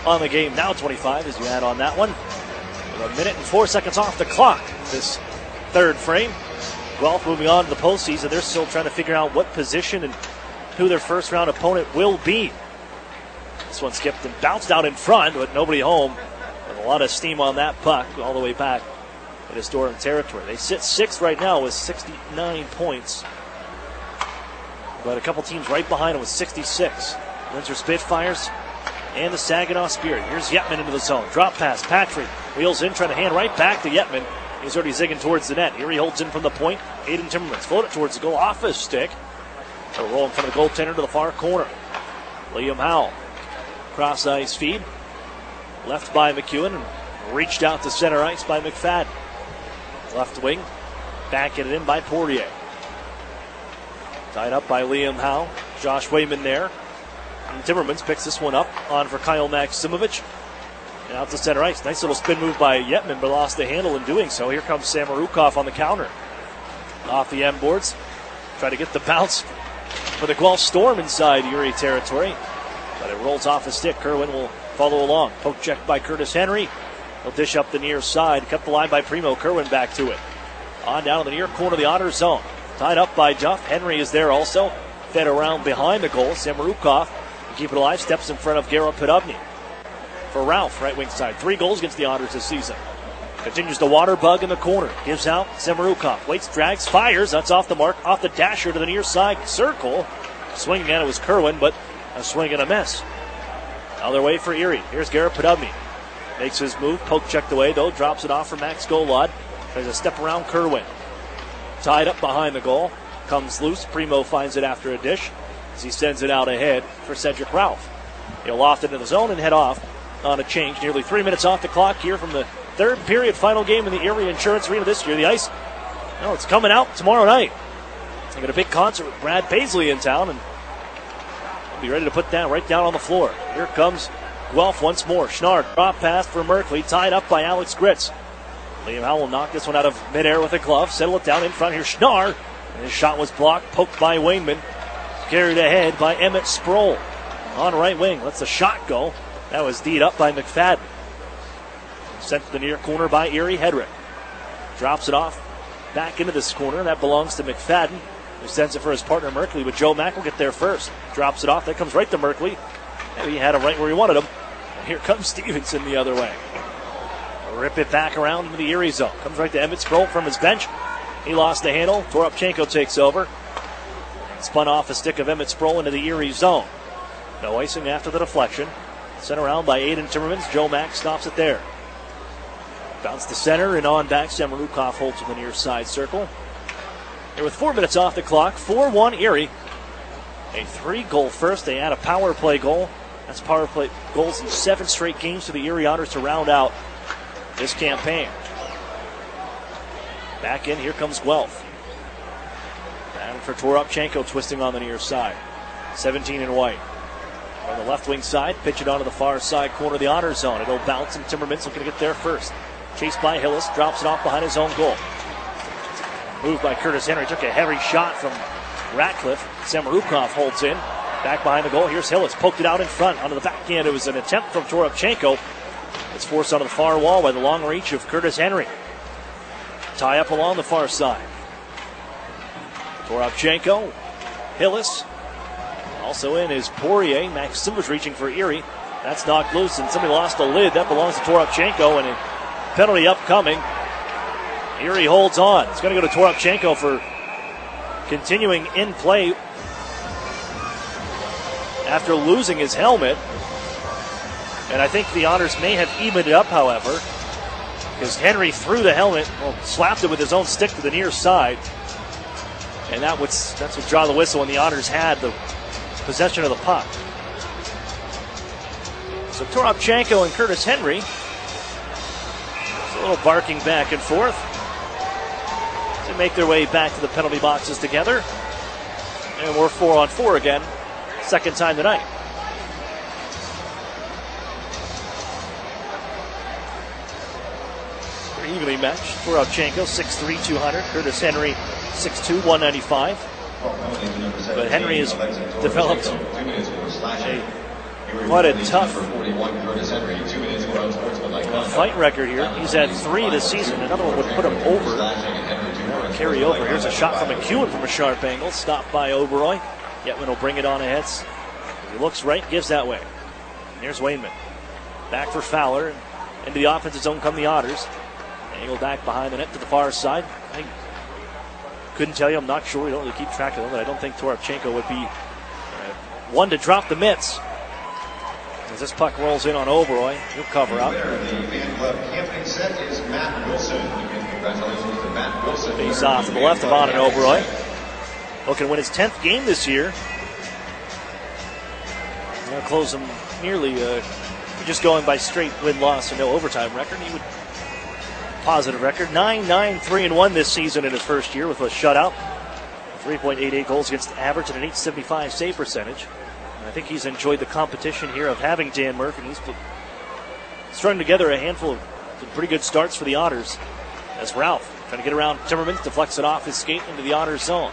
on the game, now 25 as you add on that one. With a minute and 4 seconds off the clock. This third frame. Guelph moving on to the postseason. They're still trying to figure out what position and who their first round opponent will be. This one skipped and bounced out in front, but nobody home. With a lot of steam on that puck all the way back in his Durham territory. They sit sixth right now with 69 points. But a couple teams right behind them with 66. Windsor Spitfires and the Saginaw Spirit. Here's Yetman into the zone. Drop pass. Patrick wheels in, trying to hand right back to Yetman. He's already zigging towards the net. Here he holds in from the point. Aiden Timmermans float it towards the goal off his stick. A roll in front of the goaltender to the far corner. Liam Howell. Cross ice feed. Left by McEwen and reached out to center ice by McFadden. Left wing. Backing it in by Portier. Tied up by Liam Howell. Josh Wayman there. And Timmermans picks this one up on for Kyle Maximovich. And out to center ice. Nice little spin move by Yetman, but lost the handle in doing so. Here comes Samarukov on the counter. Off the end boards. Try to get the bounce for the Guelph Storm inside Erie territory. But it rolls off the stick. Kerwin will follow along. Poke check by Curtis Henry. He'll dish up the near side. Cut the line by Primo. Kerwin back to it. On down to the near corner of the Otters zone. Tied up by Duff. Henry is there also. Fed around behind the goal. Samarukov, to keep it alive, steps in front of Garrett Podovny. For Ralph, right wing side. 3 goals against the Otters this season. Continues to water bug in the corner. Gives out. Samarukov waits, drags, fires. That's off the mark. Off the dasher to the near side circle. Swinging at it was Kerwin, but a swing and a miss. Other way for Erie. Here's Garrett Podovny. Makes his move. Poke checked away, though. Drops it off for Max Golod. Tries to step around Kerwin. tied up behind the goal. Comes loose. Primo finds it after a dish as he sends it out ahead for Cedric Ralph. He'll loft into the zone and head off on a change. Nearly 3 minutes off the clock here from the third period, final game in the Erie Insurance Arena this year. The ice, well, it's coming out tomorrow night. They got a big concert with Brad Paisley in town, and we'll be ready to put that right down on the floor. Here comes Guelph once more. Schnarr, drop pass for Merkley, tied up by Alex Gritz. Liam Howell knocked this one out of midair with a glove, settle it down in front here. Schnarr, and his shot was blocked, poked by Wainman. Carried ahead by Emmett Sproul on right wing. Lets the shot go. That was D'd up by McFadden. Sent to the near corner by Erie Hedrick. Drops it off back into this corner. That belongs to McFadden, who sends it for his partner Merkley, but Joe Mack will get there first. Drops it off. That comes right to Merkley. And he had him right where he wanted him. And here comes Stevenson the other way. Rip it back around into the Erie zone. Comes right to Emmett Sproul from his bench. He lost the handle. Toropchenko takes over. Spun off the stick of Emmett Sproul into the Erie zone. No icing after the deflection. Sent around by Aiden Timmermans. Joe Mack stops it there. Bounce to center and on back. Samarukov holds to the near side circle. Here with 4 minutes off the clock. 4-1 Erie. A 3-goal first. They add a power play goal. That's power play goals in 7 straight games for the Erie Otters to round out this campaign. Back in, here comes Guelph. And for Toropchenko, twisting on the near side. 17 in white. On the left wing side, pitch it onto the far side corner of the Otter zone. It'll bounce, and Timmermans looking to get there first. Chased by Hillis, drops it off behind his own goal. Moved by Curtis Henry, took a heavy shot from Ratcliffe. Samarukov holds in. Back behind the goal, here's Hillis, poked it out in front onto the backhand. It was an attempt from Toropchenko. It's forced onto the far wall by the long reach of Curtis Henry. Tie up along the far side. Toropchenko, Hillis. Also in is Poirier. Maxim was reaching for Erie. That's knocked loose, and somebody lost the lid. That belongs to Toropchenko, and a penalty upcoming. Erie holds on. It's going to go to Toropchenko for continuing in play after losing his helmet. And I think the Otters may have evened it up, however, because Henry threw the helmet, slapped it with his own stick to the near side. And that's what draw the whistle when the Otters had the possession of the puck. So Toropchenko and Curtis Henry, a little barking back and forth to make their way back to the penalty boxes together. And we're 4-on-4 again, second time tonight. They're evenly matched. Toropchenko 6'3", 200. Curtis Henry 6'2", 195. But Henry has developed quite a tough fight record here. He's had 3 this season. Another one would put him over. Carry over. Here's a shot from McEwen from a sharp angle. Stopped by Oberoy. Yetman will bring it on ahead. He looks right, gives that way. And here's Wainman. Back for Fowler. Into the offensive zone come the Otters. Angle back behind the net to the far side. I couldn't tell you. I'm not sure. We don't really keep track of them, but I don't think Toropchenko would be one to drop the mitts. As this puck rolls in on Oberoy, he'll cover up. Face off to the left of Auden Oberoy. Looking to win his 10th game this year. Going to close him nearly, just going by straight win-loss and no overtime record. He would positive record. 9-9-3-1 this season in his first year with a shutout. 3.88 goals against average and an .875 save percentage. And I think he's enjoyed the competition here of having Dan Murphy. He's strung together a handful of some pretty good starts for the Otters. As Ralph trying to get around Timmermans, deflects it off his skate into the Otters zone.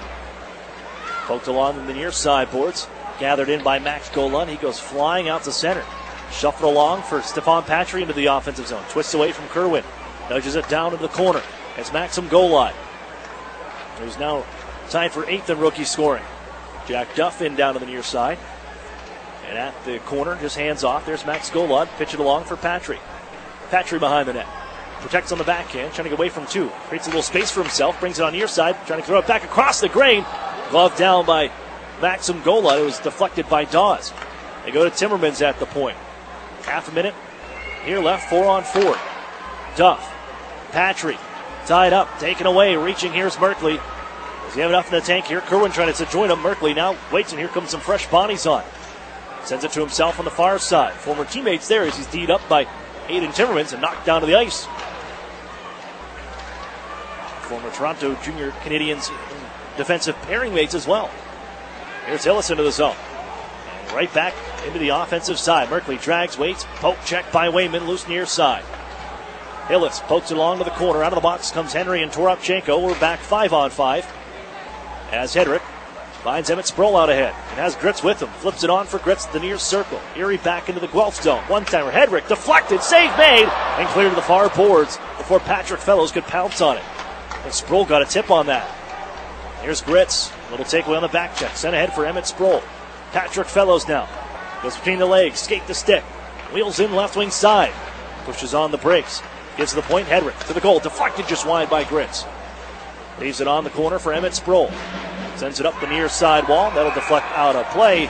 Poked along in the near sideboards. Gathered in by Max Golan. He goes flying out to center. Shuffled along for Stefan Patry into the offensive zone. Twists away from Kerwin. Nudges it down to the corner. It's Maxim Golan, who's now tied for 8th in rookie scoring. Jack Duff in down to the near side. And at the corner, just hands off. There's Max Golan. Pitch it along for Patry. Patry behind the net. Protects on the backhand. Trying to get away from 2. Creates a little space for himself. Brings it on near side. Trying to throw it back across the grain. Glove down by Maxim Golan. It was deflected by Dawes. They go to Timmermans at the point. Half a minute here left. 4-on-4. Duff. Patry. Tied up. Taken away. Reaching. Here's Merkley. Does he have enough in the tank here? Kerwin trying to join him. Merkley now waits, and here comes some fresh bodies on. Sends it to himself on the far side. Former teammates there as he's D'd up by Aiden Timmermans and knocked down to the ice. Former Toronto Junior Canadians defensive pairing mates as well. Here's Hillis into the zone. And right back into the offensive side. Merkley drags, waits, poke check by Wayman, loose near side. Hillis pokes it along to the corner. Out of the box comes Henry and Toropchenko. We're back 5-on-5. As Hedrick finds Emmett Sproul out ahead and has Gritz with him. Flips it on for Gritz to the near circle. Erie back into the Guelph zone. One-timer. Hedrick deflected. Save made. And cleared to the far boards before Patrick Fellows could pounce on it. And Sproul got a tip on that. Here's Gritz. Little takeaway on the back check. Sent ahead for Emmett Sproul. Patrick Fellows now. Goes between the legs. Skate the stick. Wheels in left wing side. Pushes on the brakes. Gets to the point. Hedrick to the goal. Deflected just wide by Gritz. Leaves it on the corner for Emmett Sproul. Sends it up the near side wall. That'll deflect out of play.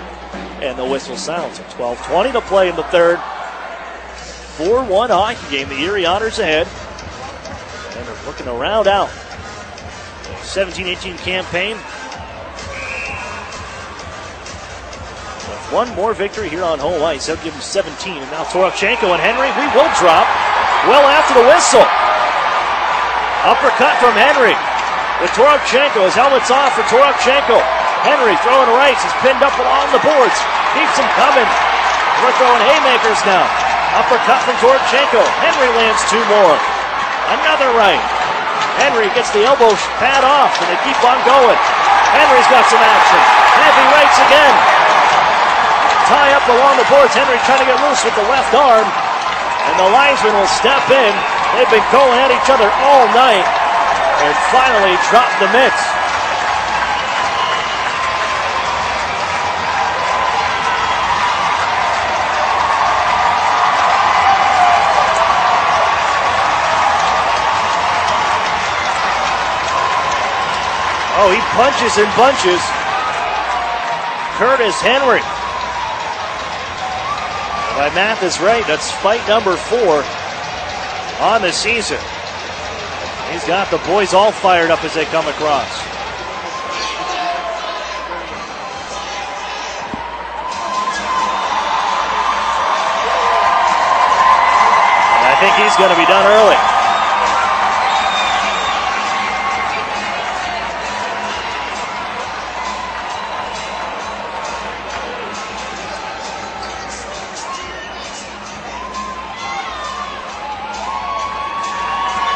And the whistle sounds. 12:20 to play in the third. 4-1 hockey game. The Erie Otters ahead. And they're looking to round out 17-18 campaign. With one more victory here on home ice. That'll give them 17. And now Toropchenko and Henry. We will drop well after the whistle. Uppercut from Henry. With Toropchenko, his helmet's off for Toropchenko. Henry throwing rights, is pinned up along the boards. Keeps him coming. We're throwing haymakers now. Uppercut from Toropchenko. Henry lands two more. Another right. Henry gets the elbow pad off, and they keep on going. Henry's got some action. Heavy rights again. Tie up along the boards. Henry trying to get loose with the left arm. And the linesman will step in. They've been going at each other all night. And finally drop the mitts. Oh, he punches and bunches Curtis Henry. If my math is right, that's fight number 4 on the season. He's got the boys all fired up as they come across. And I think he's going to be done early.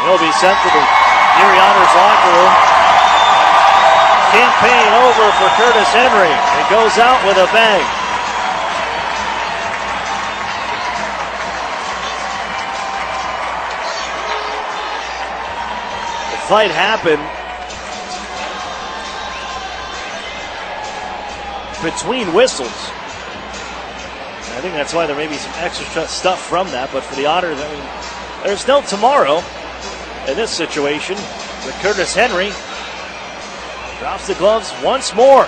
He'll be sent to the Erie Otters locker room. Campaign over for Curtis Henry. It goes out with a bang. The fight happened between whistles. I think that's why there may be some extra stuff from that, but for the Otters, I mean, there's no tomorrow. In this situation, with Curtis Henry, drops the gloves once more.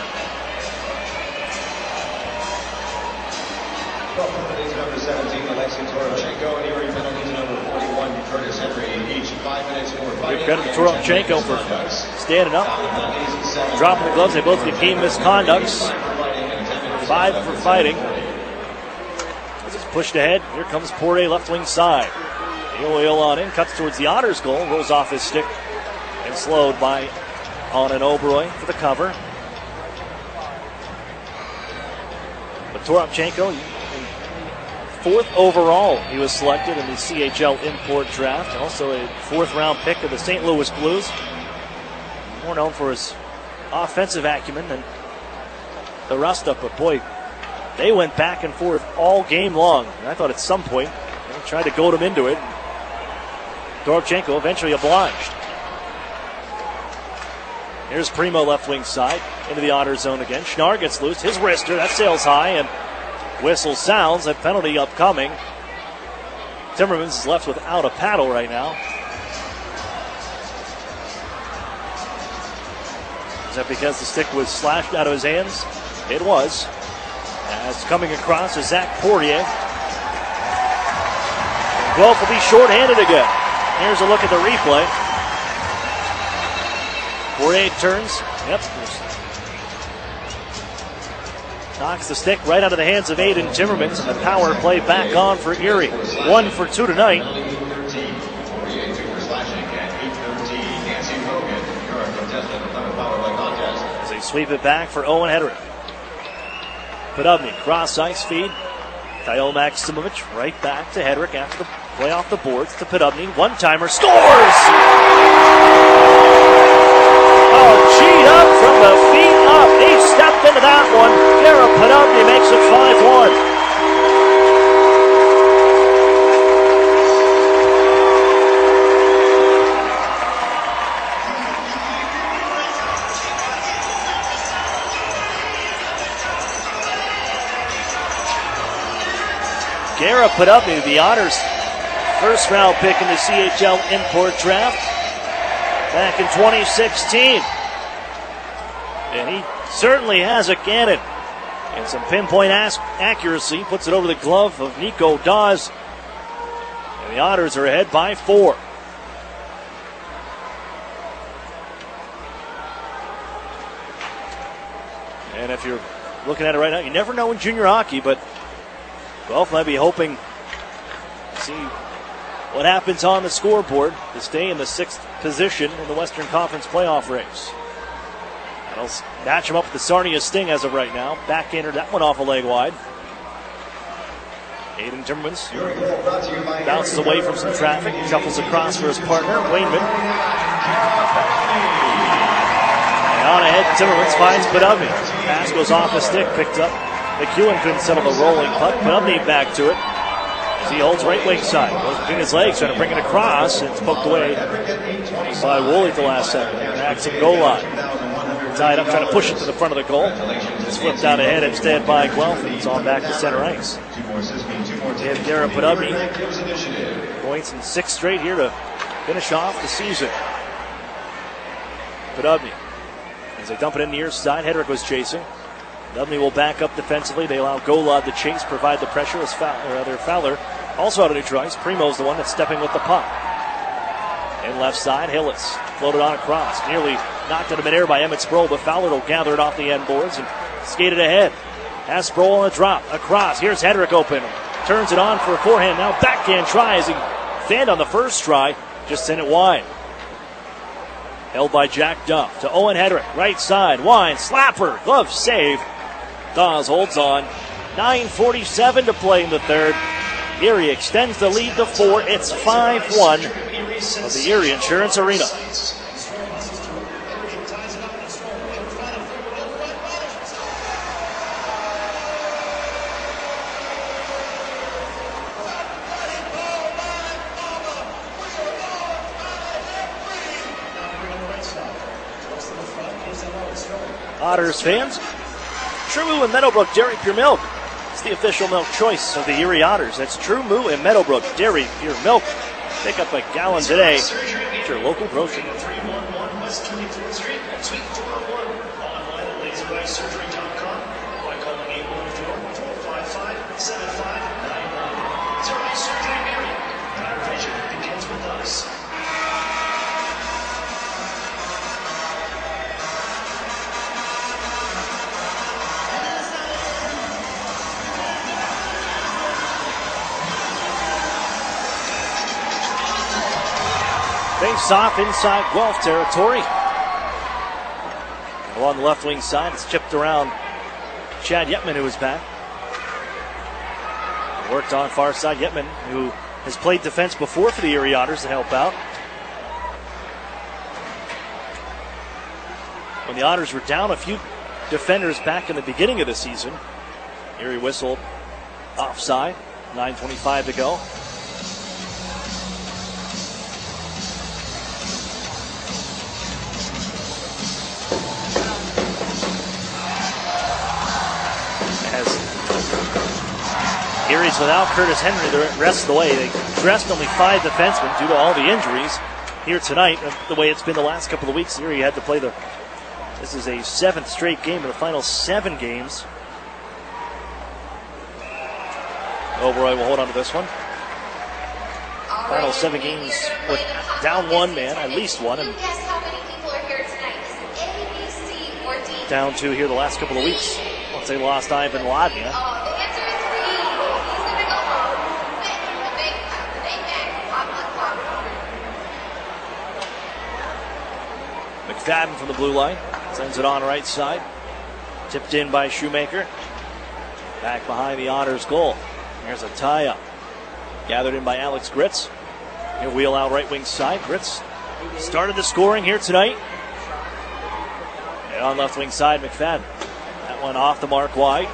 Number 17, Alexei Toropchenko, and Erie penalties number 41, Curtis Henry, each 5 minutes for fighting. Give credit to Toropchenko for standing up, dropping the gloves. They both became misconducts. 5 for fighting. As it's pushed ahead, here comes Poirier left wing side. He'll on in, cuts towards the Otters goal, rolls off his stick, and slowed by Anan Oberoi for the cover. But Toropchenko, 4th overall, he was selected in the CHL import draft, and also a 4th round pick of the St. Louis Blues. More known for his offensive acumen than the rest of, but boy, they went back and forth all game long. And I thought at some point they tried to goad him into it. Toropchenko eventually obliged. Here's Primo left wing side into the Otter zone again. Schnarr gets loose. His wrister, that sails high, and whistle sounds. A penalty upcoming. Timmermans is left without a paddle right now. Is that because the stick was slashed out of his hands? It was. As coming across is Zach Poirier. Guelph will be shorthanded again. Here's a look at the replay. Poirier turns. Yep. Knocks the stick right out of the hands of Aiden Timmermans, and the power play back on for Erie. 1 for 2 tonight. As they sweep it back for Owen Hedrick. Podubny, cross ice feed. Kyle Maximovich right back to Hedrick after the play off the boards to Podubny. One-timer, scores! Oh, cheat up from the feet up. He stepped into that one. Garrett Podubny makes it 5-1. Garrett Podubny, the Otters' first-round pick in the CHL import draft back in 2016. And he certainly has a cannon and some pinpoint accuracy. Puts it over the glove of Nico Dawes. And the Otters are ahead by 4. And if you're looking at it right now, you never know in junior hockey, but Guelph might be hoping to see what happens on the scoreboard to stay in the 6th position in the Western Conference playoff race. That'll match him up with the Sarnia Sting as of right now. Backhander that one off a leg wide. Aiden Timmermans bounces away from some traffic, shuffles across for his partner, Wainman. And on ahead, Timmermans finds Podubny. Pass goes off the stick, picked up. McEwen couldn't settle the rolling puck. Podubny back to it as he holds right wing side. Goes between his legs, trying to bring it across, and it's poked away by Woolley at the last second. Maxim goal line. Tied up, trying to push it to the front of the goal. It's flipped out ahead instead by Guelph, and it's on back to center ice. They have Garrett Podubny. Points in 6 straight here to finish off the season. Podubny, as they dump it in the near side, Hedrick was chasing. Podubny will back up defensively. They allow Golod to chase, provide the pressure as Fowler also out of neutral ice. Primo's the one that's stepping with the puck. In left side, Hillis floated on across. Nearly knocked into midair by Emmett Sproul, but Fowler will gather it off the end boards and skate it ahead. Has Sproul on a drop. Across. Here's Hedrick open. Turns it on for a forehand. Now backhand try as he fanned on the first try. Just sent it wide. Held by Jack Duff to Owen Hedrick. Right side. Wine. Slapper. Glove save. Dawes holds on. 9:47 to play in the third. Erie extends the lead to 4. It's 5-1 of the Erie Insurance Arena. Otters fans, True Moo and Meadowbrook Dairy Pure Milk. It's the official milk choice of the Erie Otters. That's True Moo and Meadowbrook Dairy Pure Milk. Pick up a gallon today at your local grocery. 311 West 24th Street, Suite 201. Online at lasereyesurgery.com. By calling 814-455-7591. Zero Eye Surgery Mary. Better vision begins with us. Face off inside Guelph territory. Along the left wing side, it's chipped around Chad Yetman, who is back. Worked on far side. Yetman, who has played defense before for the Erie Otters to help out. When the Otters were down a few defenders back in the beginning of the season, Erie whistled offside. 9:25 to go. Erie's without Curtis Henry the rest of the way. They dressed only 5 defensemen due to all the injuries here tonight. The way it's been the last couple of weeks, Erie had to play this is a 7th straight game in the final 7 games. Oberoi will hold on to this one. Final 7 games with down 1 man, at least one. And guess how many people are here tonight to down to here the last couple of weeks once they lost Ivan Ladnia. McFadden from the blue line sends it on right side. Tipped in by Shoemaker. Back behind the Otters goal. Here's a tie-up. Gathered in by Alex Gritz. He'll wheel out right wing side. Gritz started the scoring here tonight. And on left wing side, McFadden. That one off the mark wide.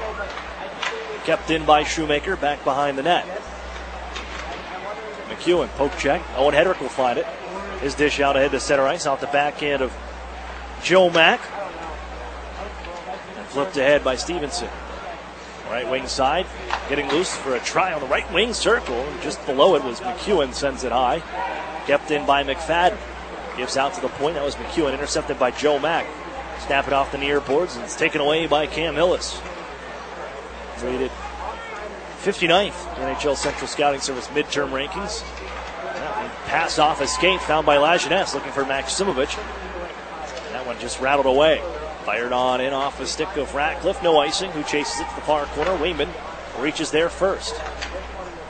Kept in by Shoemaker, back behind the net. McEwen, poke check. Owen Hedrick will find it. His dish out ahead to center ice, out the backhand of Joe Mack. And flipped ahead by Stevenson. Right wing side, getting loose for a try on the right wing circle. And just below it was McEwen, sends it high. Kept in by McFadden. Gives out to the point. That was McEwen, intercepted by Joe Mack. Snap it off the near boards, and it's taken away by Cam Hillis. Rated 59th NHL Central Scouting Service midterm rankings. Pass off escape found by Lajeunesse, looking for Maximovich. And that one just rattled away. Fired on in off the stick of Ratcliffe. No icing. Who chases it to the far corner? Wayman reaches there first.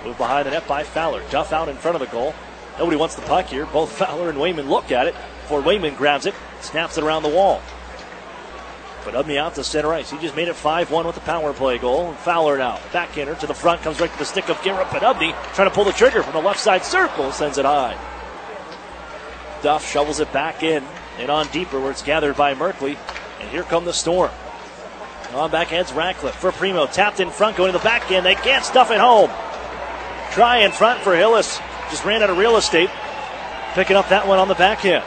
Moved behind the net by Fowler. Duff out in front of the goal. Nobody wants the puck here. Both Fowler and Wayman look at it before Wayman grabs it, snaps it around the wall. But Udmy out to center ice. He just made it 5-1 with the power play goal. And Fowler now. Backhander to the front. Comes right to the stick of Garrett. But Udmy trying to pull the trigger from the left side circle. Sends it high. Duff shovels it back in. And on deeper where it's gathered by Merkley. And here come the Storm. On backhand's Ratcliffe for Primo. Tapped in front. Going to the backhand. They can't stuff it home. Try in front for Hillis. Just ran out of real estate. Picking up that one on the backhand.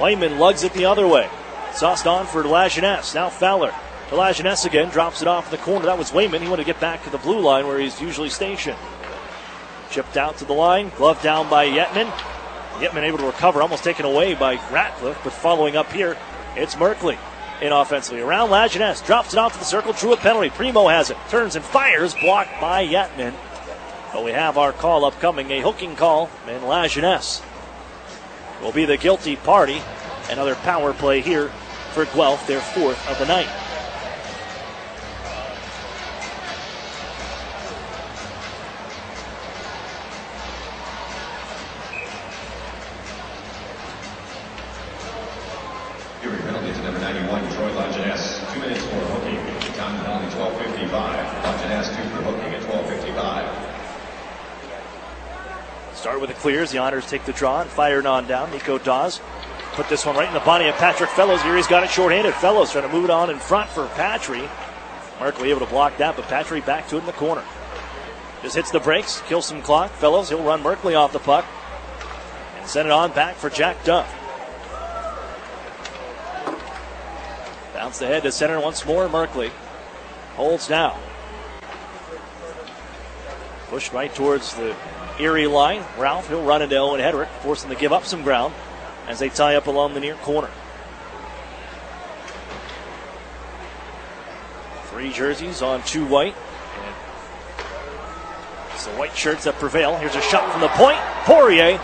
Wayman lugs it the other way. Sauced on for Lajeunesse. Now Fowler to Lajeunesse again. Drops it off the corner. That was Wayman. He wanted to get back to the blue line where he's usually stationed. Chipped out to the line. Glove down by Yetman. Yetman able to recover. Almost taken away by Ratcliffe. But following up here, it's Merkley. In offensively. Around Lajeunesse. Drops it off to the circle. Drew a penalty. Primo has it. Turns and fires. Blocked by Yetman. But we have our call upcoming. A hooking call. And Lajeunesse will be the guilty party. Another power play here for Guelph, their fourth of the night. Erie penalty to number 91, Troy Lajeunesse. 2 minutes for hooking. Time penalty 12:55. Lajeunesse 2 for hooking at 12:55. Start with the clears. The Otters take the draw and fire it on down. Nico Dawes put this one right in the body of Patrick Fellows. Here he's got it shorthanded. Fellows trying to move it on in front for Patry. Merkley able to block that, but Patry back to it in the corner. Just hits the brakes, kills some clock. Fellows, he'll run Merkley off the puck and send it on back for Jack Duff. Bounce ahead to center once more. Merkley holds now. Pushed right towards the Erie line. Ralph, he'll run into Owen Hedrick, forcing to give up some ground as they tie up along the near corner. 3 jerseys on 2 white. And it's the white shirts that prevail. Here's a shot from the point. Poirier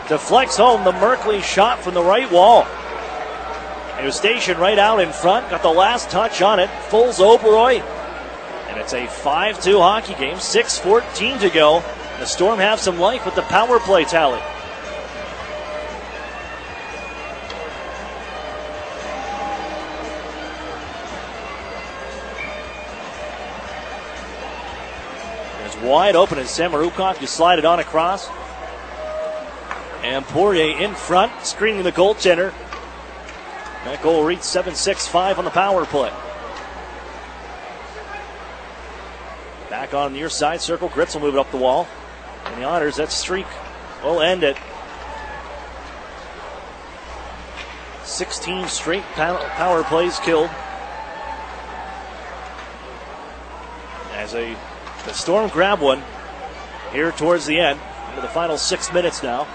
deflects home the Merkley shot from the right wall. He was stationed right out in front. Got the last touch on it. Fools Oberoi. And it's a 5-2 hockey game. 6:14 to go. The Storm have some life with the power play tally. It's wide open as Samorukov just slide it on across. And Poirier in front, screening the goaltender. That goal reached 7-6-5 on the power play. Back on the near side circle. Gritz will move it up the wall. And the Otters, that streak will end at 16 straight power plays killed. As the Storm grab one here towards the end, into the final 6 minutes now.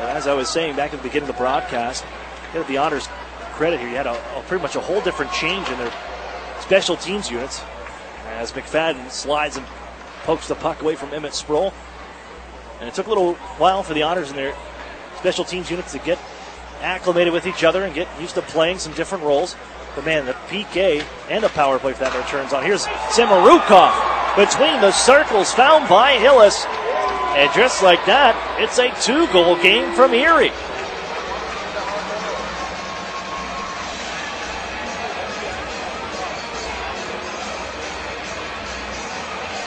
And as I was saying back at the beginning of the broadcast, give the Otters credit here. You had pretty much a whole different change in their special teams units. As McFadden slides and pokes the puck away from Emmett Sproul. And it took a little while for the Otters and their special teams units to get acclimated with each other and get used to playing some different roles. But man, the PK and the power play for that matter turns on. Here's Samarukov between the circles, found by Hillis. And just like that, it's a 2-goal game from Erie.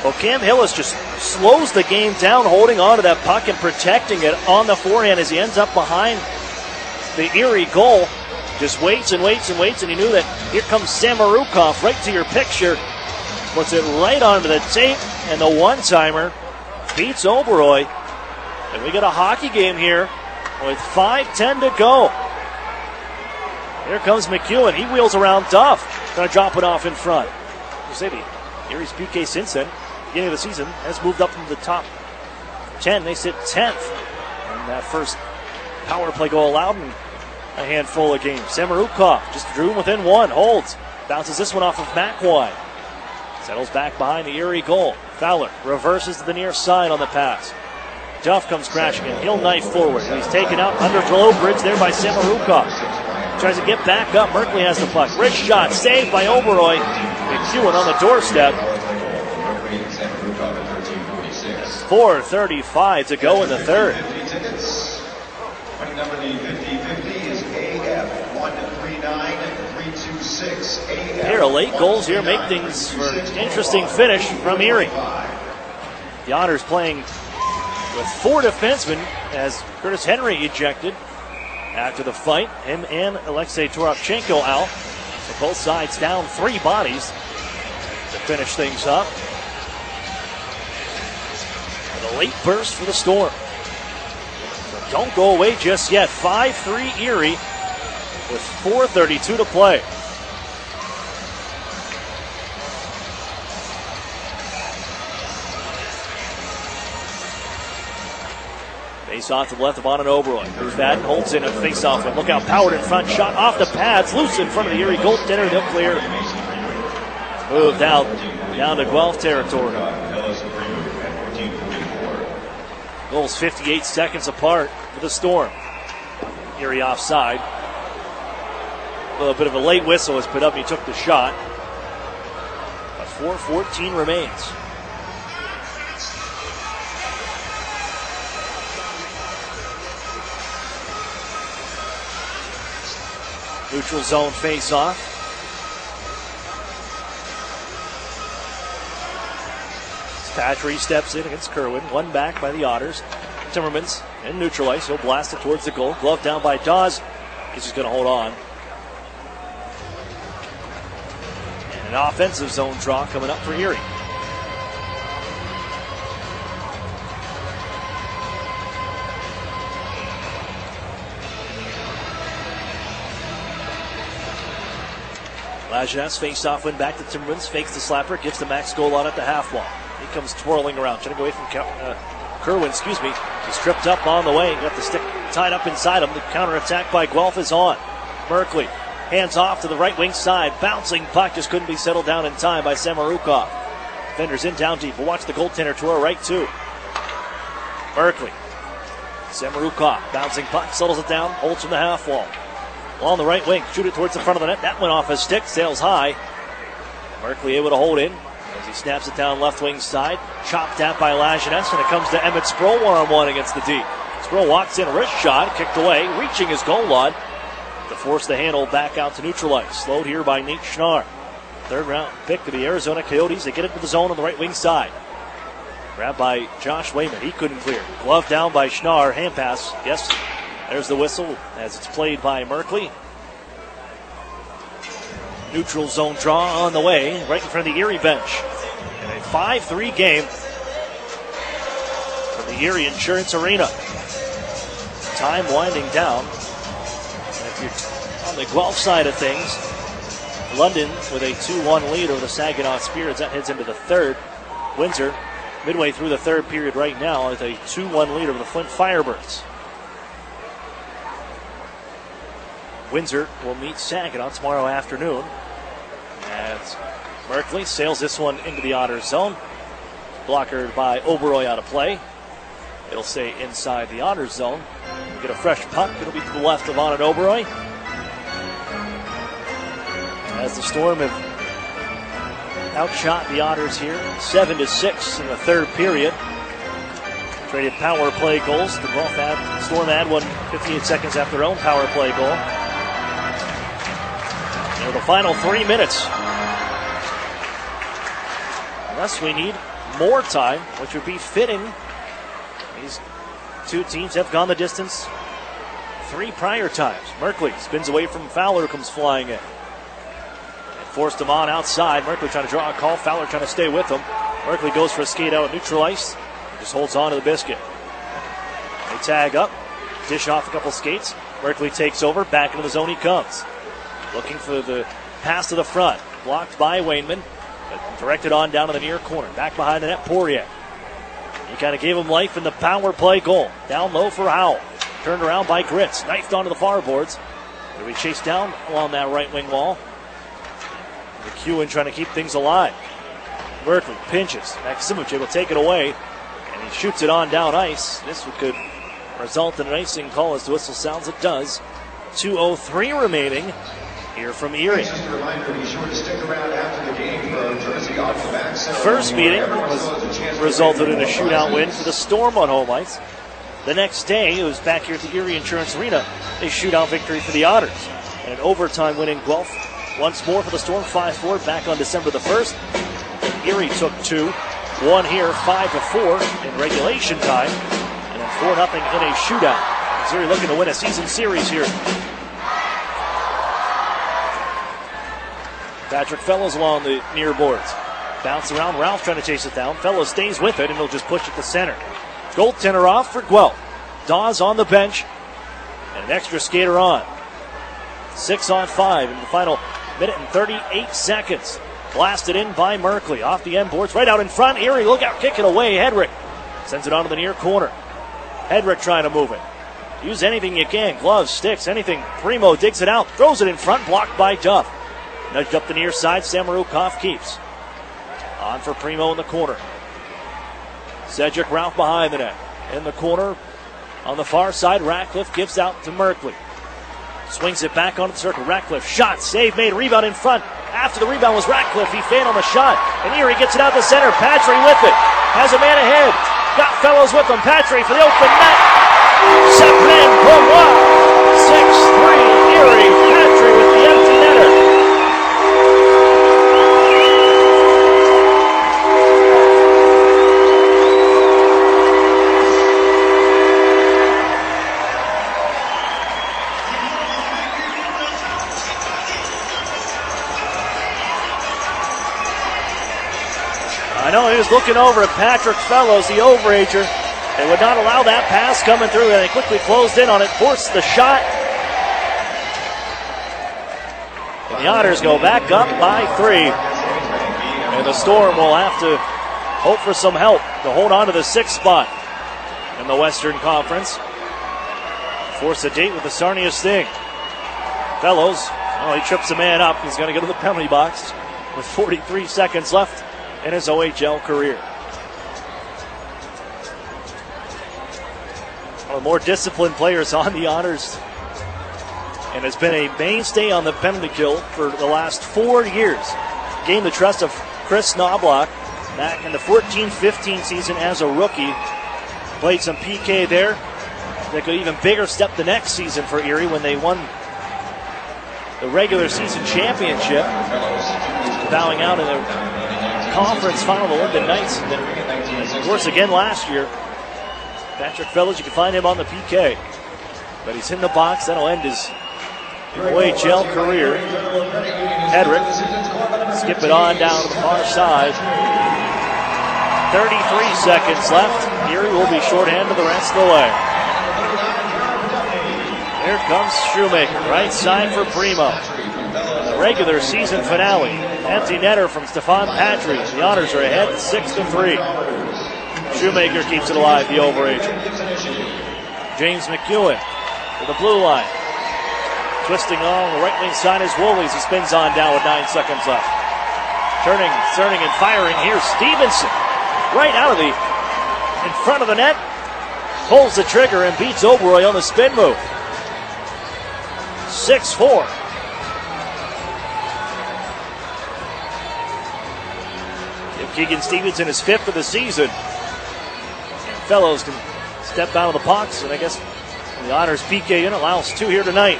Well, Cam Hillis just slows the game down, holding on to that puck and protecting it on the forehand as he ends up behind the Erie goal. Just waits and waits and waits, and he knew that here comes Samarukov right to your picture. Puts it right onto the tape, and the one-timer beats Oberoi. And we got a hockey game here with 5:10 to go. Here comes McEwen. He wheels around Duff. Going to drop it off in front. You say the Erie's PK since then, beginning of the season, has moved up from the top 10. They sit 10th. And that first power play goal allowed in a handful of games. Samarukov just drew within one. Holds. Bounces this one off of McWine. Settles back behind the Erie goal. Fowler reverses to the near side on the pass. Duff comes crashing in. He'll knife forward. He's taken out under below bridge there by Samarukov. Tries to get back up. Merkley has the puck. Wrist shot saved by Oberoi. McEwen on the doorstep. 4:35 to go in the third. Number 50-50 is AF 139-326. Pair of late goals here make things for an interesting finish from Erie. The Otters playing with 4 defensemen as Curtis Henry ejected after the fight. Him and Alexei Toropchenko out. So both sides down 3 bodies to finish things up. And a late burst for the Storm. Don't go away just yet. 5-3 Erie with 4:32 to play. Face off to the left of Bonin Oberoi. There's Madden, holds in a face off. Look out, Powered in front, shot off the pads, loose in front of the Erie goaltender. They'll clear. Moved out down to Guelph territory. Goals 58 seconds apart for the Storm. Erie offside. A little bit of a late whistle was put up. He took the shot. But 4:14 remains. Neutral zone face-off. Patry steps in against Kerwin. One back by the Otters. Timmermans in neutral ice. He'll blast it towards the goal. Glove down by Dawes. He's just going to hold on. And an offensive zone draw coming up for Erie. Lajeunesse face off win back to Timmermans. Fakes the slapper. Gives to Max Golod at the half wall. He comes twirling around, trying to go away from Kerwin. He's tripped up on the way. Got the stick tied up inside him. The counterattack by Guelph is on. Merkley hands off to the right wing side. Bouncing puck just couldn't be settled down in time by Samarukov. Defenders in down deep. We'll watch the goaltender to our right too. Merkley. Samarukov bouncing puck, settles it down, holds from the half wall. Along the right wing, shoot it towards the front of the net. That went off his stick, sails high. Merkley able to hold in as he snaps it down left wing side. Chopped at by Lajeunesse, and it comes to Emmett Sproul one-on-one against the D. Sproul walks in, wrist shot, kicked away, reaching his goal line to force the handle back out to neutral ice. Slowed here by Nate Schnarr. Third round pick to the Arizona Coyotes. They get into the zone on the right wing side. Grabbed by Josh Wayman. He couldn't clear. Glove down by Schnarr. Hand pass. Yes, there's the whistle as it's played by Merkley. Neutral zone draw on the way, right in front of the Erie bench. And a 5-3 game from the Erie Insurance Arena. Time winding down. And if you're on the Guelph side of things, London with a 2-1 lead over the Saginaw Spirits. That heads into the third. Windsor midway through the third period right now with a 2-1 lead over the Flint Firebirds. Windsor will meet Saginaw tomorrow afternoon as Merkley sails this one into the Otters zone. Blockered by Oberoi out of play. It'll stay inside the Otters zone. We'll get a fresh puck. It'll be to the left of Anand Oberoi. As the Storm have outshot the Otters here, 7-6 in the third period. Traded power play goals. The Storm had one 58 seconds after their own power play goal. And the final 3 minutes. Thus we need more time, which would be fitting. These two teams have gone the distance 3 prior times. Merkley spins away from Fowler, who comes flying in. Forced him on outside. Merkley trying to draw a call. Fowler trying to stay with him. Merkley goes for a skate out at neutral ice. Just holds on to the biscuit. They tag up. Dish off a couple skates. Merkley takes over. Back into the zone he comes. Looking for the pass to the front. Blocked by Wainman. But directed on down to the near corner. Back behind the net, Poirier. He kind of gave him life in the power play goal. Down low for Howell. Turned around by Gritz. Knifed onto the far boards. He'll be chased down along that right wing wall. McEwen trying to keep things alive. Merkley pinches. Maximovic will take it away. And he shoots it on down ice. This could result in an icing call as the whistle sounds. It does. 2:03 remaining here from Erie. Just a reminder, be sure to stick around after the game for jersey off the back. First meeting resulted in a shootout win for the Storm on home ice. The next day, it was back here at the Erie Insurance Arena, a shootout victory for the Otters. And an overtime win in Guelph. Once more for the Storm, 5-4 back on December the 1st. Erie took 2. One here, 5-4 in regulation time. And then 4-0 in a shootout. Erie looking to win a season series here. Patrick Fellows along the near boards. Bounce around, Ralph trying to chase it down. Fellows stays with it and he'll just push it to center. Goaltender off for Guelph. Dawes on the bench. And an extra skater on. 6-on-5 in the final minute and 38 seconds. Blasted in by Merkley. Off the end boards, right out in front. Erie, look out, kick it away. Hedrick sends it onto the near corner. Hedrick trying to move it. Use anything you can. Gloves, sticks, anything. Primo digs it out. Throws it in front. Blocked by Duff. Nudged up the near side. Samorukov keeps. On for Primo in the corner. Cedric Ralph behind the net. In the corner. On the far side, Ratcliffe gives out to Merkley. Swings it back onto the circle. Ratcliffe, shot, save made, rebound in front. After the rebound was Ratcliffe. He failed on the shot. And Erie gets it out to center. Patry with it. Has a man ahead. Got Fellows with him. Patry for the open net. Seprin Beauvoir. 6-3 Erie. Patry with the empty netter. I know he was looking over at Patrick Fellows, the overager. They would not allow that pass coming through, and they quickly closed in on it, forced the shot. And the Otters go back up by 3. And the Storm will have to hope for some help to hold on to the 6th spot in the Western Conference. Force a date with the Sarnia Sting. Fellows, he trips a man up. He's going to go to the penalty box with 43 seconds left in his OHL career. One of the more disciplined players on the Otters and has been a mainstay on the penalty kill for the last 4 years. Gained the trust of Chris Knobloch back in the 14-15 season as a rookie. Played some PK there. Took an even bigger step the next season for Erie when they won the regular season championship, bowing out in the conference final, the Linden Knights. And then, of course, again last year, Patrick Fellows, you can find him on the PK. But he's in the box. That'll end his OHL career. Hedrick, skip it on down to the far side. 33 seconds left. Erie will be shorthanded the rest of the way. Here comes Shoemaker, right side for Primo. The regular season finale. Empty netter from Stefan Patry. The Otters are ahead 6-3. Shoemaker keeps it alive, the overager. James McEwen to the blue line. Twisting along the right wing side is Woolies. He spins on down with 9 seconds left. Turning and firing. Here's Stevenson. Right out of in front of the net. pulls the trigger and beats Oberoy on the spin move. 6-4. Give Keegan Stevenson his 5th of the season. And Fellows can step out of the box, and I guess the Otters PK unit allows 2 here tonight.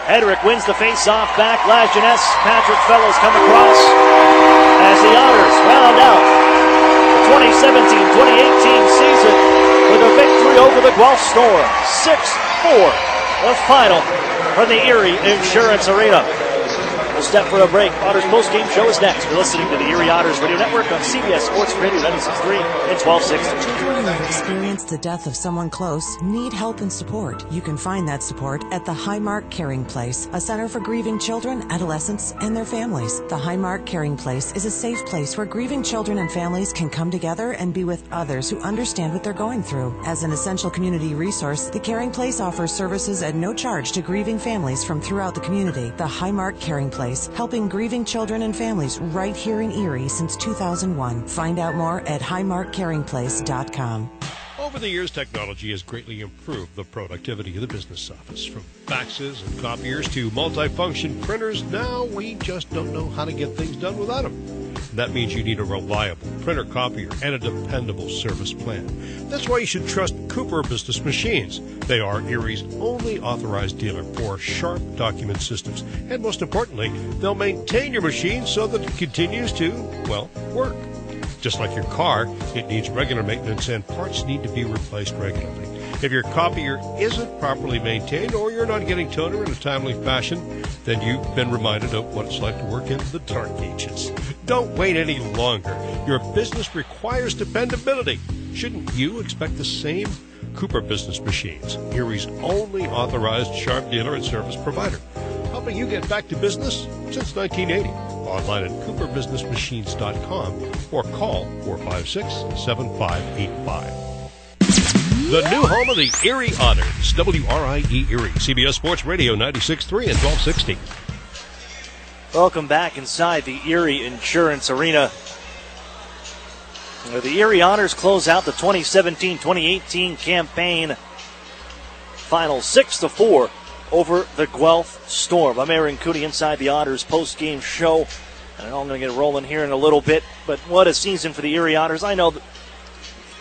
Hedrick wins the face-off back. Lajeunesse, Patrick Fellows come across as the Otters round out the 2017-2018 season with a victory over the Guelph Storm. 6-4, the final from the Erie Insurance Arena. We'll step for a break. Otters post-game show is next. You're listening to the Erie Otters Radio Network on CBS Sports Radio 96.3 and 1260. Children who have experienced the death of someone close need help and support. You can find that support at the Highmark Caring Place, a center for grieving children, adolescents, and their families. The Highmark Caring Place is a safe place where grieving children and families can come together and be with others who understand what they're going through. As an essential community resource, the Caring Place offers services at no charge to grieving families from throughout the community. The Highmark Caring Place, helping grieving children and families right here in Erie since 2001. Find out more at highmarkcaringplace.com. Over the years, technology has greatly improved the productivity of the business office. From faxes and copiers to multifunction printers, now we just don't know how to get things done without them. That means you need a reliable printer copier and a dependable service plan. That's why you should trust Cooper Business Machines. They are Erie's only authorized dealer for sharp document systems. And most importantly, they'll maintain your machine so that it continues to, well, work. Just like your car, it needs regular maintenance and parts need to be replaced regularly. If your copier isn't properly maintained or you're not getting toner in a timely fashion, then you've been reminded of what it's like to work in the dark ages. Don't wait any longer. Your business requires dependability. Shouldn't you expect the same? Cooper Business Machines, Erie's only authorized sharp dealer and service provider, helping you get back to business since 1980. Online at cooperbusinessmachines.com or call 456-7585. The new home of the Erie Otters, WRIE Erie, CBS Sports Radio 96.3 and 1260. Welcome back inside the Erie Insurance Arena. The Erie Otters close out the 2017-2018 campaign. Final 6-4 over the Guelph Storm. I'm Aaron Cooney inside the Otters post-game show. And I know I'm going to get rolling here in a little bit, but what a season for the Erie Otters. I know that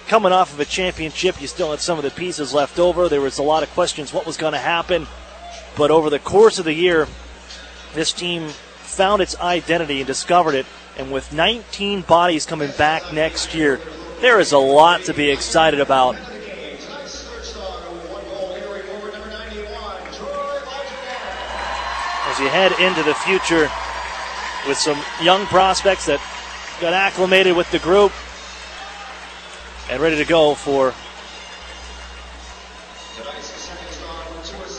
coming off of a championship, you still had some of the pieces left over. There was a lot of questions what was going to happen. But over the course of the year, this team found its identity and discovered it. And with 19 bodies coming back next year, there is a lot to be excited about. As you head into the future with some young prospects that got acclimated with the group and ready to go for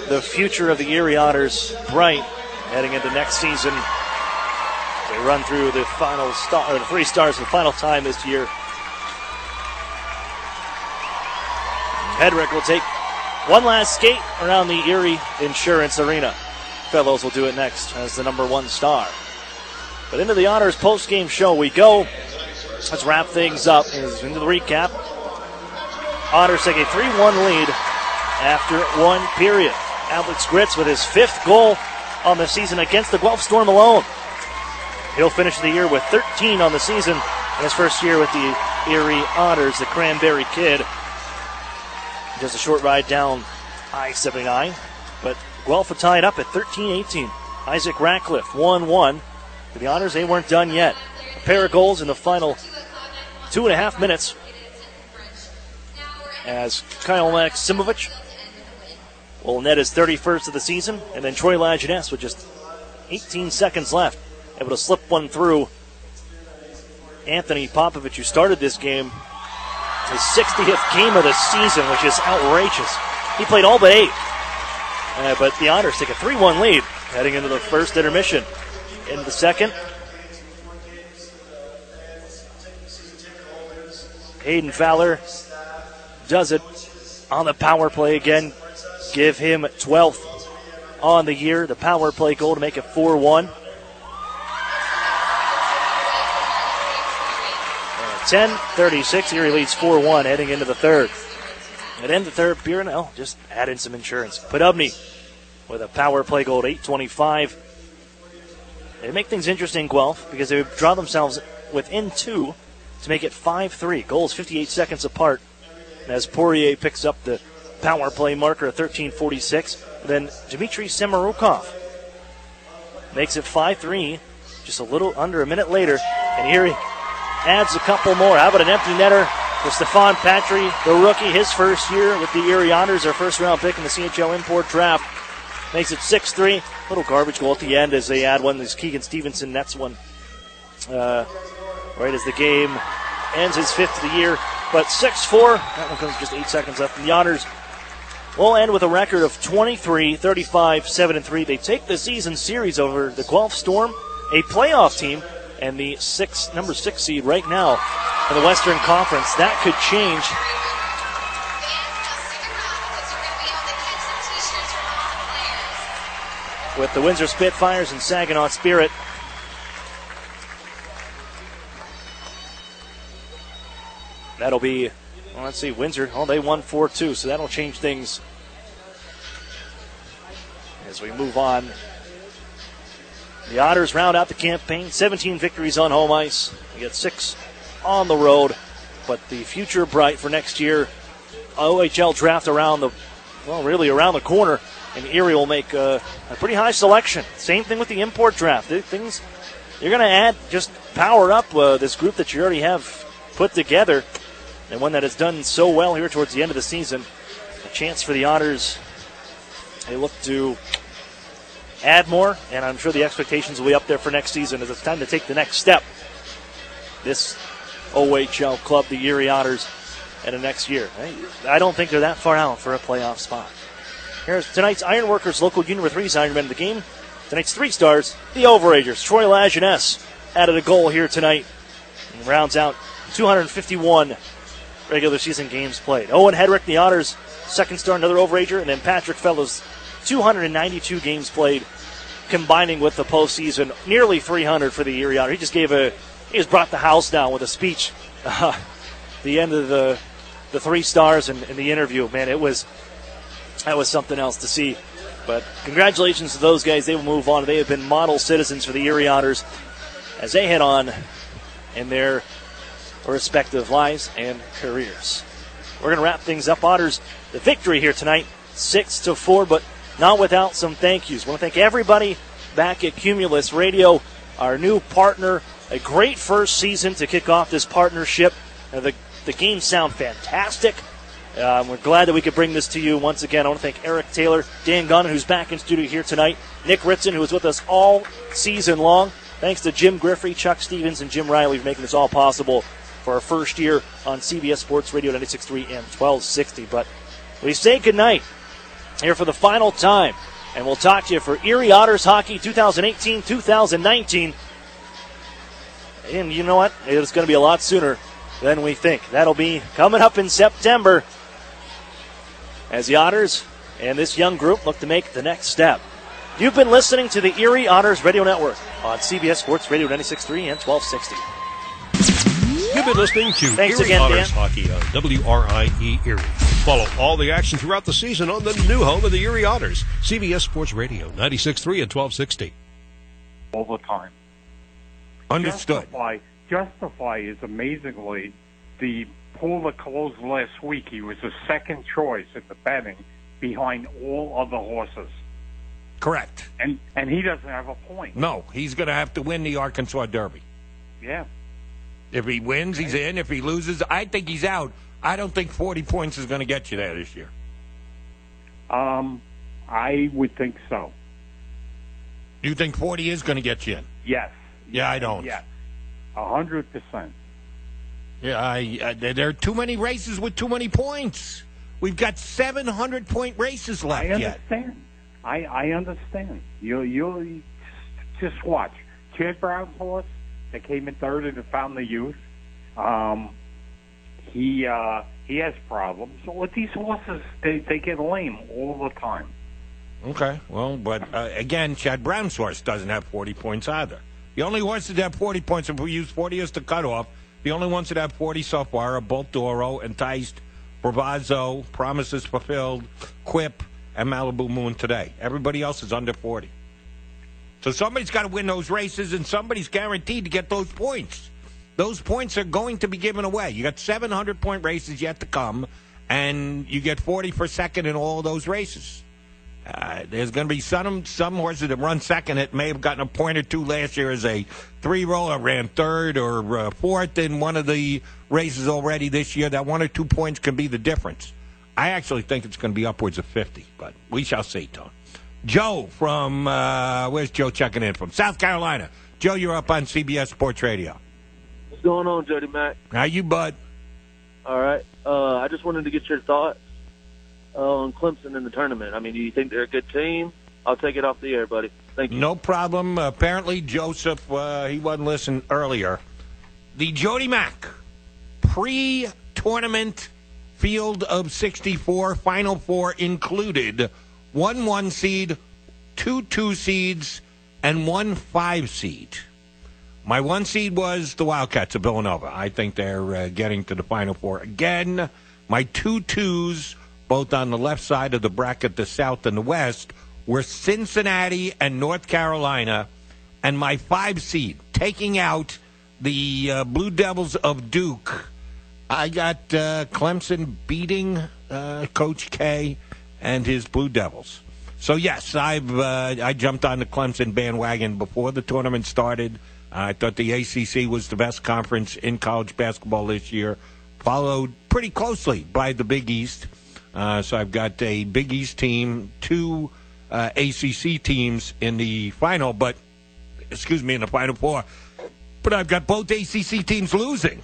the future of the Erie Otters, bright heading into next season. They run through the final star, or the 3 stars for the final time this year. Hedrick will take one last skate around the Erie Insurance Arena. Fellows will do it next as the number 1 star. But into the Otters post-game show we go. Let's wrap things up. Into the recap. Otters take a 3-1 lead after 1 period. Alex Gritz with his 5th goal on the season against the Guelph Storm alone. He'll finish the year with 13 on the season in his first year with the Erie Otters, the Cranberry Kid. Just a short ride down I-79, but Guelph will tie it up at 13-18. Isaac Ratcliffe, 1-1. For the Otters, they weren't done yet. A pair of goals in the final 2.5 minutes as Kyle Maksimovic will net his 31st of the season, and then Troy Lajeunesse with just 18 seconds left, able to slip one through. Anthony Popovich, who started this game, his 60th game of the season, which is outrageous. He played all but 8. But the Otters take a 3-1 lead heading into the first intermission. In the second, Hayden Fowler does it on the power play again. Give him 12th on the year. The power play goal to make it 4-1. 10:36. Erie leads 4-1 heading into the third. At end of the third, Biernell just add in some insurance. Podobny with a power play goal at 8:25. They make things interesting, Guelph, because they draw themselves within 2 to make it 5-3. Goals 58 seconds apart. And as Poirier picks up the power play marker at 13:46, then Dmitry Semerukov makes it 5-3 just a little under a minute later. And Erie adds a couple more. How about an empty netter for Stefan Patry, the rookie, his first year with the Erie Otters, their first-round pick in the CHL import draft. Makes it 6-3. Little garbage goal at the end as they add one. There's Keegan Stevenson nets one right as the game ends, his 5th of the year. But 6-4, that one comes just 8 seconds left. And the Otters will end with a record of 23-35-7-3. They take the season series over the Guelph Storm, a playoff team, and the number 6 seed right now in the Western Conference. That could change. With the Windsor Spitfires and Saginaw Spirit. That'll be, well, let's see, Windsor, they won 4-2, so that'll change things as we move on. The Otters round out the campaign, 17 victories on home ice. They get 6 on the road, but the future bright for next year. OHL draft around the corner, and Erie will make a pretty high selection. Same thing with the import draft. Things you're going to add, just power up this group that you already have put together, and one that has done so well here towards the end of the season. A chance for the Otters. They look to add more, and I'm sure the expectations will be up there for next season as it's time to take the next step. This OHL club, the Erie Otters, and the next year. I don't think they're that far out for a playoff spot. Here's tonight's Ironworkers local Junior 3's Ironman of the game. Tonight's 3 stars, the Overagers. Troy Lajeunesse added a goal here tonight and rounds out 251 regular season games played. Owen Hedrick, the Otters' second star, another Overager, and then Patrick Fellows, 292 games played, combining with the postseason, nearly 300 for the Erie Otters. He just brought the house down with a speech. The end of the 3 stars in the interview, man, that was something else to see. But congratulations to those guys. They will move on. They have been model citizens for the Erie Otters as they head on in their respective lives and careers. We're going to wrap things up. Otters, the victory here tonight, 6-4, but not without some thank yous. I want to thank everybody back at Cumulus Radio, our new partner. A great first season to kick off this partnership. The games sound fantastic. We're glad that we could bring this to you once again. I want to thank Eric Taylor, Dan Gunn, who's back in studio here tonight, Nick Ritson, who was with us all season long. Thanks to Jim Griffey, Chuck Stevens, and Jim Riley for making this all possible for our first year on CBS Sports Radio 96.3 and 1260. But we say goodnight here for the final time, and we'll talk to you for Erie Otters Hockey 2018-2019. And you know what? It's going to be a lot sooner than we think. That'll be coming up in September as the Otters and this young group look to make the next step. You've been listening to the Erie Otters Radio Network on CBS Sports Radio 96.3 and 1260. You've been listening to Erie Otters Hockey on WRIE Erie. Follow all the action throughout the season on the new home of the Erie Otters, CBS Sports Radio 96.3 and 1260. All the time. Understood. Justify is amazingly the pool that closed last week. He was the second choice at the betting behind all other horses. Correct. And he doesn't have a point. No, he's going to have to win the Arkansas Derby. Yeah. If he wins, he's in. If he loses, I think he's out. I don't think 40 points is going to get you there this year. I would think so. You think 40 is going to get you in? Yes. Yeah, I don't. Yes. 100%. Yeah, there are too many races with too many points. We've got 700-point races left I yet. understand. I understand. You'll just watch. Chad Brown's horse that came in third and found the youth. He has problems. So with these horses, they get lame all the time. Okay, well, but again, Chad Brown's horse doesn't have 40 points either. The only horse that have 40 points, if we use 40 as the cutoff, The only ones that have 40 so far are Bolt Doro, Enticed, Bravazzo, Promises Fulfilled, Quip, and Malibu Moon today. Everybody else is under 40. So somebody's got to win those races, and somebody's guaranteed to get those points. Those points are going to be given away. You got 700-point races yet to come, and you get 40 for second in all those races. There's going to be some horses that run second that may have gotten a point or two last year as a three-roller, ran third or fourth in one of the races already this year. That 1 or 2 points can be the difference. I actually think it's going to be upwards of 50, but we shall see, Tone. Joe from, where's Joe checking in from? South Carolina. Joe, you're up on CBS Sports Radio. What's going on, Jody Mack? How you, bud? All right. I just wanted to get your thoughts on Clemson in the tournament. I mean, do you think they're a good team? I'll take it off the air, buddy. Thank you. No problem. Apparently, Joseph, he wasn't listening earlier. The Jody Mack pre-tournament field of 64 Final Four included 1 1 seed, 2 2 seeds, and 1 5 seed. My 1 seed was the Wildcats of Villanova. I think they're getting to the Final Four again. My 2 2s, both on the left side of the bracket, the South and the West, were Cincinnati and North Carolina. And my 5 seed, taking out the Blue Devils of Duke, I got Clemson beating Coach K and his Blue Devils. So, yes, I jumped on the Clemson bandwagon before the tournament started. I thought the ACC was the best conference in college basketball this year, followed pretty closely by the Big East. So I've got a Big East team, 2 ACC teams in the final, in the Final Four. But I've got both ACC teams losing.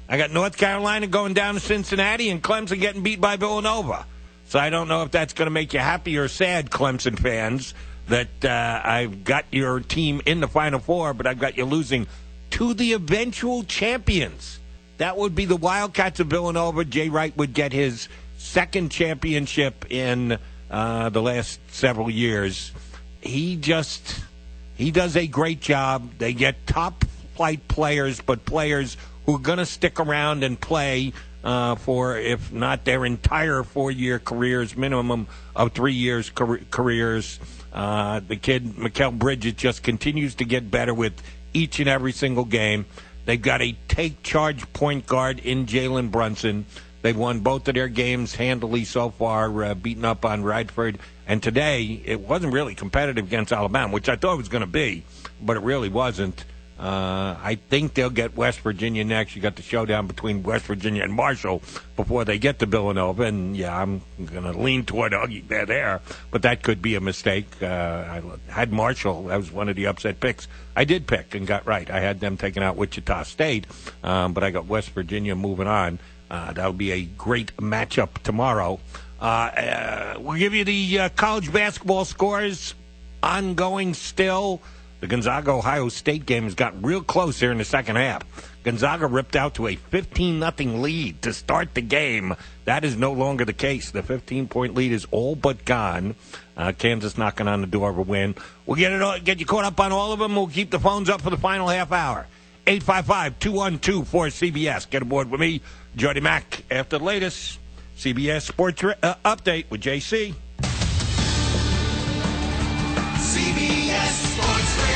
I got North Carolina going down to Cincinnati and Clemson getting beat by Villanova. So I don't know if that's going to make you happy or sad, Clemson fans, that I've got your team in the Final Four, but I've got you losing to the eventual champions. That would be the Wildcats of Villanova. Jay Wright would get his second championship in the last several years. He does a great job. They get top-flight players, but players who are going to stick around and play for, if not their entire 4-year careers, minimum of 3 years careers. The kid, Mikal Bridges, just continues to get better with each and every single game. They've got a take-charge point guard in Jalen Brunson. They've won both of their games handily so far, beating up on Radford. And today, it wasn't really competitive against Alabama, which I thought it was going to be, but it really wasn't. I think they'll get West Virginia next. You got the showdown between West Virginia and Marshall before they get to Villanova. And, yeah, I'm going to lean toward Huggy Bear there, but that could be a mistake. I had Marshall. That was one of the upset picks. I did pick and got right. I had them taking out Wichita State, but I got West Virginia moving on. That'll be a great matchup tomorrow. We'll give you the college basketball scores ongoing still. The Gonzaga-Ohio State game has gotten real close here in the second half. Gonzaga ripped out to a 15-0 lead to start the game. That is no longer the case. The 15-point lead is all but gone. Kansas knocking on the door of a win. We'll get you caught up on all of them. We'll keep the phones up for the final half hour. 855-212-4CBS. Get aboard with me, Jody Mack, after the latest CBS Sports Update with JC. CBS Sports Radio.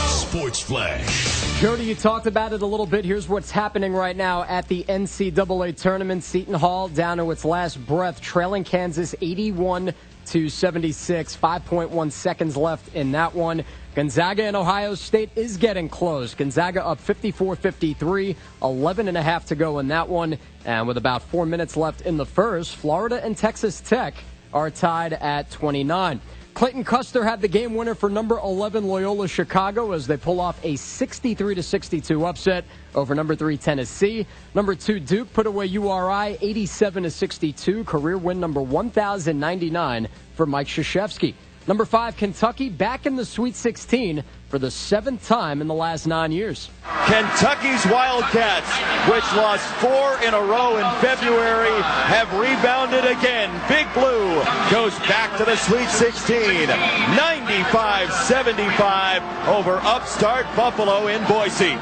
Sports Flash. Jody, you talked about it a little bit. Here's what's happening right now at the NCAA tournament. Seton Hall down to its last breath, trailing Kansas 81-76. 5.1 seconds left in that one. Gonzaga and Ohio State is getting close. Gonzaga up 54-53, 11.5 to go in that one. And with about 4 minutes left in the first, Florida and Texas Tech are tied at 29. Clayton Custer had the game winner for number 11 Loyola Chicago as they pull off a 63-62 upset over number 3 Tennessee. Number 2 Duke put away URI 87-62. Career win number 1,099 for Mike Krzyzewski. Number 5 Kentucky back in the Sweet 16 for the 7th time in the last 9 years. Kentucky's Wildcats, which lost 4 in a row in February, have rebounded again. Big Blue goes back to the Sweet 16, 95-75 over upstart Buffalo in Boise.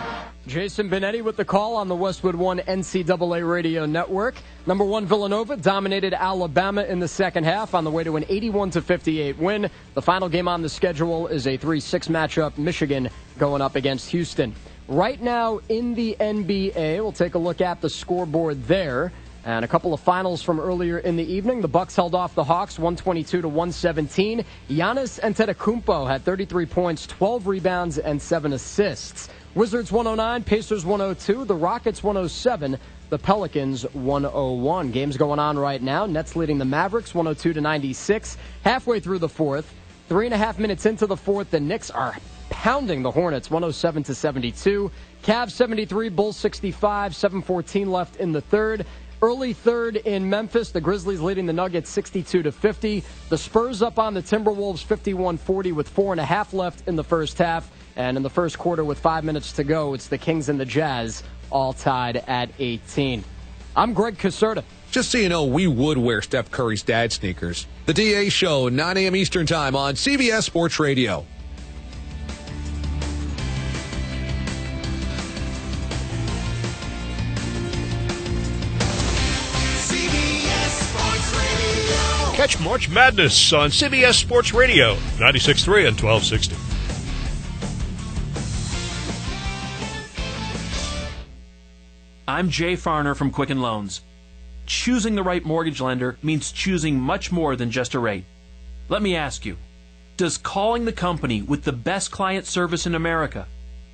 Jason Benetti with the call on the Westwood One NCAA Radio Network. Number 1 Villanova dominated Alabama in the second half on the way to an 81-58 win. The final game on the schedule is a 3-6 matchup, Michigan going up against Houston. Right now in the NBA, we'll take a look at the scoreboard there. And a couple of finals from earlier in the evening. The Bucks held off the Hawks 122-117. Giannis Antetokounmpo had 33 points, 12 rebounds, and 7 assists. Wizards 109, Pacers 102, the Rockets 107, the Pelicans 101. Games going on right now. Nets leading the Mavericks 102-96. Halfway through the fourth, 3.5 minutes into the fourth, the Knicks are pounding the Hornets 107-72. Cavs 73, Bulls 65, 7:14 left in the third. Early third in Memphis, the Grizzlies leading the Nuggets 62-50. The Spurs up on the Timberwolves 51-40 with 4.5 left in the first half. And in the first quarter with 5 minutes to go, it's the Kings and the Jazz all tied at 18. I'm Greg Caserta. Just so you know, we would wear Steph Curry's dad sneakers. The DA Show, 9 a.m. Eastern Time on CBS Sports Radio. Catch March Madness on CBS Sports Radio, 96.3 and 1260. I'm Jay Farner from Quicken Loans. Choosing the right mortgage lender means choosing much more than just a rate. Let me ask you, does calling the company with the best client service in America,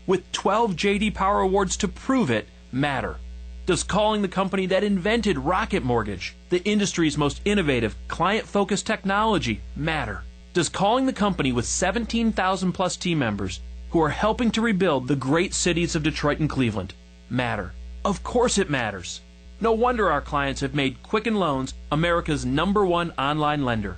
with 12 J.D. Power Awards to prove it, matter? Does calling the company that invented Rocket Mortgage, the industry's most innovative, client-focused technology, matter? Does calling the company with 17,000 plus team members who are helping to rebuild the great cities of Detroit and Cleveland matter? Of course it matters. No wonder our clients have made Quicken Loans America's #1 online lender.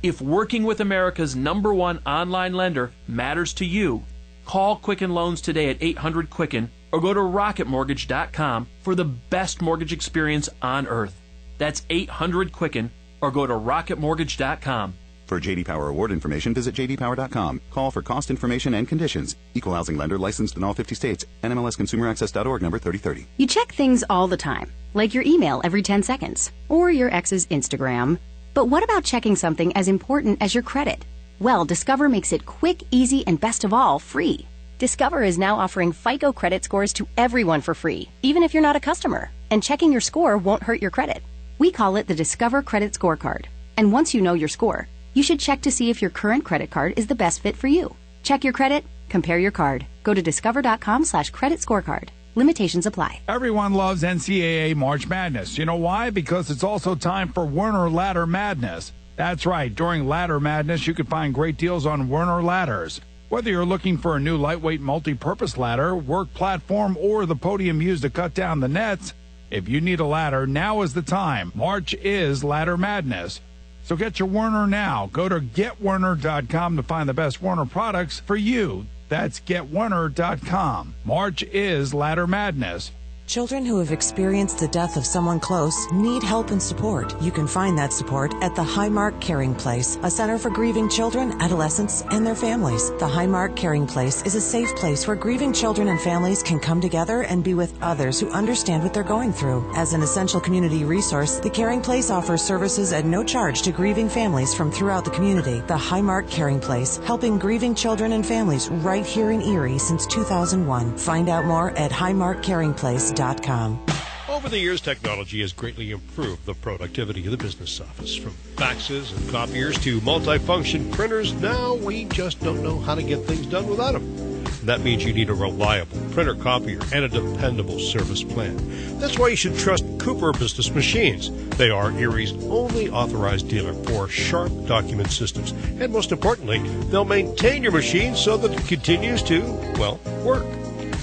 If working with America's #1 online lender matters to you, call Quicken Loans today at 800-QUICKEN or go to rocketmortgage.com for the best mortgage experience on earth. That's 800-QUICKEN or go to rocketmortgage.com. For J.D. Power Award information, visit jdpower.com. Call for cost information and conditions. Equal housing lender licensed in all 50 states. NMLSConsumerAccess.org number 3030. You check things all the time, like your email every 10 seconds, or your ex's Instagram. But what about checking something as important as your credit? Well, Discover makes it quick, easy, and best of all, free. Discover is now offering FICO credit scores to everyone for free, even if you're not a customer. And checking your score won't hurt your credit. We call it the Discover Credit Scorecard. And once you know your score, you should check to see if your current credit card is the best fit for you. Check your credit, compare your card. Go to discover.com/credit scorecard. Limitations apply. Everyone loves NCAA March Madness. You know why? Because it's also time for Werner Ladder Madness. That's right. During Ladder Madness, you can find great deals on Werner ladders. Whether you're looking for a new lightweight multi-purpose ladder, work platform, or the podium used to cut down the nets, if you need a ladder, now is the time. March is Ladder Madness. So get your Werner now. Go to getwerner.com to find the best Werner products for you. That's getwerner.com. March is Ladder Madness. Children who have experienced the death of someone close need help and support. You can find that support at the Highmark Caring Place, a center for grieving children, adolescents, and their families. The Highmark Caring Place is a safe place where grieving children and families can come together and be with others who understand what they're going through. As an essential community resource, the Caring Place offers services at no charge to grieving families from throughout the community. The Highmark Caring Place, helping grieving children and families right here in Erie since 2001. Find out more at highmarkcaringplace.com. Over the years, technology has greatly improved the productivity of the business office. From faxes and copiers to multifunction printers, now we just don't know how to get things done without them. That means you need a reliable printer copier and a dependable service plan. That's why you should trust Cooper Business Machines. They are Erie's only authorized dealer for sharp document systems. And most importantly, they'll maintain your machine so that it continues to, well, work.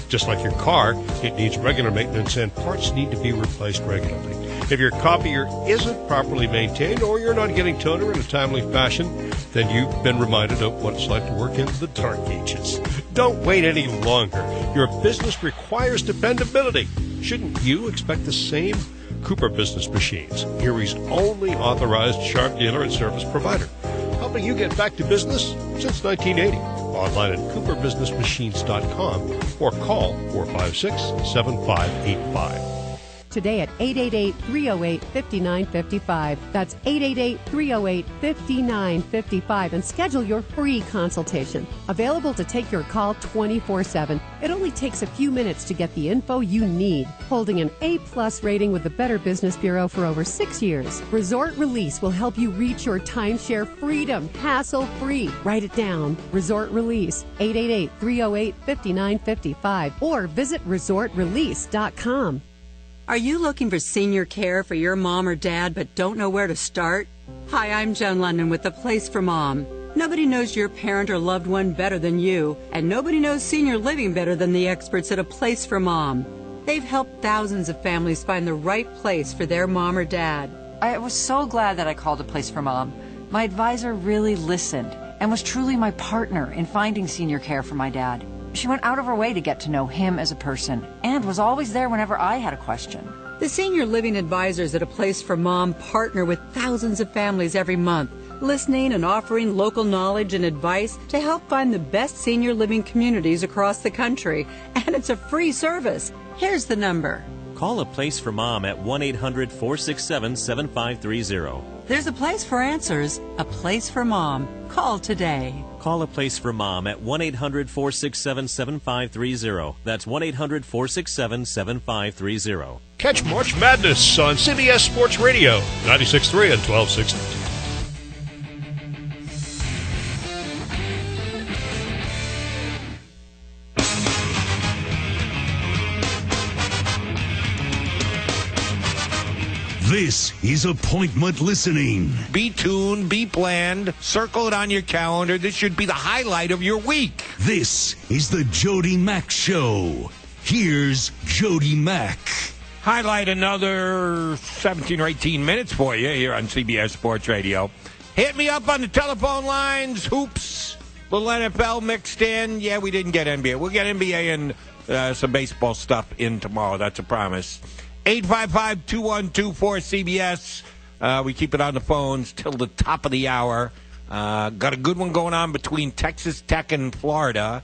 Just like your car, it needs regular maintenance and parts need to be replaced regularly. If your copier isn't properly maintained or you're not getting toner in a timely fashion, then you've been reminded of what it's like to work in the dark ages. Don't wait any longer. Your business requires dependability. Shouldn't you expect the same? Cooper Business Machines, Erie's only authorized sharp dealer and service provider, helping you get back to business since 1980. online at cooperbusinessmachines.com or call 456-7585. Today at 888-308-5955. That's 888-308-5955 and schedule your free consultation. Available to take your call 24/7. It only takes a few minutes to get the info you need. Holding an A+ rating with the Better Business Bureau for over 6 years, Resort Release will help you reach your timeshare freedom, hassle-free. Write it down. Resort Release, 888-308-5955 or visit resortrelease.com. Are you looking for senior care for your mom or dad but don't know where to start? Hi, I'm Joan London with The Place for Mom. Nobody knows your parent or loved one better than you, and nobody knows senior living better than the experts at A Place for Mom. They've helped thousands of families find the right place for their mom or dad. I was so glad that I called A Place for Mom. My advisor really listened and was truly my partner in finding senior care for my dad. She went out of her way to get to know him as a person and was always there whenever I had a question. The senior living advisors at A Place for Mom partner with thousands of families every month, listening and offering local knowledge and advice to help find the best senior living communities across the country. And it's a free service. Here's the number. Call A Place for Mom at 1-800-467-7530. There's a place for answers, A Place for Mom. Call today. Call A Place for Mom at 1-800-467-7530. That's 1-800-467-7530. Catch March Madness on CBS Sports Radio, 96.3 and 1260. This is appointment listening. Be tuned, be planned, circle it on your calendar. This should be the highlight of your week. This is the Jody Mack Show. Here's Jody Mack. Highlight another 17 or 18 minutes for you here on CBS Sports Radio. Hit me up on the telephone lines. Hoops, little NFL mixed in. Yeah, we didn't get NBA. We'll get NBA and some baseball stuff in tomorrow. That's a promise. 855-2124-CBS. We keep it on the phones till the top of the hour. Got a good one going on between Texas Tech and Florida.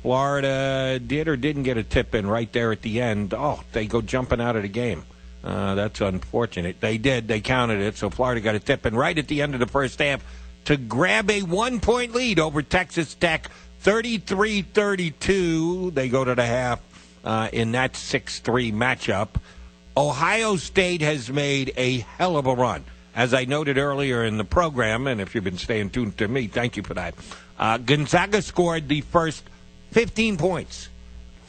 Florida did or didn't get a tip in right there at the end. Oh, they go jumping out of the game. That's unfortunate. They did. They counted it. So Florida got a tip in right at the end of the first half to grab a 1-point lead over Texas Tech, 33-32. They go to the half in that 6-3 matchup. Ohio State has made a hell of a run. As I noted earlier in the program, and if you've been staying tuned to me, thank you for that. Gonzaga scored the first 15 points.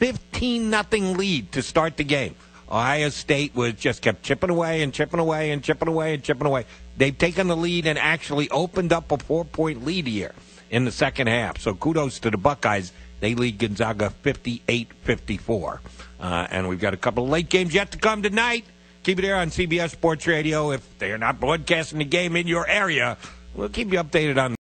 15-0 lead to start the game. Ohio State just kept chipping away and chipping away and chipping away and chipping away. They've taken the lead and actually opened up a 4-point lead here in the second half. So kudos to the Buckeyes. They lead Gonzaga 58-54. And we've got a couple of late games yet to come tonight. Keep it here on CBS Sports Radio. If they're not broadcasting the game in your area, we'll keep you updated on